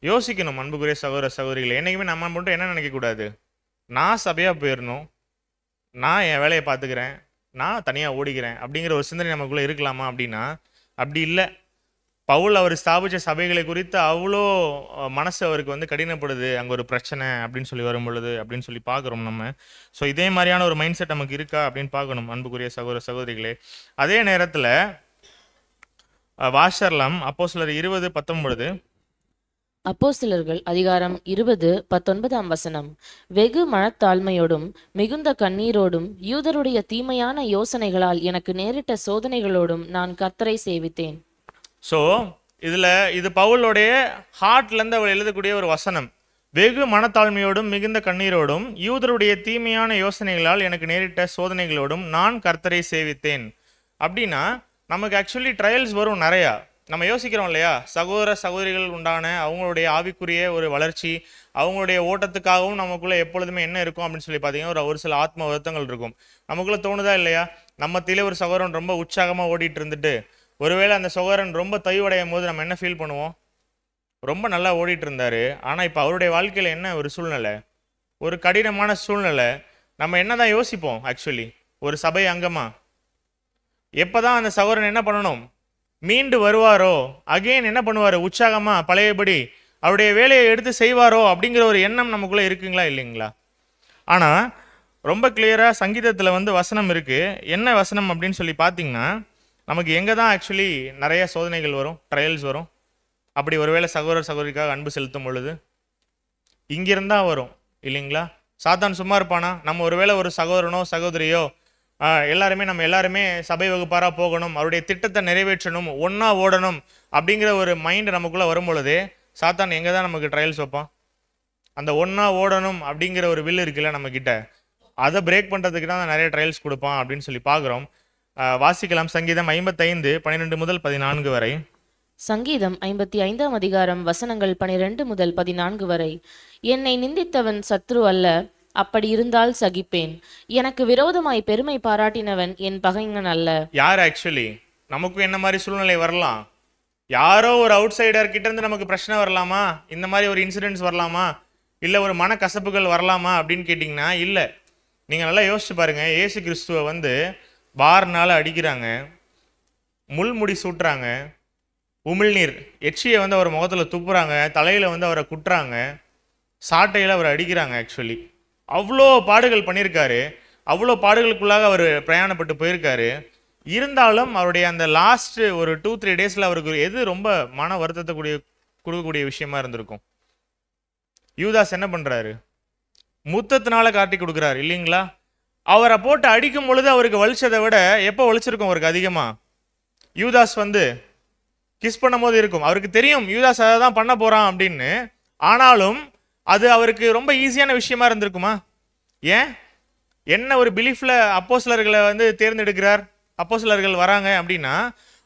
யோசிக்கணும் அன்புக்குரிய சகோதர சகோதரிகளை. என்னைக்குமே நம்ம மட்டும் என்ன நினைக்கக்கூடாது, நான் சபையாக போயிடணும், நான் என் வேலையை பார்த்துக்கிறேன், நான் தனியாக ஓடிக்கிறேன் அப்படிங்கிற ஒரு சிந்தனை நமக்குள்ளே இருக்கலாமா அப்படின்னா அப்படி இல்லை. பவுல் அவர் ஸ்தாபித்த சபைகளை குறித்து அவ்வளோ மனசு அவருக்கு வந்து கடினப்படுது, அங்கே ஒரு பிரச்சனை அப்படின்னு சொல்லி வரும் பொழுது அப்படின்னு சொல்லி பார்க்குறோம் நம்ம. ஸோ இதே மாதிரியான ஒரு மைண்ட் செட் நமக்கு இருக்கா அப்படின்னு பார்க்கணும் அன்புக்குரிய சகோதர சகோதரிகளே. அதே நேரத்தில் வாசர்லாம் அப்போஸ்தலர் 20:19. அப்போஸ்தலர்கள் அதிகாரம் 20:19. வெகு மனத்தாழ்மையோடும் மிகுந்த கண்ணீரோடும் யூதருடைய தீமையான யோசனைகளால் எனக்கு நேரிட்ட சோதனைகளோடும் நான் கர்த்தரை சேவித்தேன். ஸோ இது பவுலோடைய ஹார்ட்லேருந்து அவர் எழுதக்கூடிய ஒரு வசனம். வெகு மனத்தாழ்மையோடும் மிகுந்த கண்ணீரோடும் யூதருடைய தீமையான யோசனைகளால் எனக்கு நேரிட்ட சோதனைகளோடும் நான் கர்த்தரை சேவித்தேன். அப்படின்னா நமக்கு ஆக்சுவலி ட்ரையல்ஸ் வரும் நிறையா. நம்ம யோசிக்கிறோம் இல்லையா, சகோதர சகோதரிகள் உண்டான அவங்களுடைய ஆவிக்குரிய ஒரு வளர்ச்சி, அவங்களுடைய ஓட்டத்துக்காகவும் நமக்குள்ளே எப்பொழுதுமே என்ன இருக்கும் அப்படின்னு சொல்லி பார்த்தீங்கன்னா ஒரு சில ஆத்ம வருத்தங்கள் இருக்கும். நமக்குள்ளே தோணுதா இல்லையா, நம்ம தீல ஒரு சகோதரன் ரொம்ப உற்சாகமாக ஓடிட்டு இருந்துட்டு ஒருவேளை அந்த சகோதரன் ரொம்ப தொய்வடையும் போது நம்ம என்ன ஃபீல் பண்ணுவோம், ரொம்ப நல்லா ஓடிட்டு இருந்தாரு, ஆனால் இப்போ அவருடைய வாழ்க்கையில் என்ன ஒரு சூழ்நிலை, ஒரு கடினமான சூழ்நிலை. நம்ம என்ன தான் யோசிப்போம் ஆக்சுவலி ஒரு சபை அங்கமா, எப்போ தான் அந்த சகோதரன் என்ன பண்ணணும், மீண்டு வருவாரோ, அகெயின் என்ன பண்ணுவார், உற்சாகமாக பழையபடி அவருடைய வேலையை எடுத்து செய்வாரோ அப்படிங்கிற ஒரு எண்ணம் நமக்குள்ளே இருக்குங்களா இல்லைங்களா. ஆனால் ரொம்ப கிளியராக சங்கீதத்தில் வந்து வசனம் இருக்குது. என்ன வசனம் அப்படின்னு சொல்லி பார்த்தீங்கன்னா, நமக்கு எங்கே தான் ஆக்சுவலி நிறைய சோதனைகள் வரும், ட்ரையல்ஸ் வரும். அப்படி ஒருவேளை சகோதர சகோதரிக்காக அன்பு செலுத்தும் பொழுது இங்கிருந்தான் வரும் இல்லைங்களா. சாத்தான் சும்மா இருப்பானா, நம்ம ஒருவேளை ஒரு சகோதரனோ சகோதரியோ நம்ம எல்லாருமே சபை வகுப்பாராக போகணும், அவருடைய திட்டத்தை நிறைவேற்றணும், ஒன்றா ஓடணும் அப்படிங்கிற ஒரு மைண்டு நமக்குள்ளே வரும் பொழுதே சாத்தான் எங்கே தான் நமக்கு ட்ரையல்ஸ் வைப்பான். அந்த ஒன்றா ஓடணும் அப்படிங்கிற ஒரு வில் இருக்குல்ல நம்மக்கிட்ட, அதை பிரேக் பண்ணுறதுக்கு தான் நிறைய ட்ரையல்ஸ் கொடுப்பான் அப்படின்னு சொல்லி பார்க்குறோம். வாசிக்கலாம் சங்கீதம் 55:12-14 வரை. சங்கீதம் 55 அதிகாரம் வசனங்கள் 12-14 வரை. என்னை நிந்தித்தவன் சத்ரு அல்ல, அப்படி இருந்தால் சகிப்பேன். எனக்கு விரோதமாய் பெருமை பாராட்டினவன் என் பகைஞன் அல்ல. யார் ஆக்சுவலி நமக்கும் என்ன மாதிரி சூழ்நிலை வரலாம், யாரோ ஒரு அவுட் சைடர் கிட்ட இருந்து நமக்கு பிரச்சனை வரலாமா, இந்த மாதிரி ஒரு இன்சிடென்ட்ஸ் வரலாமா, இல்லை ஒரு மனக்கசப்புகள் வரலாமா அப்படின்னு கேட்டிங்கன்னா இல்லை. நீங்கள் நல்லா யோசிச்சு பாருங்க, இயேசு கிறிஸ்துவை வந்து பார்னால அடிக்கிறாங்க, முள்முடி சூட்டுறாங்க, உமிழ்நீர் எச்சியை வந்து அவர் முகத்தில் துப்புறாங்க, தலையில் வந்து அவரை குட்டுறாங்க, சாட்டையில் அவரை அடிக்கிறாங்க. ஆக்சுவலி அவ்வளோ பாடுகள் பண்ணியிருக்காரு, அவ்வளோ பாடுகளுக்குள்ளாக அவர் பிரயாணப்பட்டு போயிருக்காரு. இருந்தாலும் அவருடைய அந்த லாஸ்ட் ஒரு 2-3 டேஸில் அவருக்கு எது ரொம்ப மன வருத்தத்தை கொடுக்கக்கூடிய விஷயமா இருந்திருக்கும், யூதாஸ் என்ன பண்ணுறாரு, முத்தத்தினால காட்டி கொடுக்குறாரு இல்லைங்களா. அவரை போட்டு அடிக்கும் பொழுது அவருக்கு வலிச்சதை விட எப்போ வலிச்சிருக்கும் அவருக்கு அதிகமா? யூதாஸ் வந்து கிஸ் பண்ணும்போது இருக்கும். அவருக்கு தெரியும் யூதாஸ் அதை தான் பண்ண போறான் அப்படின்னு. ஆனாலும் அது அவருக்கு ரொம்ப ஈஸியான விஷயமா இருந்திருக்குமா? ஏன்? என்ன ஒரு பிலீஃப்ல அப்போஸ்தலர்களை வந்து தேர்ந்தெடுக்கிறார்? அப்போஸ்தலர்கள் வராங்க அப்படின்னா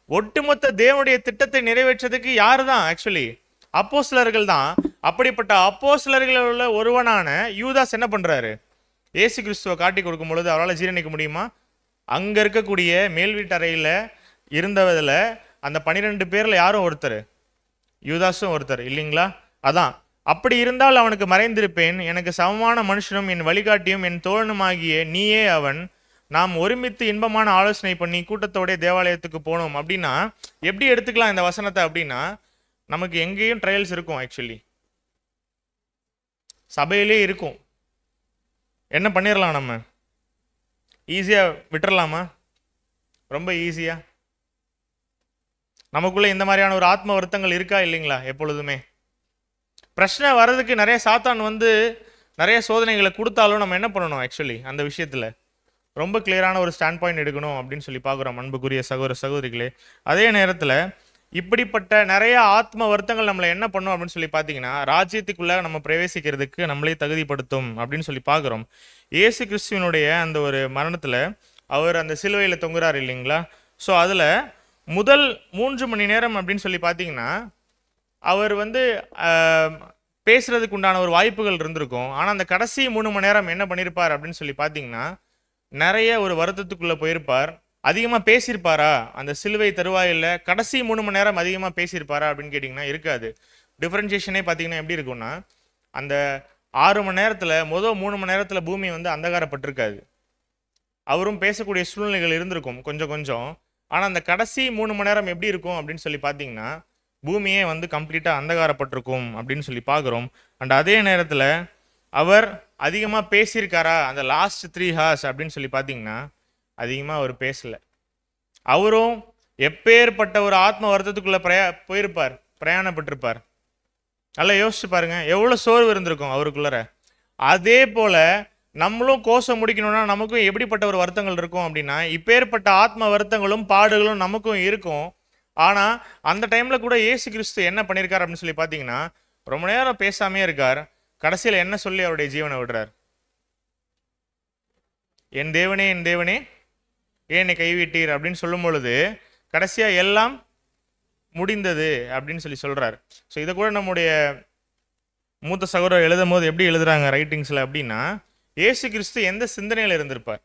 ஒட்டுமொத்த தேவனுடைய திட்டத்தை நிறைவேற்றதுக்கு யாரு தான்? ஆக்சுவலி அப்போஸ்தலர்கள் தான். அப்படிப்பட்ட அப்போஸ்தலர்கள் உள்ள ஒருவனான யூதாஸ் என்ன பண்றாரு? இயேசு கிறிஸ்துவை காட்டி கொடுக்கும் பொழுது அவரால் ஜீரணிக்க முடியுமா? அங்க இருக்கக்கூடிய மேல் வீட்டறையில இருந்தவதில் அந்த 12 பேர்ல யாரும் ஒருத்தர், யூதாஸும் ஒருத்தர் இல்லைங்களா? அதான். அப்படி இருந்தால் அவனுக்கு மறைந்திருப்பேன், எனக்கு சமமான மனுஷனும் என் வழிகாட்டியும் என் தோழனுமாகிய நீயே அவன், நாம் ஒருமித்து இன்பமான ஆலோசனை பண்ணி கூட்டத்தோட தேவாலயத்துக்கு போனோம். அப்படின்னா எப்படி எடுத்துக்கலாம் இந்த வசனத்தை? அப்படின்னா நமக்கு எங்கேயும் ட்ரையல்ஸ் இருக்கும். ஆக்சுவலி சபையிலே இருக்கும். என்ன பண்ணிடலாம்? நம்ம ஈஸியா விட்டுறலாமா? ரொம்ப ஈஸியா. நமக்குள்ள இந்த மாதிரியான ஒரு ஆத்ம வருத்தங்கள் இருக்கா இல்லைங்களா? எப்பொழுதுமே பிரச்சனை வர்றதுக்கு நிறைய சாத்தான் வந்து நிறைய சோதனைகளை கொடுத்தாலும் நம்ம என்ன பண்ணணும்? ஆக்சுவலி அந்த விஷயத்துல ரொம்ப கிளியரான ஒரு ஸ்டாண்ட் பாயிண்ட் எடுக்கணும் அப்படின்னு சொல்லி பார்க்குறோம் அன்புக்குரிய சகோதர சகோதரிகளே. அதே நேரத்தில் இப்படிப்பட்ட நிறைய ஆத்ம வருத்தங்கள் நம்மளை என்ன பண்ணும் அப்படின்னு சொல்லி பார்த்தீங்கன்னா ராஜ்யத்துக்குள்ள நம்ம பிரவேசிக்கிறதுக்கு நம்மளே தகுதிப்படுத்தும் அப்படின்னு சொல்லி பார்க்குறோம். இயேசு கிறிஸ்துவனுடைய அந்த ஒரு மரணத்தில் அவர் அந்த சிலுவையில் தொங்குறார் இல்லைங்களா? ஸோ அதில் முதல் 3 மணி நேரம் அப்படின்னு சொல்லி பார்த்தீங்கன்னா அவர் வந்து பேசுறதுக்கு உண்டான ஒரு வாய்ப்புகள் இருந்திருக்கும். ஆனால் அந்த கடைசி 3 மணி நேரம் என்ன பண்ணியிருப்பார் அப்படின்னு சொல்லி பார்த்தீங்கன்னா நிறைய ஒரு வருத்தத்துக்குள்ளே போயிருப்பார். அதிகமாக பேசியிருப்பாரா? அந்த சிலுவை தருவாயில் கடைசி 3 மணி நேரம் அதிகமாக பேசியிருப்பாரா அப்படின்னு கேட்டிங்கன்னா இருக்காது. டிஃப்ரென்ஷியேஷனே பார்த்தீங்கன்னா எப்படி இருக்கும்னா அந்த 6 மணி நேரத்தில் முதல் 3 மணி நேரத்தில் பூமி வந்து அந்தகாரப்பட்டிருக்காது. அவரும் பேசக்கூடிய சூழ்நிலைகள் இருந்திருக்கும் கொஞ்சம் கொஞ்சம். ஆனால் அந்த கடைசி 3 மணி நேரம் எப்படி இருக்கும் அப்படின்னு சொல்லி பார்த்தீங்கன்னா பூமியே வந்து கம்ப்ளீட்டாக அந்தகாரப்பட்டிருக்கும் அப்படின்னு சொல்லி பார்க்குறோம். அண்ட் அதே நேரத்தில் அவர் அதிகமாக பேசியிருக்காரா? அந்த லாஸ்ட் 3 ஹார்ஸ் அப்படின்னு சொல்லி பார்த்தீங்கன்னா அதிகமாக அவர் பேசலை. அவரும் எப்பேற்பட்ட ஒரு ஆத்ம வருத்தத்துக்குள்ளே போயிருப்பார், பிரயாணப்பட்டிருப்பார். நல்லா யோசிச்சு பாருங்க, எவ்வளோ சோர்வு இருந்திருக்கும் அவருக்குள்ளற. அதே போல் நம்மளும் கோஷம் முடிக்கணும்னா நமக்கும் எப்படிப்பட்ட ஒரு வருத்தங்கள் இருக்கும் அப்படின்னா இப்பேற்பட்ட ஆத்ம வருத்தங்களும் பாடுகளும் நமக்கும் இருக்கும். ஆனால் அந்த டைமில் கூட இயேசு கிறிஸ்து என்ன பண்ணியிருக்கார் அப்படின்னு சொல்லி பார்த்தீங்கன்னா ரொம்ப நேரம் பேசாமே இருக்கார். கடைசியில் என்ன சொல்லி அவருடைய ஜீவனை விடுறார்? என் தேவனே என் தேவனே ஏன் என்னை கைவிட்டீர் அப்படின்னு சொல்லும் பொழுது கடைசியாக எல்லாம் முடிந்தது அப்படின்னு சொல்லி சொல்கிறார். ஸோ இதை கூட நம்முடைய மூத்த சகோதரர் எழுதும் போது எப்படி எழுதுறாங்க ரைட்டிங்ஸில் அப்படின்னா இயேசு கிறிஸ்து எந்த சிந்தனையில் இருந்திருப்பார்?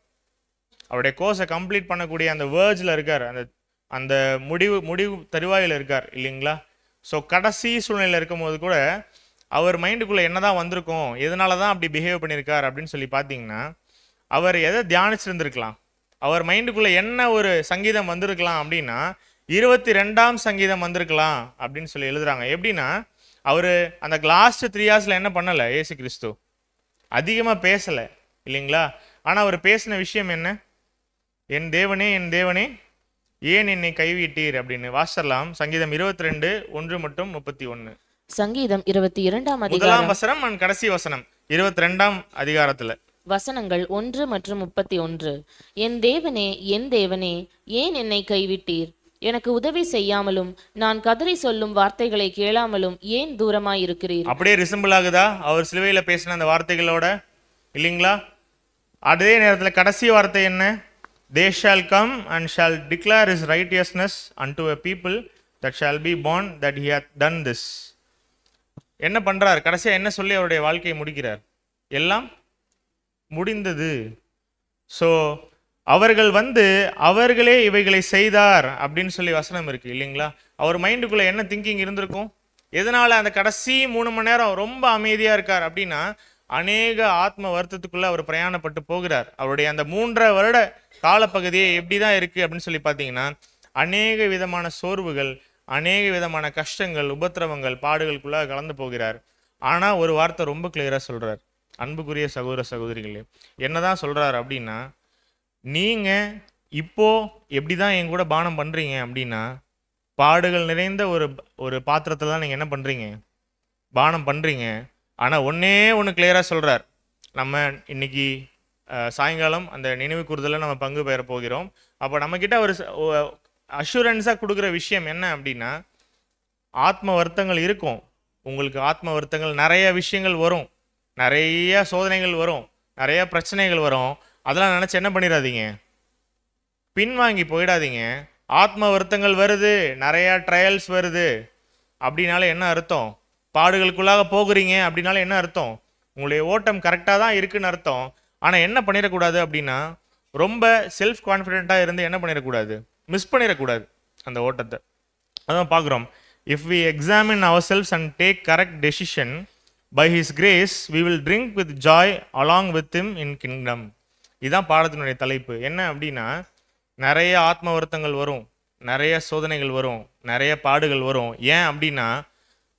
அவருடைய கோர்ஸை கம்ப்ளீட் பண்ணக்கூடிய அந்த வேர்ஜில் இருக்கார், அந்த அந்த முடிவு தருவாயில் இருக்கார் இல்லைங்களா? ஸோ கடைசி சூழ்நிலையில் இருக்கும்போது கூட அவர் மைண்டுக்குள்ளே என்ன தான் வந்திருக்கும், எதனால தான் அப்படி பிஹேவ் பண்ணியிருக்கார் அப்படின்னு சொல்லி பார்த்தீங்கன்னா அவர் எதை தியானிச்சிருந்துருக்கலாம்? அவர் மைண்டுக்குள்ளே என்ன ஒரு சங்கீதம் வந்திருக்கலாம் அப்படின்னா 22ஆம் சங்கீதம் வந்திருக்கலாம் அப்படின்னு சொல்லி எழுதுறாங்க. எப்படின்னா அவர் அந்த லாஸ்ட் 3 ஹார்ஸில் என்ன பண்ணலை? இயேசு கிறிஸ்து அதிகமாக பேசலை இல்லைங்களா? ஆனால் அவர் பேசின விஷயம் என்ன? என் தேவனே ஏன் என்னை கைவிட்டீர் அப்படின்னு. வாசிக்கலாம் சங்கீதம் 22 1 மற்றும் 31. சங்கீதம் 22ஆம் முதலாம் அதிகாரம் வசனம் and கடைசி வசனம் 22ஆம் அதிகாரத்தில் வசனங்கள் 1 மற்றும் 31. என் தேவனே ஏன் என்னை கைவிட்டீர்? எனக்கு உதவி செய்யாமலும் நான் கதறி சொல்லும் வார்த்தைகளை கேளாமலும் ஏன் தூரமாயிருக்கிறீர்? அப்படியே ரிசம்பிள் ஆகுதா அவர் சிலுவையில் பேசின அந்த வார்த்தைகளோட இல்லைங்களா? அதே நேரத்தில் கடைசி வார்த்தை என்ன? They shall come and shall declare his righteousness unto a people that shall be born that he hath done this. என்ன பண்றார்? கடைசியா என்ன சொல்லி அவருடைய வாழ்க்கையை முடிக்கிறார்? எல்லாம் முடிந்தது. ஸோ அவர்கள் வந்து அவர்களே இவைகளை செய்தார் அப்படின்னு சொல்லி வசனம் இருக்கு இல்லைங்களா? அவர் மைண்டுக்குள்ள என்ன திங்கிங் இருந்திருக்கும்? எதனால அந்த கடைசி 3 மணி நேரம் ரொம்ப அமைதியா இருக்கார் அப்படின்னா அநேக ஆத்ம வருத்தத்துக்குள்ள அவர் பிரயாணப்பட்டு போகிறார். அவருடைய அந்த 3.5 வருட காலப்பகுதியே எப்படி தான் இருக்கு அப்படின்னு சொல்லி பார்த்தீங்கன்னா அநேக விதமான சோர்வுகள், அநேக விதமான கஷ்டங்கள், உபத்திரவங்கள், பாடுகளுக்குள்ள கலந்து போகிறார். ஆனால் ஒரு வார்த்தை ரொம்ப கிளியராக சொல்றார் அன்புக்குரிய சகோதர சகோதரிகளே. என்னதான் சொல்றார் அப்படின்னா நீங்கள் இப்போ எப்படி தான் என் கூட பானம் பண்ணுறீங்க அப்படின்னா பாடுகள் நிறைந்த ஒரு பாத்திரத்தில் தான் நீங்கள் என்ன பண்ணுறீங்க? பானம் பண்ணுறீங்க. ஆனால் ஒன்று கிளியராக சொல்கிறார், நம்ம இன்னைக்கு சாயங்காலம் அந்த நினைவு கூறுதலில் நம்ம பங்கு பெற போகிறோம். அப்போ நம்மக்கிட்ட ஒரு அஷூரன்ஸாக கொடுக்குற விஷயம் என்ன அப்படின்னா, ஆத்ம வருத்தங்கள் இருக்கும். உங்களுக்கு ஆத்ம வருத்தங்கள் நிறைய விஷயங்கள் வரும், நிறைய சோதனைகள் வரும், நிறைய பிரச்சனைகள் வரும். அதெல்லாம் நினச்சி என்ன பண்ணிடாதீங்க, பின்வாங்கி போயிடாதீங்க. ஆத்ம வருத்தங்கள் வருது, நிறையா ட்ரையல்ஸ் வருது அப்படின்னால என்ன அர்த்தம்? பாடுகளுக்குள்ளாக போகிறீங்க அப்படின்னால என்ன அர்த்தம்? உங்களுடைய ஓட்டம் கரெக்டாக தான் இருக்குன்னு அர்த்தம். ஆனால் என்ன பண்ணிடக்கூடாது அப்படின்னா, ரொம்ப செல்ஃப் கான்ஃபிடென்ட்டாக இருந்து என்ன பண்ணிடக்கூடாது, மிஸ் பண்ணிடக்கூடாது அந்த ஓட்டத்தை. அதான் பார்க்குறோம். If we examine ourselves and take correct decision by his grace we will drink with joy along with him in kingdom. இதுதான் பாடத்தினுடைய தலைப்பு. என்ன அப்படின்னா, நிறைய ஆத்ம வருத்தங்கள் வரும், நிறைய சோதனைகள் வரும், நிறைய பாடுகள் வரும். ஏன் அப்படின்னா,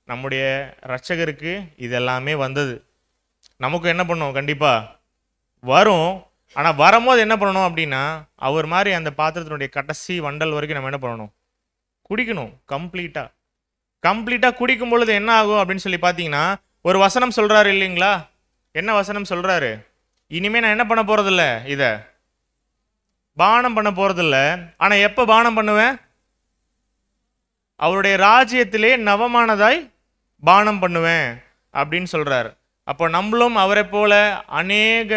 நம்முடைய இரட்சகருக்கு இதெல்லாமே வந்தது. நமக்கு என்ன பண்ணும், கண்டிப்பாக வரும். ஆனால் வரும்போது என்ன பண்ணணும் அப்படின்னா, அவர் மாதிரி அந்த பாத்திரத்தினுடைய கடைசி வண்டல் வரைக்கும் நம்ம என்ன பண்ணணும், குடிக்கணும். கம்ப்ளீட்டாக குடிக்கும் பொழுது என்ன ஆகும் அப்படின்னு சொல்லி பார்த்தீங்கன்னா, ஒரு வசனம் சொல்கிறாரு இல்லைங்களா? என்ன வசனம் சொல்கிறாரு? இனிமேல் நான் என்ன பண்ண போகிறதில்ல, இதை பானம் பண்ண போகிறதில்ல. ஆனால் எப்போ பானம் பண்ணுவேன்? அவருடைய ராஜ்யத்திலே நவமானதாய் பானம் பண்ணுவேன் அப்படின்னு சொல்கிறார். அப்போ நம்மளும் அவரை போல அநேக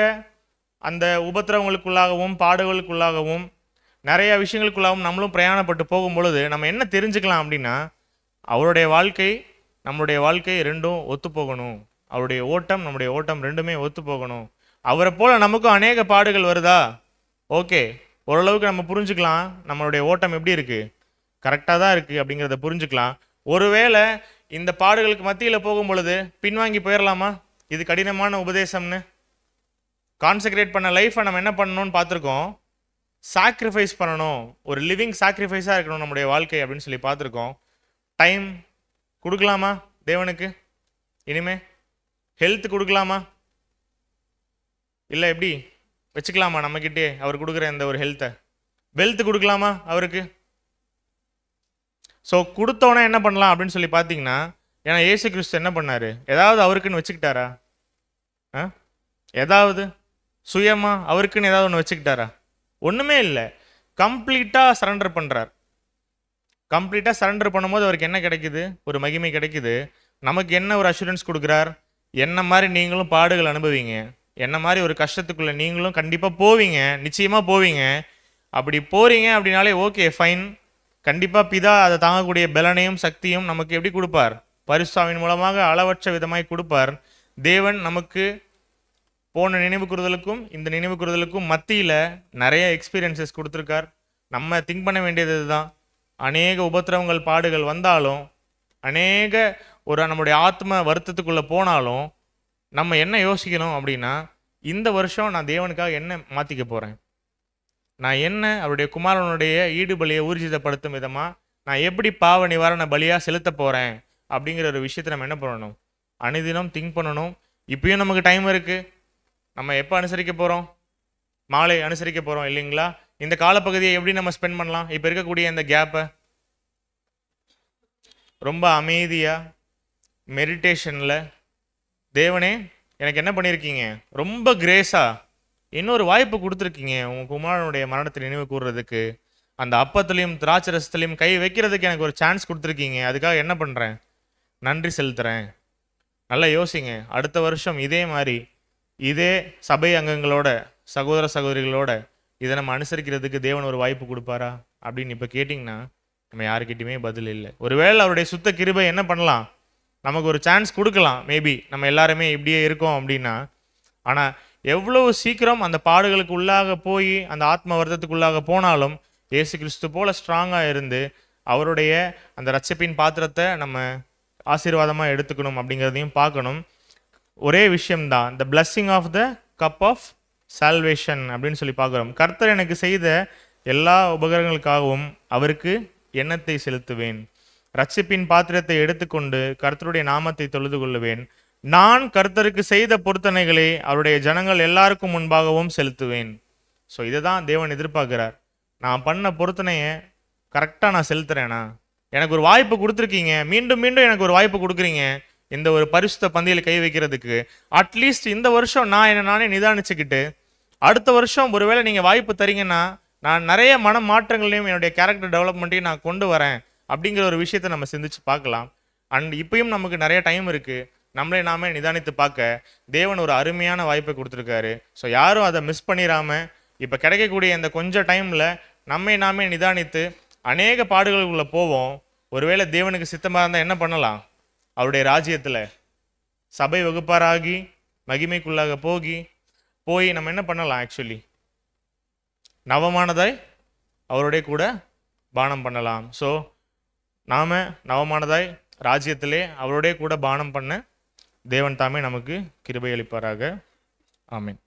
அந்த உபத்திரவங்களுக்குள்ளாகவும் பாடுகளுக்குள்ளாகவும் நிறைய விஷயங்களுக்குள்ளாகவும் நம்மளும் பிரயாணப்பட்டு போகும் பொழுது நம்ம என்ன தெரிஞ்சுக்கலாம் அப்படின்னா, அவருடைய வாழ்க்கை நம்மளுடைய வாழ்க்கை ரெண்டும் ஒத்து போகணும். அவருடைய ஓட்டம் நம்முடைய ஓட்டம் ரெண்டுமே ஒத்து போகணும். அவரை போல நமக்கும் அநேக பாடுகள் வருதா? ஓகே, ஓரளவுக்கு நம்ம புரிஞ்சுக்கலாம் நம்மளுடைய ஓட்டம் எப்படி இருக்குது, கரெக்டாக தான் இருக்குது அப்படிங்கிறத புரிஞ்சுக்கலாம். ஒருவேளை இந்த பாடுகளுக்கு மத்தியில் போகும் பொழுது பின்வாங்கி போயிடலாமா? இது கடினமான உபதேசம்னு. கான்சென்ட்ரேட் பண்ண லைஃப்பை நம்ம என்ன பண்ணணும்னு பார்த்துருக்கோம், சாக்ரிஃபைஸ் பண்ணணும், ஒரு லிவிங் சாக்ரிஃபைஸாக இருக்கணும் நம்முடைய வாழ்க்கை அப்படின்னு சொல்லி பார்த்துருக்கோம். டைம் கொடுக்கலாமா தேவனுக்கு? இனிமே ஹெல்த் கொடுக்கலாமா? இல்லை எப்படி வச்சுக்கலாமா நம்மக்கிட்டே அவர் கொடுக்குற இந்த ஒரு ஹெல்த்தை? வெல்த் கொடுக்கலாமா அவருக்கு? ஸோ கொடுத்தோன்னே என்ன பண்ணலாம் அப்படின்னு சொல்லி பார்த்தீங்கன்னா, ஏன்னா இயேசு கிறிஸ்து என்ன பண்ணார், ஏதாவது அவருக்குன்னு வச்சுக்கிட்டாரா? ஏதாவது சுயமாக அவருக்குன்னு ஏதாவது ஒன்று வச்சுக்கிட்டாரா? ஒன்றுமே இல்லை. கம்ப்ளீட்டாக சரண்டர் பண்ணுறார். கம்ப்ளீட்டாக சரண்டர் பண்ணும்போது அவருக்கு என்ன கிடைக்குது, ஒரு மகிமை கிடைக்குது. நமக்கு என்ன ஒரு அஷூரன்ஸ் கொடுக்குறார், என்ன மாதிரி நீங்களும் பாடுகள் அனுபவிங்க, என்ன மாதிரி ஒரு கஷ்டத்துக்குள்ளே நீங்களும் கண்டிப்பாக போவீங்க, நிச்சயமாக போவீங்க. அப்படி போகிறீங்க அப்படின்னாலே ஓகே ஃபைன், கண்டிப்பாக பிதா அதை தாங்கக்கூடிய பலனையும் சக்தியும் நமக்கு எப்படி கொடுப்பார், பரிசுத்தாவின் மூலமாக அளவற்ற விதமாய் கொடுப்பார். தேவன் நமக்கு போன நினைவு கூறுதலுக்கும் இந்த நினைவு கூறுதலுக்கும் மத்தியில் நிறைய எக்ஸ்பீரியன்சஸ் கொடுத்துருக்கார். நம்ம திங்க் பண்ண வேண்டியது தான், அநேக உபத்திரவங்கள் பாடுகள் வந்தாலும், அநேக ஒரு நம்முடைய ஆத்ம வருத்தத்துக்குள்ளே போனாலும் நம்ம என்ன யோசிக்கணும் அப்படின்னா, இந்த வருஷம் நான் தேவனுக்காக என்ன மாற்றிக்க போகிறேன், நான் என்ன அவருடைய குமாரனுடைய ஈடுபலியை ஊர்ஜிதப்படுத்தும் விதமாக நான் எப்படி பாவ நிவாரண பலியாக செலுத்த போகிறேன் அப்படிங்கிற ஒரு விஷயத்தை நம்ம என்ன பண்ணணும், அனுதினம் திங்க் பண்ணணும். இப்பயும் நமக்கு டைம் இருக்குது. நம்ம எப்போ அனுசரிக்க போகிறோம், மாலை அனுசரிக்க போகிறோம் இல்லைங்களா? இந்த காலப்பகுதியை எப்படி நம்ம ஸ்பெண்ட் பண்ணலாம்? இப்போ இருக்கக்கூடிய இந்த கேப்பை ரொம்ப அமைதியாக மெடிடேஷனில், தேவனே எனக்கு என்ன பண்ணியிருக்கீங்க, ரொம்ப கிரேஸாக இன்னொரு வாய்ப்பு கொடுத்துருக்கீங்க உங்கள் குமாரனுடைய மரணத்தை நினைவு கூறுறதுக்கு, அந்த அப்பத்துலேயும் திராட்சரசத்துலேயும் கை வைக்கிறதுக்கு எனக்கு ஒரு சான்ஸ் கொடுத்துருக்கீங்க, அதுக்காக என்ன பண்ணுறேன், நன்றி செலுத்துகிறேன். நல்லா யோசிங்க. அடுத்த வருஷம் இதே மாதிரி இதே சபை அங்கங்களோட சகோதர சகோதரிகளோட இதை நம்ம அனுசரிக்கிறதுக்கு தேவன் ஒரு வாய்ப்பு கொடுப்பாரா அப்படின்னு இப்போ கேட்டிங்கன்னா நம்ம யாருக்கிட்டையுமே பதில் இல்லை. ஒருவேளை அவருடைய சுத்த கிருபை என்ன பண்ணலாம், நமக்கு ஒரு சான்ஸ் கொடுக்கலாம். மேபி நம்ம எல்லாருமே இப்படியே இருக்கோம் அப்படின்னா. ஆனால் எவ்வளவு சீக்கிரம் அந்த பாடுகளுக்கு உள்ளாக போய் அந்த ஆத்ம வருத்தத்துக்குள்ளாக போனாலும் இயேசு கிறிஸ்து போல ஸ்ட்ராங்காக இருந்து அவருடைய அந்த ரட்சிப்பின் பாத்திரத்தை நம்ம ஆசீர்வாதமாக எடுத்துக்கணும் அப்படிங்கிறதையும் பார்க்கணும். ஒரே விஷயம்தான், the blessing of the cup of salvation அப்படின்னு சொல்லி பார்க்குறோம். கர்த்தர் எனக்கு செய்த எல்லா உபகரணங்களுக்காகவும் அவருக்கு எண்ணத்தை செலுத்துவேன். ரட்சிப்பின் பாத்திரத்தை எடுத்துக்கொண்டு கர்த்தருடைய நாமத்தை தொழுது கொள்ளுவேன். நான் கர்த்தருக்கு செய்த பொருத்தனைகளை அவருடைய ஜனங்கள் எல்லாருக்கும் முன்பாகவும் செலுத்துவேன். ஸோ இதை தான் தேவன் எதிர்பார்க்கிறார். நான் பண்ண பொருத்தனையை கரெக்டாக நான் செலுத்துறேனா? எனக்கு ஒரு வாய்ப்பு கொடுத்துருக்கீங்க, மீண்டும் மீண்டும் எனக்கு ஒரு வாய்ப்பு கொடுக்குறீங்க இந்த ஒரு பரிசுத்த பந்தியில் கை வைக்கிறதுக்கு. அட்லீஸ்ட் இந்த வருஷம் நான் என்ன நானே நிதானிச்சுக்கிட்டு அடுத்த வருஷம் ஒருவேளை நீங்கள் வாய்ப்பு தரீங்கன்னா நான் நிறைய மன மாற்றங்களையும் என்னுடைய கேரக்டர் டெவலப்மெண்ட்டையும் நான் கொண்டு வரேன் அப்படிங்கிற ஒரு விஷயத்தை நம்ம சிந்திச்சு பார்க்கலாம். அண்ட் இப்பயும் நமக்கு நிறைய டைம் இருக்குது. நம்மளே நாமே நிதானித்து பார்க்க தேவன் ஒரு அருமையான வாய்ப்பை கொடுத்துருக்காரு. ஸோ யாரும் அதை மிஸ் பண்ணிடாமல் இப்போ கிடைக்கக்கூடிய இந்த கொஞ்சம் டைமில் நம்மை நாமே நிதானித்து அநேக பாடுகளுக்குள்ளே போவோம். ஒருவேளை தேவனுக்கு சித்தமாக இருந்தால் என்ன பண்ணலாம்? அவருடைய ராஜ்யத்தில் சபை வகுப்பாராகி மகிமைக்குள்ளாக போய் நம்ம என்ன பண்ணலாம்? ஆக்சுவலி நவமானதாய் அவருடைய கூட பானம் பண்ணலாம். ஸோ நாம் நவமானதாய் ராஜ்யத்திலே அவருடைய கூட பானம் பண்ண தேவன் தாமே நமக்கு கிருபை அளிப்பாராக. ஆமென்.